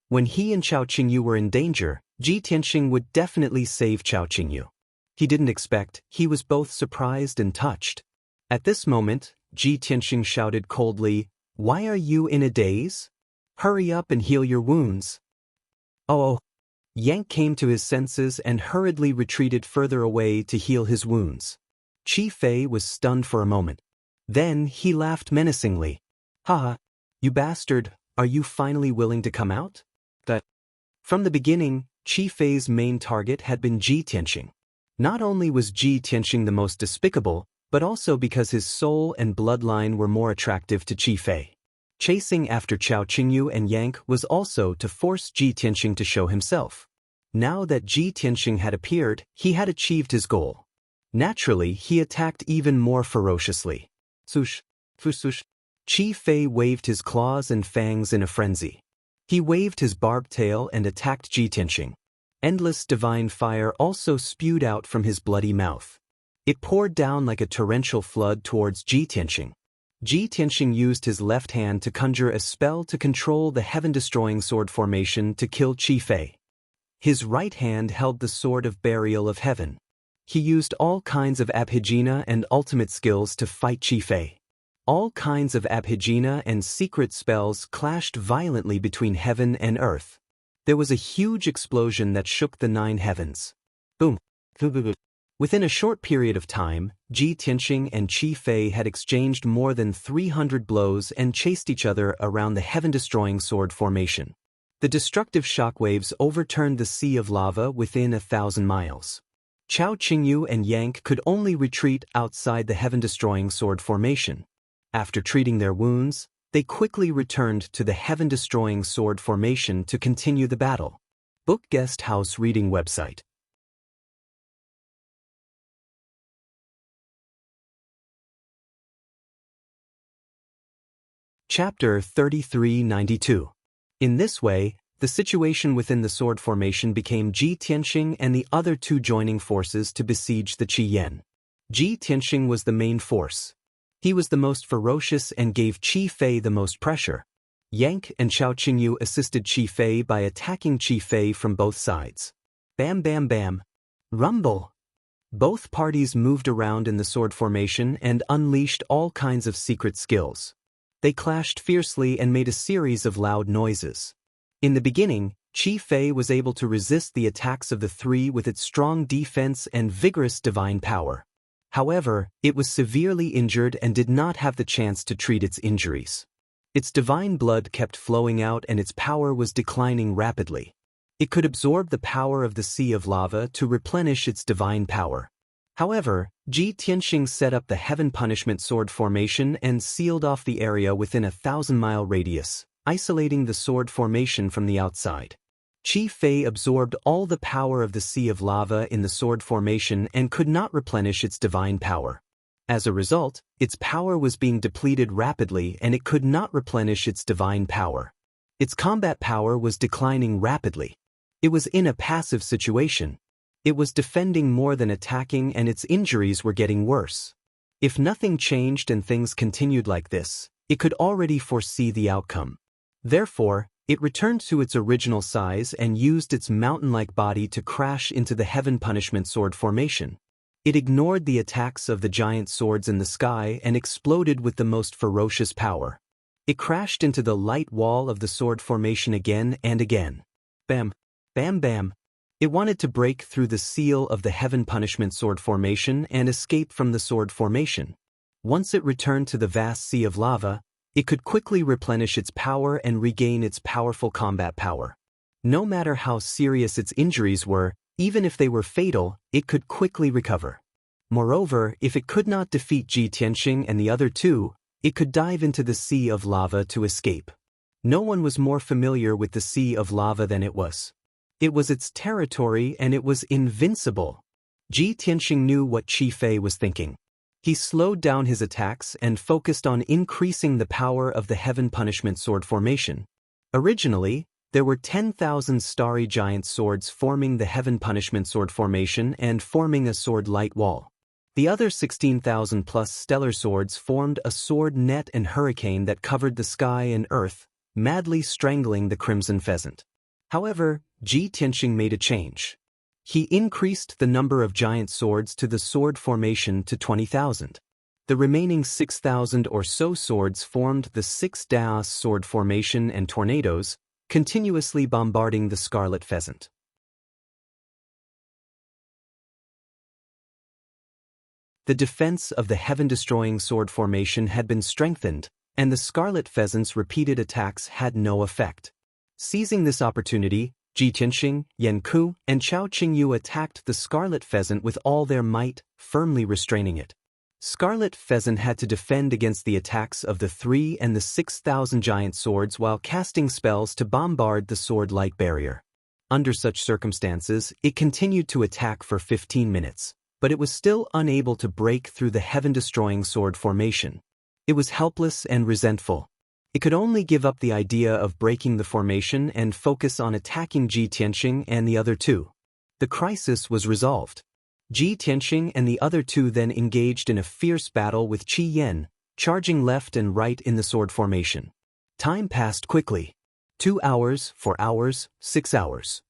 When he and Chao Qingyu were in danger, Ji Tianxing would definitely save Chao Qingyu. He didn't expect, he was both surprised and touched. At this moment, Ji Tianxing shouted coldly, "Why are you in a daze? Hurry up and heal your wounds." Oh! Yang came to his senses and hurriedly retreated further away to heal his wounds. Qi Fei was stunned for a moment. Then he laughed menacingly. "Haha, you bastard, are you finally willing to come out?" From the beginning, Qi Fei's main target had been Ji Tianxing. Not only was Ji Tianxing the most despicable, but also because his soul and bloodline were more attractive to Qi Fei. Chasing after Chao Qingyu and Yang was also to force Ji Tianxing to show himself. Now that Ji Tianxing had appeared, he had achieved his goal. Naturally, he attacked even more ferociously. Swoosh, swoosh, swoosh. Qi Fei waved his claws and fangs in a frenzy. He waved his barbed tail and attacked Ji Tianxing. Endless divine fire also spewed out from his bloody mouth. It poured down like a torrential flood towards Ji Tianxing. Ji Tianxing used his left hand to conjure a spell to control the heaven-destroying sword formation to kill Qi Fei. His right hand held the sword of burial of heaven. He used all kinds of abhijna and ultimate skills to fight Qi Fei. All kinds of abhijna and secret spells clashed violently between heaven and earth. There was a huge explosion that shook the 9 heavens. Boom! Within a short period of time, Ji Tianxing and Qi Fei had exchanged more than 300 blows and chased each other around the heaven-destroying sword formation. The destructive shockwaves overturned the sea of lava within 1,000 miles. Chao Qingyu and Yang could only retreat outside the heaven-destroying sword formation. After treating their wounds, they quickly returned to the heaven-destroying sword formation to continue the battle. Book Guest House Reading Website. Chapter 3392. In this way, the situation within the sword formation became Ji Tianxing and the other 2 joining forces to besiege the Qi Yan. Ji Tianxing was the main force. He was the most ferocious and gave Qi Fei the most pressure. Yang and Chao Qingyu assisted Qi Fei by attacking Qi Fei from both sides. Bam bam bam. Rumble! Both parties moved around in the sword formation and unleashed all kinds of secret skills. They clashed fiercely and made a series of loud noises. In the beginning, Qi Fei was able to resist the attacks of the 3 with its strong defense and vigorous divine power. However, it was severely injured and did not have the chance to treat its injuries. Its divine blood kept flowing out and its power was declining rapidly. It could absorb the power of the sea of lava to replenish its divine power. However, Ji Tianxing set up the Heaven Punishment Sword formation and sealed off the area within a 1,000-mile radius, isolating the sword formation from the outside. Qi Fei absorbed all the power of the sea of lava in the sword formation and could not replenish its divine power. As a result, its power was being depleted rapidly and it could not replenish its divine power. Its combat power was declining rapidly. It was in a passive situation. It was defending more than attacking, and its injuries were getting worse. If nothing changed and things continued like this, it could already foresee the outcome. Therefore, it returned to its original size and used its mountain-like body to crash into the Heaven Punishment Sword formation. It ignored the attacks of the giant swords in the sky and exploded with the most ferocious power. It crashed into the light wall of the sword formation again and again. Bam! Bam bam! It wanted to break through the seal of the Heaven Punishment Sword formation and escape from the sword formation. Once it returned to the vast sea of lava, it could quickly replenish its power and regain its powerful combat power. No matter how serious its injuries were, even if they were fatal, it could quickly recover. Moreover, if it could not defeat Ji Tianxing and the other two, it could dive into the sea of lava to escape. No one was more familiar with the sea of lava than it was. It was its territory and it was invincible. Ji Tianxing knew what Qi Fei was thinking. He slowed down his attacks and focused on increasing the power of the Heaven Punishment Sword formation. Originally, there were 10,000 starry giant swords forming the Heaven Punishment Sword formation and forming a sword light wall. The other 16,000 plus stellar swords formed a sword net and hurricane that covered the sky and earth, madly strangling the crimson pheasant. However, Ji Tianxing made a change. He increased the number of giant swords to the sword formation to 20,000. The remaining 6,000 or so swords formed the 6 Daoist sword formation and tornadoes, continuously bombarding the scarlet pheasant. The defense of the heaven-destroying sword formation had been strengthened, and the scarlet pheasant's repeated attacks had no effect. Seizing this opportunity, Ji Tianxing, Yan Ku, and Chao Qingyu attacked the scarlet pheasant with all their might, firmly restraining it. Scarlet Pheasant had to defend against the attacks of the 3 and the 6,000 giant swords while casting spells to bombard the sword light barrier. Under such circumstances, it continued to attack for 15 minutes, but it was still unable to break through the heaven-destroying sword formation. It was helpless and resentful. It could only give up the idea of breaking the formation and focus on attacking Ji Tianxing and the other two. The crisis was resolved. Ji Tianxing and the other two then engaged in a fierce battle with Qi Yan, charging left and right in the sword formation. Time passed quickly. 2 hours, 4 hours, 6 hours.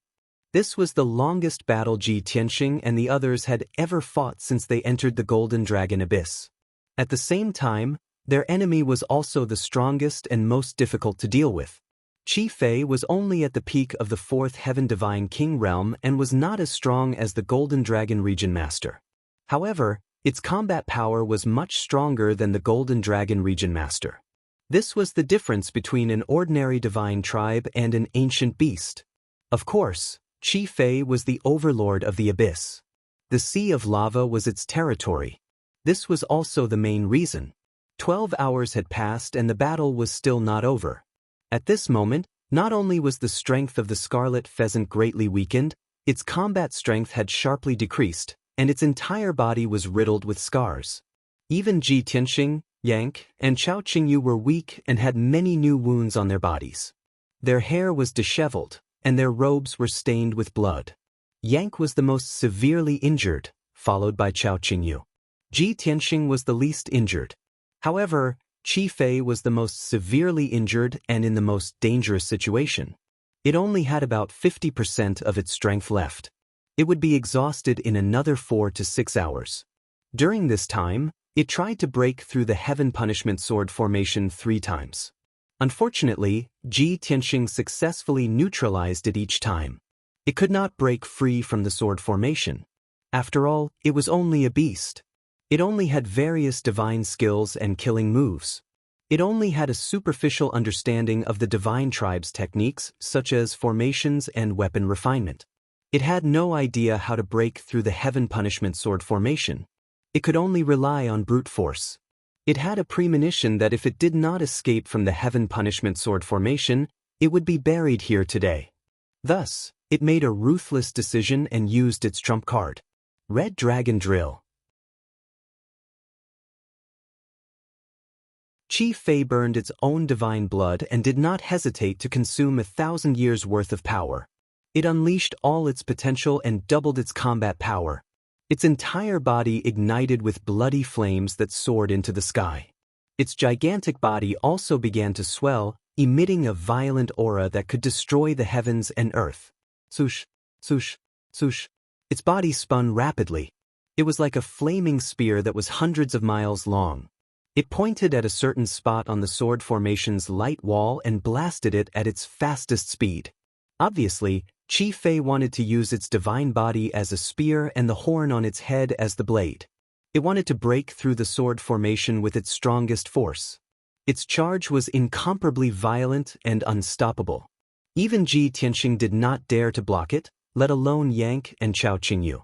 This was the longest battle Ji Tianxing and the others had ever fought since they entered the Golden Dragon Abyss. At the same time, their enemy was also the strongest and most difficult to deal with. Qi Fei was only at the peak of the 4th Heaven Divine King realm and was not as strong as the Golden Dragon Region Master. However, its combat power was much stronger than the Golden Dragon Region Master. This was the difference between an ordinary divine tribe and an ancient beast. Of course, Qi Fei was the overlord of the abyss. The Sea of Lava was its territory. This was also the main reason. 12 hours had passed and the battle was still not over. At this moment, not only was the strength of the scarlet pheasant greatly weakened, its combat strength had sharply decreased, and its entire body was riddled with scars. Even Ji Tianxing, Yang, and Chao Qingyu were weak and had many new wounds on their bodies. Their hair was disheveled, and their robes were stained with blood. Yang was the most severely injured, followed by Chao Qingyu. Ji Tianxing was the least injured. However, Qi Fei was the most severely injured and in the most dangerous situation. It only had about 50% of its strength left. It would be exhausted in another 4 to 6 hours. During this time, it tried to break through the Heaven Punishment Sword formation 3 times. Unfortunately, Ji Tianxing successfully neutralized it each time. It could not break free from the sword formation. After all, it was only a beast. It only had various divine skills and killing moves. It only had a superficial understanding of the divine tribe's techniques, such as formations and weapon refinement. It had no idea how to break through the Heaven Punishment Sword formation. It could only rely on brute force. It had a premonition that if it did not escape from the heaven punishment sword formation, it would be buried here today. Thus, it made a ruthless decision and used its trump card. Red Dragon Drill. Chi Fei burned its own divine blood and did not hesitate to consume 1,000 years' worth of power. It unleashed all its potential and doubled its combat power. Its entire body ignited with bloody flames that soared into the sky. Its gigantic body also began to swell, emitting a violent aura that could destroy the heavens and earth. Swoosh, swoosh, swoosh. Its body spun rapidly. It was like a flaming spear that was hundreds of miles long. It pointed at a certain spot on the sword formation's light wall and blasted it at its fastest speed. Obviously, Chi Fei wanted to use its divine body as a spear and the horn on its head as the blade. It wanted to break through the sword formation with its strongest force. Its charge was incomparably violent and unstoppable. Even Ji Tianxing did not dare to block it, let alone Yang and Chao Qingyu.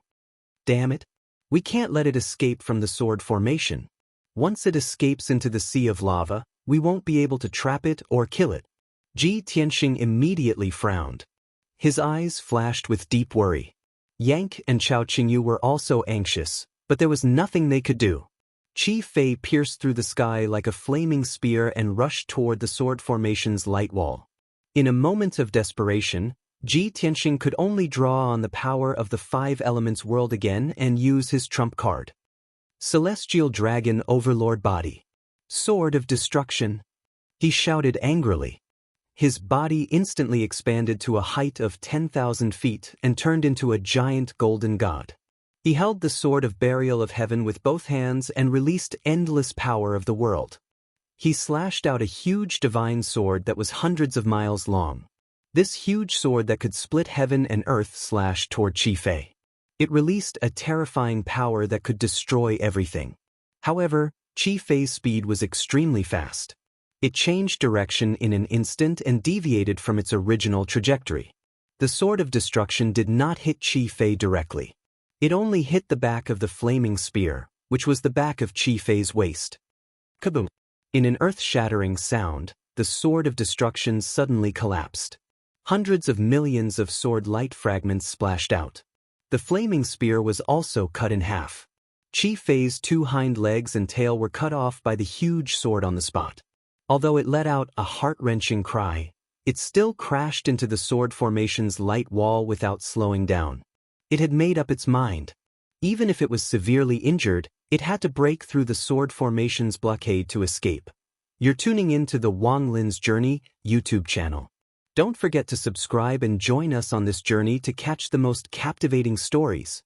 Damn it! We can't let it escape from the sword formation. Once it escapes into the sea of lava, we won't be able to trap it or kill it. Ji Tianxing immediately frowned. His eyes flashed with deep worry. Yang and Chao Qingyu were also anxious, but there was nothing they could do. Chi Fei pierced through the sky like a flaming spear and rushed toward the sword formation's light wall. In a moment of desperation, Ji Tianxing could only draw on the power of the five elements world again and use his trump card. Celestial Dragon Overlord Body. Sword of Destruction. He shouted angrily. His body instantly expanded to a height of 10,000 feet and turned into a giant golden god. He held the sword of burial of heaven with both hands and released endless power of the world. He slashed out a huge divine sword that was hundreds of miles long. This huge sword that could split heaven and earth slashed toward Chi Fei. It released a terrifying power that could destroy everything. However, Chi Fei's speed was extremely fast. It changed direction in an instant and deviated from its original trajectory. The sword of destruction did not hit Chi Fei directly. It only hit the back of the flaming spear, which was the back of Chi Fei's waist. Kaboom! In an earth-shattering sound, the sword of destruction suddenly collapsed. Hundreds of millions of sword light fragments splashed out. The flaming spear was also cut in half. Chi Fei's two hind legs and tail were cut off by the huge sword on the spot. Although it let out a heart-wrenching cry, it still crashed into the sword formation's light wall without slowing down. It had made up its mind. Even if it was severely injured, it had to break through the sword formation's blockade to escape. You're tuning in to the Wang Lin's Journey YouTube channel. Don't forget to subscribe and join us on this journey to catch the most captivating stories.